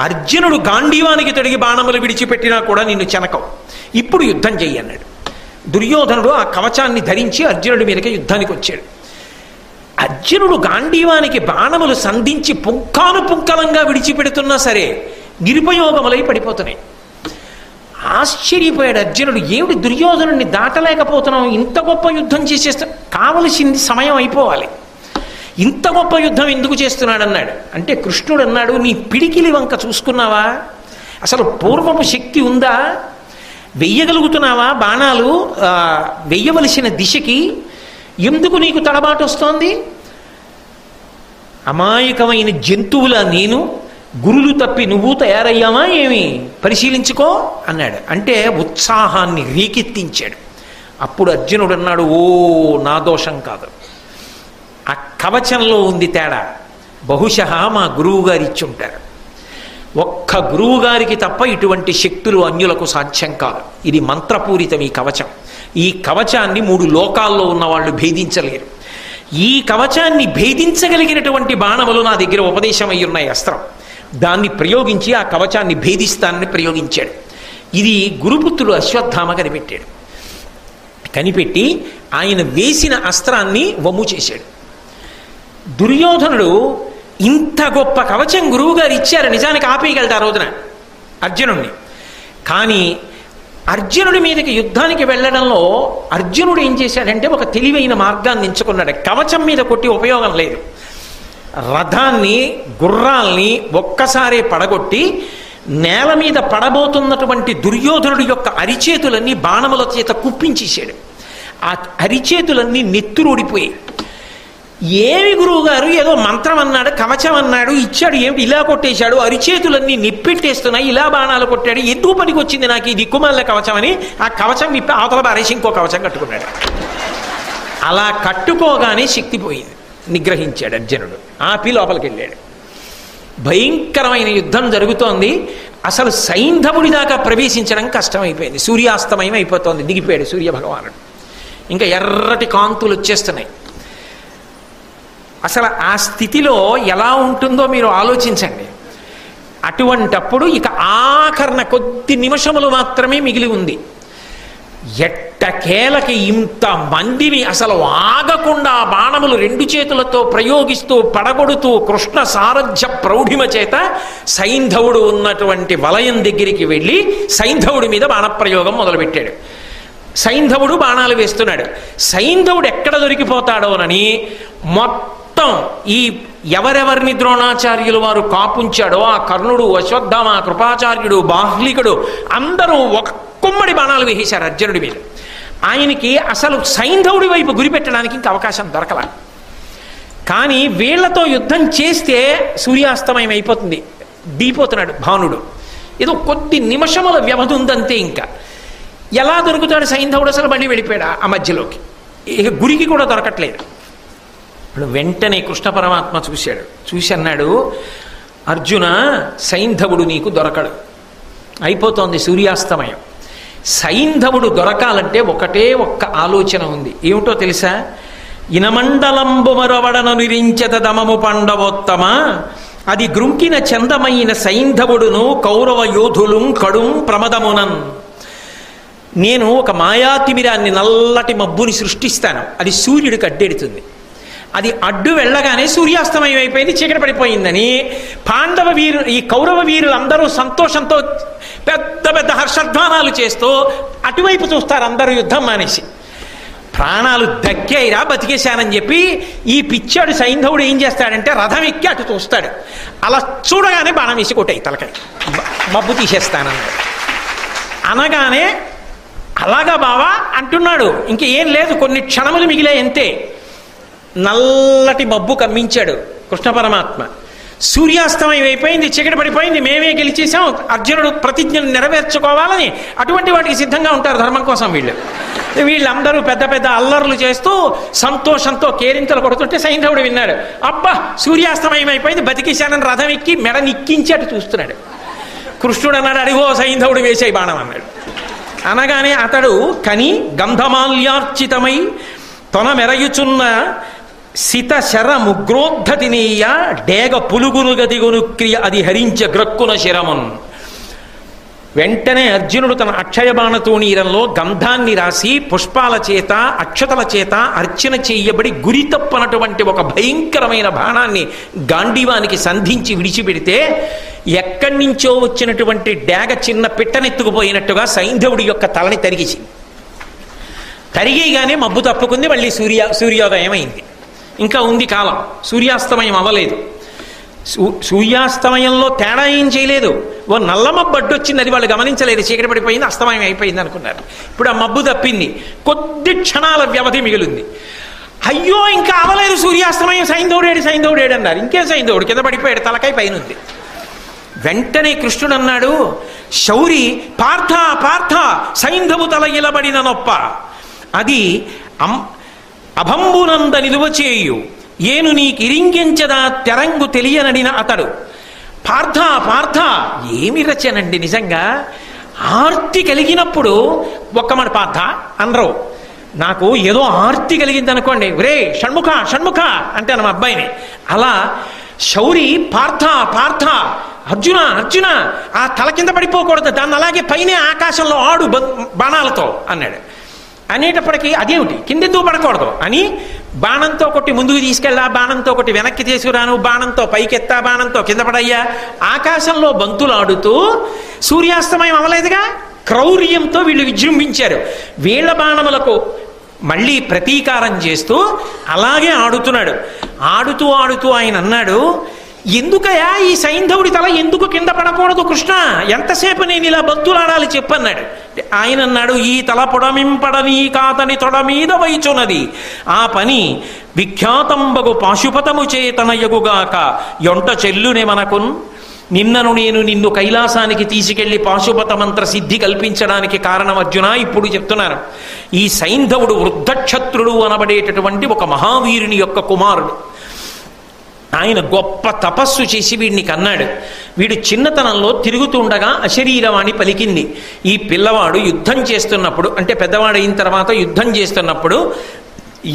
అర్జునుడు గాంధీవానికి తొడిగి బాణములు విడిచిపెట్టినా కూడా నిన్ను చెనకవు. ఇప్పుడు యుద్ధం చెయ్యి అన్నాడు. దుర్యోధనుడు ఆ కవచాన్ని ధరించి అర్జునుడి మీదకి యుద్ధానికి వచ్చాడు. అర్జునుడు గాంధీవానికి బాణములు సంధించి పుంఖానుపుంఖలంగా విడిచిపెడుతున్నా సరే నిరుపయోగములై పడిపోతున్నాయి. ఆశ్చర్యపోయాడు అర్జునుడు, ఏమిటి దుర్యోధనుడిని దాటలేకపోతున్నావు, ఇంత గొప్ప యుద్ధం చేసేస్తా, కావలసింది సమయం అయిపోవాలి, ఇంత గొప్ప యుద్ధం ఎందుకు చేస్తున్నాడు అన్నాడు. అంటే కృష్ణుడు అన్నాడు, నీ పిడికిలి వంక చూసుకున్నావా, అసలు పూర్వపు శక్తి ఉందా, వెయ్యగలుగుతున్నావా బాణాలు వెయ్యవలసిన దిశకి, ఎందుకు నీకు తడబాటు వస్తోంది, అమాయకమైన జంతువులా నేను, గురులు తప్పి నువ్వు తయారయ్యామా ఏమి, పరిశీలించుకో అన్నాడు. అంటే ఉత్సాహాన్ని రేకెత్తించాడు. అప్పుడు అర్జునుడు అన్నాడు, ఓ నా దోషం కాదు, ఆ కవచంలో ఉంది తేడా, బహుశः మా గురువు గారు ఇచ్చుంటారు. ఒక్క గురువు గారికి తప్ప ఇటువంటి శక్తులు అన్యులకు సాధ్యం కాదు. ఇది మంత్రపూరితం ఈ కవచం. ఈ కవచాన్ని 3 లోకాల్లో ఉన్న వాళ్ళు భేదించలేరు. ఈ కవచాన్ని భేదించగలిగినటువంటి బాణములు నా దగ్గర ఉపదేశం అయి ఉన్నాయి, అస్త్రం. దాన్ని ప్రయోగించి ఆ కవచాన్ని భేదిస్తానని ప్రయోగించాడు. ఇది గురుపుత్రుడు అశ్వత్థామ కనిపెట్టాడు. కనిపెట్టి ఆయన వేసిన అస్త్రాన్ని వమ్ము చేశాడు. దుర్యోధనుడు ఇంత గొప్ప కవచం గురువుగారు ఇచ్చారు, నిజానికి ఆపేయగలడు ఆ రోజున అర్జునుడిని. కానీ అర్జునుడి మీదకి యుద్ధానికి వెళ్ళడంలో అర్జునుడు ఏం చేశాడంటే ఒక తెలివైన మార్గాన్ని ఎంచుకున్నాడు. కవచం మీద కొట్టి ఉపయోగం లేదు. రథాన్ని గుర్రాల్ని ఒక్కసారే పడగొట్టి నేల మీద పడబోతున్నటువంటి దుర్యోధనుడి యొక్క అరిచేతులన్నీ బాణముల చేత కుప్పించేశాడు. ఆ అరిచేతులన్నీ నెత్తురుడిపోయాయి. ఏమి గురువుగారు ఏదో మంత్రం అన్నాడు, కవచం అన్నాడు, ఇచ్చాడు, ఏమిటి ఇలా కొట్టేశాడు, అరిచేతులన్నీ నిప్పెట్టేస్తున్నాయి, ఇలా బాణాలు కొట్టాడు, ఎందుకు పనికి వచ్చింది నాకు ఈ దిక్కుమాల కవచం అని ఆ కవచం నిప్పి అవతల బారేసి ఇంకో కవచం కట్టుకున్నాడు. అలా కట్టుకోగానే శక్తి పోయింది, నిగ్రహించాడు అర్జునుడు. ఆపి లోపలికి వెళ్ళాడు. భయంకరమైన యుద్ధం జరుగుతోంది. అసలు సైంధవుడి దాకా ప్రవేశించడం కష్టమైపోయింది. సూర్యాస్తమయం అయిపోతోంది. దిగిపోయాడు సూర్యభగవానుడు. ఇంకా ఎర్రటి కాంతులు వచ్చేస్తున్నాయి. అసలు ఆ స్థితిలో ఎలా ఉంటుందో మీరు ఆలోచించండి. అటువంటప్పుడు ఇక ఆఖరణ కొద్ది నిమిషములు మాత్రమే మిగిలి ఉంది. ఎట్టకేలకి ఇంత మందిని అసలు ఆగకుండా బాణములు రెండు చేతులతో ప్రయోగిస్తూ పడగొడుతూ కృష్ణ సారథ్య ప్రౌఢిమ చేత సైంధవుడు ఉన్నటువంటి వలయం దగ్గరికి వెళ్ళి సైంధవుడి మీద బాణప్రయోగం మొదలుపెట్టాడు. సైంధవుడు బాణాలు వేస్తున్నాడు. సైంధవుడు ఎక్కడ దొరికిపోతాడోనని మొత్తం ఈ ఎవరెవరిని ద్రోణాచార్యులు వారు కాపుంచాడో ఆ కర్ణుడు, అశ్వత్థామ, కృపాచార్యుడు, బాహ్లికుడు అందరూ ఒక కుమ్మడి బాణాలు వేసేశారు అర్జునుడి మీద. ఆయనకి అసలు సైంధవుడి వైపు గురిపెట్టడానికి ఇంకా అవకాశం దొరకల. కానీ వీళ్లతో యుద్ధం చేస్తే సూర్యాస్తమయం అయిపోతుంది. దిగిపోతున్నాడు భానుడు. ఏదో కొద్ది నిమిషముల వ్యవధి ఉందంతే. ఇంకా ఎలా దొరుకుతాడు సైంధవుడు? అసలు మళ్ళీ వెళ్ళిపోయాడు ఆ మధ్యలోకి. ఇక గురికి కూడా దొరకట్లేదు. ఇప్పుడు వెంటనే కృష్ణ పరమాత్మ చూశాడు. చూసి అన్నాడు, అర్జున, సైంధవుడు నీకు దొరకడు, అయిపోతోంది సూర్యాస్తమయం. సైంధవుడు దొరకాలంటే ఒకటే ఒక్క ఆలోచన ఉంది. ఏమిటో తెలుసా? ఇనమండలంబు మరవడను నిరించత దమము పండవోత్తమ అది గ్రుంకిన చందమైన సైంధవుడును కౌరవ యోధులు కడుం ప్రమదమునన్. నేను ఒక మాయాతిమిరాన్ని, నల్లటి మబ్బుని సృష్టిస్తాను. అది సూర్యుడికి అడ్డెడుతుంది. అది అడ్డు వెళ్ళగానే సూర్యాస్తమయం అయిపోయింది, చీకటి పడిపోయిందని పాండవ వీరులు, ఈ కౌరవ వీరులందరూ సంతోషంతో పెద్ద పెద్ద హర్షధ్వానాలు చేస్తూ అటువైపు చూస్తారు. అందరూ యుద్ధం మానేసి ప్రాణాలు దక్కాయిరా, బతికేశానని చెప్పి ఈ పిచ్చాడు సైంధవుడు ఏం చేస్తాడంటే రథం ఎక్కి అటు చూస్తాడు. అలా చూడగానే బాణం వేసి కొట్టాయి తలకాయ, మబ్బు తీసేస్తానన్నాడు. అనగానే అలాగా బావా అంటున్నాడు. ఇంక ఏం లేదు, కొన్ని క్షణములు మిగిలే అంతే. నల్లటి మబ్బు కమ్మించాడు కృష్ణ పరమాత్మ. సూర్యాస్తమయం అయిపోయింది, చీకటి పడిపోయింది, మేమే గెలిచేసాం, అర్జునుడు ప్రతిజ్ఞను నెరవేర్చుకోవాలని అటువంటి వాటికి సిద్ధంగా ఉంటారు ధర్మం కోసం వీళ్ళందరూ పెద్ద పెద్ద అల్లర్లు చేస్తూ సంతోషంతో కేరింతలు కొడుతుంటే సైంధవుడు విన్నాడు. అబ్బా, సూర్యాస్తమయం అయిపోయింది, బతికేశానని రథం ఎక్కి మెడ నిక్కించి అటు చూస్తున్నాడు. కృష్ణుడు అన్నాడు, అడిగో సైంధవుడు వేసే బాణం అన్నాడు. అనగానే అతడు కని గంధమాల్యార్చితమై తొన మెరయుచున్న సిత శర ముగ్రోద్ధతినీయ డేగ పులుగును గదిగును క్రియ అది హరించ గ్రక్కున శిరమున్. వెంటనే అర్జునుడు తన అక్షయ బాణతోణీరంలో గంధాన్ని రాసి పుష్పాల చేత అక్షతల చేత అర్చన చేయబడి గురి తప్పనటువంటి ఒక భయంకరమైన బాణాన్ని గాంధీవానికి సంధించి విడిచిపెడితే ఎక్కడి నుంచో వచ్చినటువంటి డేగ చిన్న పిట్టనెత్తుకుపోయినట్టుగా సైంధవుడి యొక్క తలని తరిగేసింది. తరిగేగానే మబ్బు తప్పుకుంది, మళ్ళీ సూర్యోదయం అయింది. ఇంకా ఉంది కాలం, సూర్యాస్తమయం అవ్వలేదు. సూర్యాస్తమయంలో తేడా ఏం చేయలేదు. ఓ నల్ల మబ్బు అడ్డొచ్చింది, అది వాళ్ళు గమనించలేదు. చీకటి పడిపోయింది, అస్తమయం అయిపోయింది అనుకున్నారు. ఇప్పుడు ఆ మబ్బు తప్పింది, కొద్ది క్షణాల వ్యవధి మిగిలింది. అయ్యో ఇంకా అవ్వలేదు సూర్యాస్తమయం, సైంధవుడేడు అన్నారు. ఇంకేం సైంధవుడు? కింద పడిపోయాడు, తలకాయ పైన ఉంది. వెంటనే కృష్ణుడు అన్నాడు, శౌరి పార్థ పార్థ సైంధవు తల ఇలబడిన నొప్ప అది అభంబునంద నిలువచేయు ఏను నీకిరింగించదా తెరంగు తెలియనడిన అతడు. పార్థ పార్థ ఏమి రచనండి నిజంగా. ఆర్తి కలిగినప్పుడు ఒక్కమని పార్థ అనరు. నాకు ఏదో ఆర్తి కలిగింది అనుకోండి, ఒరే షణ్ముఖ షణ్ముఖ అంటే మా అబ్బాయిని. అలా శౌరి పార్థ పార్థ అర్జున అర్జున ఆ తల కింద పడిపోకూడదు, దాన్ని అలాగే పైనే ఆకాశంలో ఆడు బాణాలతో అన్నాడు. అనేటప్పటికీ అదేమిటి కిందెందుకు పడకూడదు అని బాణంతో కొట్టి ముందుకు తీసుకెళ్ళా, బాణంతో కొట్టి వెనక్కి తీసుకురాను, బాణంతో పైకెత్తా, బాణంతో కింద పడయ్యా, ఆకాశంలో బంతులాడుతూ సూర్యాస్తమయం అవలేదుగా. క్రౌర్యంతో వీళ్ళు విజృంభించారు. వీళ్ళ బాణములకు మళ్ళీ ప్రతీకారం చేస్తూ అలాగే ఆడుతున్నాడు. ఆడుతూ ఆడుతూ ఆయన అన్నాడు, ఎందుకయా ఈ సైంధవుడి తల ఎందుకు కింద పడకూడదు కృష్ణ, ఎంతసేపు నేను ఇలా బంతులాడాలి చెప్పన్నాడు. ఆయన అన్నాడు, ఈ తల పొడమింపడని కాతని తొడ మీద వైచున్నది, ఆ పని విఖ్యాతంబగు పాశుపతము చేతనయగుగాక యొంట చెల్లునే మనకున్. నిన్ను కైలాసానికి తీసుకెళ్లి పాశుపత మంత్ర సిద్ధి కల్పించడానికి కారణం అర్జున ఇప్పుడు చెప్తున్నాను. ఈ సైంధవుడు వృద్ధక్షత్రుడు అనబడేటటువంటి ఒక మహావీరుని యొక్క కుమారుడు. ఆయన గొప్ప తపస్సు చేసి వీడిని కన్నాడు. వీడు చిన్నతనంలో తిరుగుతుండగా అశరీరవాణి పలికింది. ఈ పిల్లవాడు యుద్ధం చేస్తున్నప్పుడు, అంటే పెద్దవాడైన తర్వాత యుద్ధం చేస్తున్నప్పుడు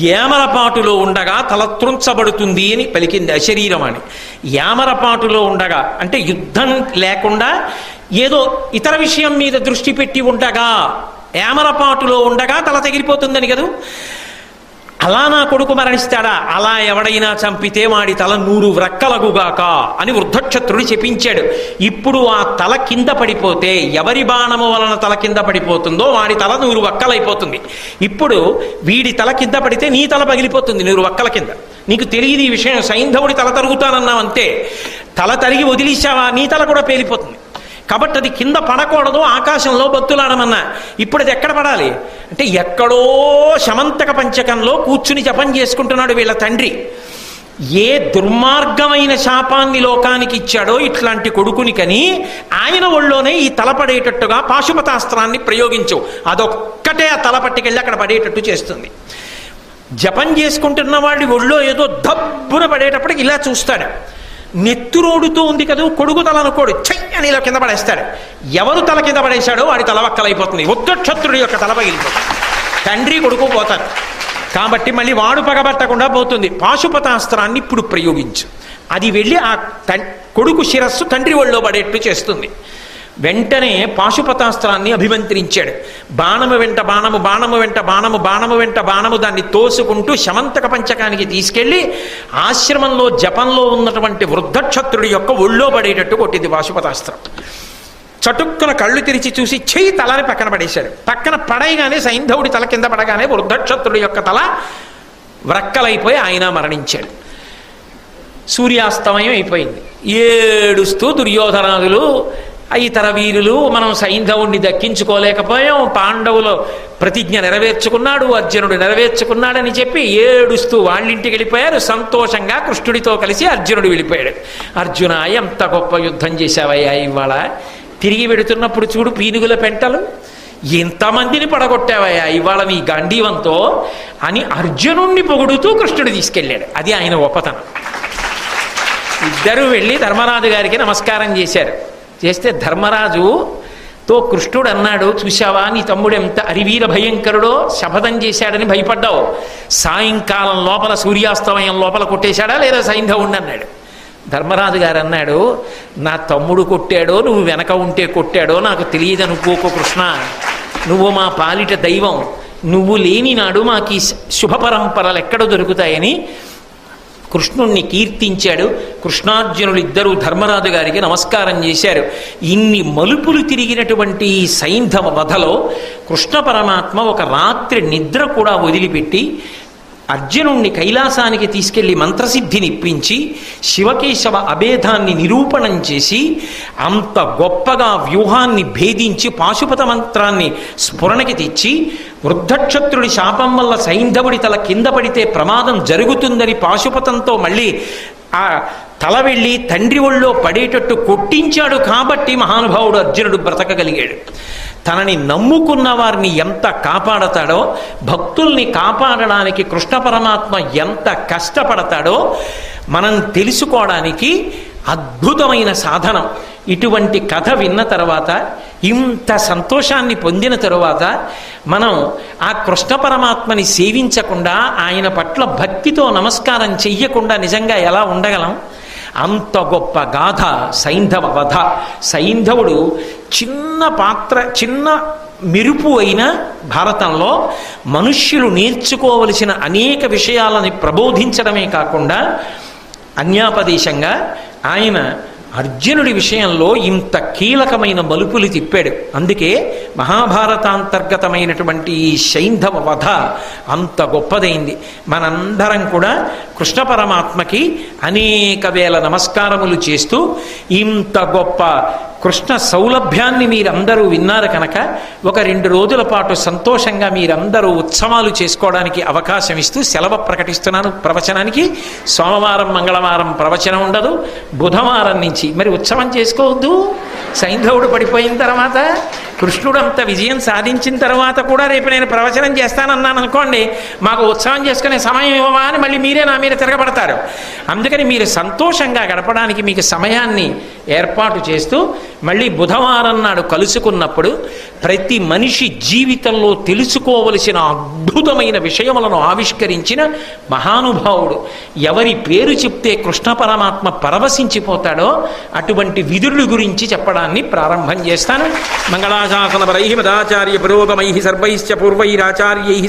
యామరపాటులో ఉండగా తల త్రుంచబడుతుంది అని పలికింది అశరీరవాణి. యామరపాటులో ఉండగా అంటే యుద్ధం లేకుండా ఏదో ఇతర విషయం మీద దృష్టి పెట్టి ఉండగా, యామరపాటులో ఉండగా తల తగిలిపోతుందని కదా. అలా నా కొడుకు మరణిస్తాడా, అలా ఎవడైనా చంపితే వాడి తల 100 వ్రక్కలగుగాక అని వృద్ధక్షత్రుడు చెప్పించాడు. ఇప్పుడు ఆ తల కింద పడిపోతే, ఎవరి బాణము వలన తల కింద పడిపోతుందో వాడి తల 100 వక్కలైపోతుంది. ఇప్పుడు వీడి తల కింద పడితే నీ తల పగిలిపోతుంది 100 వక్కల కింద. నీకు తెలియదు ఈ విషయం. సైంధవుడి తల తరుగుతానన్నావు అంతే, తల తరిగి వదిలేసావా నీ తల కూడా పేలిపోతుంది. కాబట్టి అది కింద పడకూడదు, ఆకాశంలో బొత్తులాడమన్నా. ఇప్పుడు అది ఎక్కడ పడాలి అంటే ఎక్కడో శమంతక పంచకంలో కూర్చుని జపం చేసుకుంటున్నాడు వీళ్ళ తండ్రి. ఏ దుర్మార్గమైన శాపాన్ని లోకానికి ఇచ్చాడో ఇట్లాంటి కొడుకుని కని ఆయన ఒళ్ళోనే ఈ తల పడేటట్టుగా పాశుపతాస్త్రాన్ని ప్రయోగించు, అదొక్కటే ఆ తల పట్టుకెళ్ళి అక్కడ పడేటట్టు చేస్తుంది. జపం చేసుకుంటున్న వాడి ఒళ్ళో ఏదో దబ్బున పడేటప్పటికి ఇలా చూస్తాడు. నెత్తురోడుతూ ఉంది కదా, కొడుకు తల అనుకోడు, చెయ్యి అని ఇలా కింద పడేస్తాడు. ఎవరు తల కింద పడేశాడో వాడి తల వక్కలైపోతుంది. వృద్ధక్షత్రుడి యొక్క తల పగిలిపోతుంది. తండ్రి కొడుకు పోతారు. కాబట్టి మళ్ళీ వాడు పగబట్టకుండా పోతుంది. పాశుపతాస్త్రాన్ని ఇప్పుడు ప్రయోగించు, అది వెళ్ళి ఆ కొడుకు శిరస్సు తండ్రి ఒళ్ళో పడేట్టు చేస్తుంది. వెంటనే పాశుపతాస్త్రాన్ని అభిమంత్రించాడు. బాణము వెంట బాణము, బాణము వెంట బాణము, బాణము వెంట బాణము దాన్ని తోసుకుంటూ శమంతక పంచకానికి తీసుకెళ్లి ఆశ్రమంలో జపంలో ఉన్నటువంటి వృద్ధక్షత్రుడి యొక్క ఒళ్ళో పడేటట్టు కొట్టింది పాశుపతాస్త్రం. చటుక్కున కళ్ళు తెరిచి చూసి చెయ్యి తలని పక్కన పడేశాడు. పక్కన పడైగానే సైంధవుడి తల కింద పడగానే వృద్ధక్షత్రుడి యొక్క తల వ్రక్కలైపోయి ఆయన మరణించాడు. సూర్యాస్తమయం అయిపోయింది. ఏడుస్తూ దుర్యోధనాదులు ఇతర వీరులు మనం సైంధవుణ్ణి దక్కించుకోలేకపోయాం, పాండవులు ప్రతిజ్ఞ నెరవేర్చుకున్నాడు, అర్జునుడు నెరవేర్చుకున్నాడని చెప్పి ఏడుస్తూ వాళ్ళింటికి వెళ్ళిపోయారు. సంతోషంగా కృష్ణుడితో కలిసి అర్జునుడు వెళ్ళిపోయాడు. అర్జున, ఎంత గొప్ప యుద్ధం చేశావయ్యా ఇవాళ, తిరిగి వెడుతున్నప్పుడు చూడు పీనుగుల పెంటలు, ఎంతమందిని పడగొట్టావయ్యా ఇవాళ నీ గాంధీవంతో అని అర్జునుణ్ణి పొగుడుతూ కృష్ణుడు తీసుకెళ్ళాడు. అది ఆయన గొప్పతనం. ఇద్దరూ వెళ్ళి ధర్మరాజు గారికి నమస్కారం చేశారు. చేస్తే ధర్మరాజుతో కృష్ణుడు అన్నాడు, చూశావా నీ తమ్ముడు ఎంత అరివీర భయంకరుడో, శపథం చేశాడని భయపడ్డావు, సాయంకాలం లోపల సూర్యాస్తమయం లోపల కొట్టేశాడా లేదా సైంధవుణ్ణి అన్నాడు. ధర్మరాజు గారు అన్నాడు, నా తమ్ముడు కొట్టాడో నువ్వు వెనక ఉంటే కొట్టాడో నాకు తెలియదు అనుకోకు కృష్ణ, నువ్వు మా పాలిట దైవం, నువ్వు లేని నాడు మాకు ఈ శుభ పరంపరలు ఎక్కడ దొరుకుతాయని కృష్ణుణ్ణి కీర్తించాడు. కృష్ణార్జునులు ఇద్దరూ ధర్మరాజు గారికి నమస్కారం చేశారు. ఇన్ని మలుపులు తిరిగినటువంటి ఈ సైంధవ వధలో కృష్ణ పరమాత్మ ఒక రాత్రి నిద్ర కూడా వదిలిపెట్టి అర్జునుణ్ణి కైలాసానికి తీసుకెళ్లి మంత్రసిద్ధిని ఇప్పించి శివకేశవ అభేదాన్ని నిరూపణం చేసి అంత గొప్పగా వ్యూహాన్ని భేదించి పాశుపత మంత్రాన్ని స్ఫురణకి తెచ్చి వృద్ధక్షత్రుడి శాపం వల్ల సైంధవుడి తల కింద పడితే ప్రమాదం జరుగుతుందని పాశుపతంతో మళ్ళీ ఆ తల వెళ్ళి తండ్రి ఒళ్ళో పడేటట్టు కొట్టించాడు. కాబట్టి మహానుభావుడు అర్జునుడు బ్రతకగలిగాడు. తనని నమ్ముకున్న వారిని ఎంత కాపాడతాడో, భక్తుల్ని కాపాడడానికి కృష్ణ పరమాత్మ ఎంత కష్టపడతాడో మనం తెలుసుకోవడానికి అద్భుతమైన సాధనం. ఇటువంటి కథ విన్న తర్వాత, ఇంత సంతోషాన్ని పొందిన తరువాత మనం ఆ కృష్ణ పరమాత్మని సేవించకుండా, ఆయన పట్ల భక్తితో నమస్కారం చెయ్యకుండా నిజంగా ఎలా ఉండగలం? అంత గొప్ప గాథ సైంధవ వధ. సైంధవుడు చిన్న మెరుపు అయిన భారతంలో మనుష్యులు నేర్చుకోవలసిన అనేక విషయాలని ప్రబోధించడమే కాకుండా అన్యాపదేశంగా ఆయన అర్జునుడి విషయంలో ఇంత కీలకమైన మలుపులు తిప్పాడు. అందుకే మహాభారతాంతర్గతమైనటువంటి ఈ సైంధవ వధ అంత గొప్పదైంది. మనందరం కూడా కృష్ణ పరమాత్మకి అనేక వేల నమస్కారములు చేస్తూ ఇంత గొప్ప కృష్ణ సౌలభ్యాన్ని మీరందరూ విన్నారు కనుక ఒక 2 రోజుల పాటు సంతోషంగా మీరందరూ ఉత్సవాలు చేసుకోవడానికి అవకాశం ఇస్తూ సెలవు ప్రకటిస్తున్నాను. ప్రవచనానికి సోమవారం మంగళవారం ప్రవచనం ఉండదు. బుధవారం నుంచి మరి ఉత్సవం చేసుకోవద్దు. సైంధవుడు పడిపోయిన తర్వాత కృష్ణుడు అంత విజయం సాధించిన తర్వాత కూడా రేపు నేను ప్రవచనం చేస్తానన్నాను అనుకోండి, మాకు ఉత్సవం చేసుకునే సమయం ఇవ్వవా అని మళ్ళీ మీరే నా మీద తిరగబడతారు. అందుకని మీరు సంతోషంగా గడపడానికి మీకు సమయాన్ని ఏర్పాటు చేస్తూ మళ్ళీ బుధవారం నాడు కలుసుకున్నప్పుడు ప్రతి మనిషి జీవితంలో తెలుసుకోవలసిన అద్భుతమైన విషయములను ఆవిష్కరించిన మహానుభావుడు. ఎవరి పేరు చెప్తే కృష్ణ పరమాత్మ పరవశించిపోతాడో అటువంటి విదురుడి గురించి చెప్పడాన్ని ప్రారంభం చేస్తాను. మంగళాశాసనపరైః మదాచార్య పురోగమైః సర్వైశ్చ పూర్వైరాచార్యైః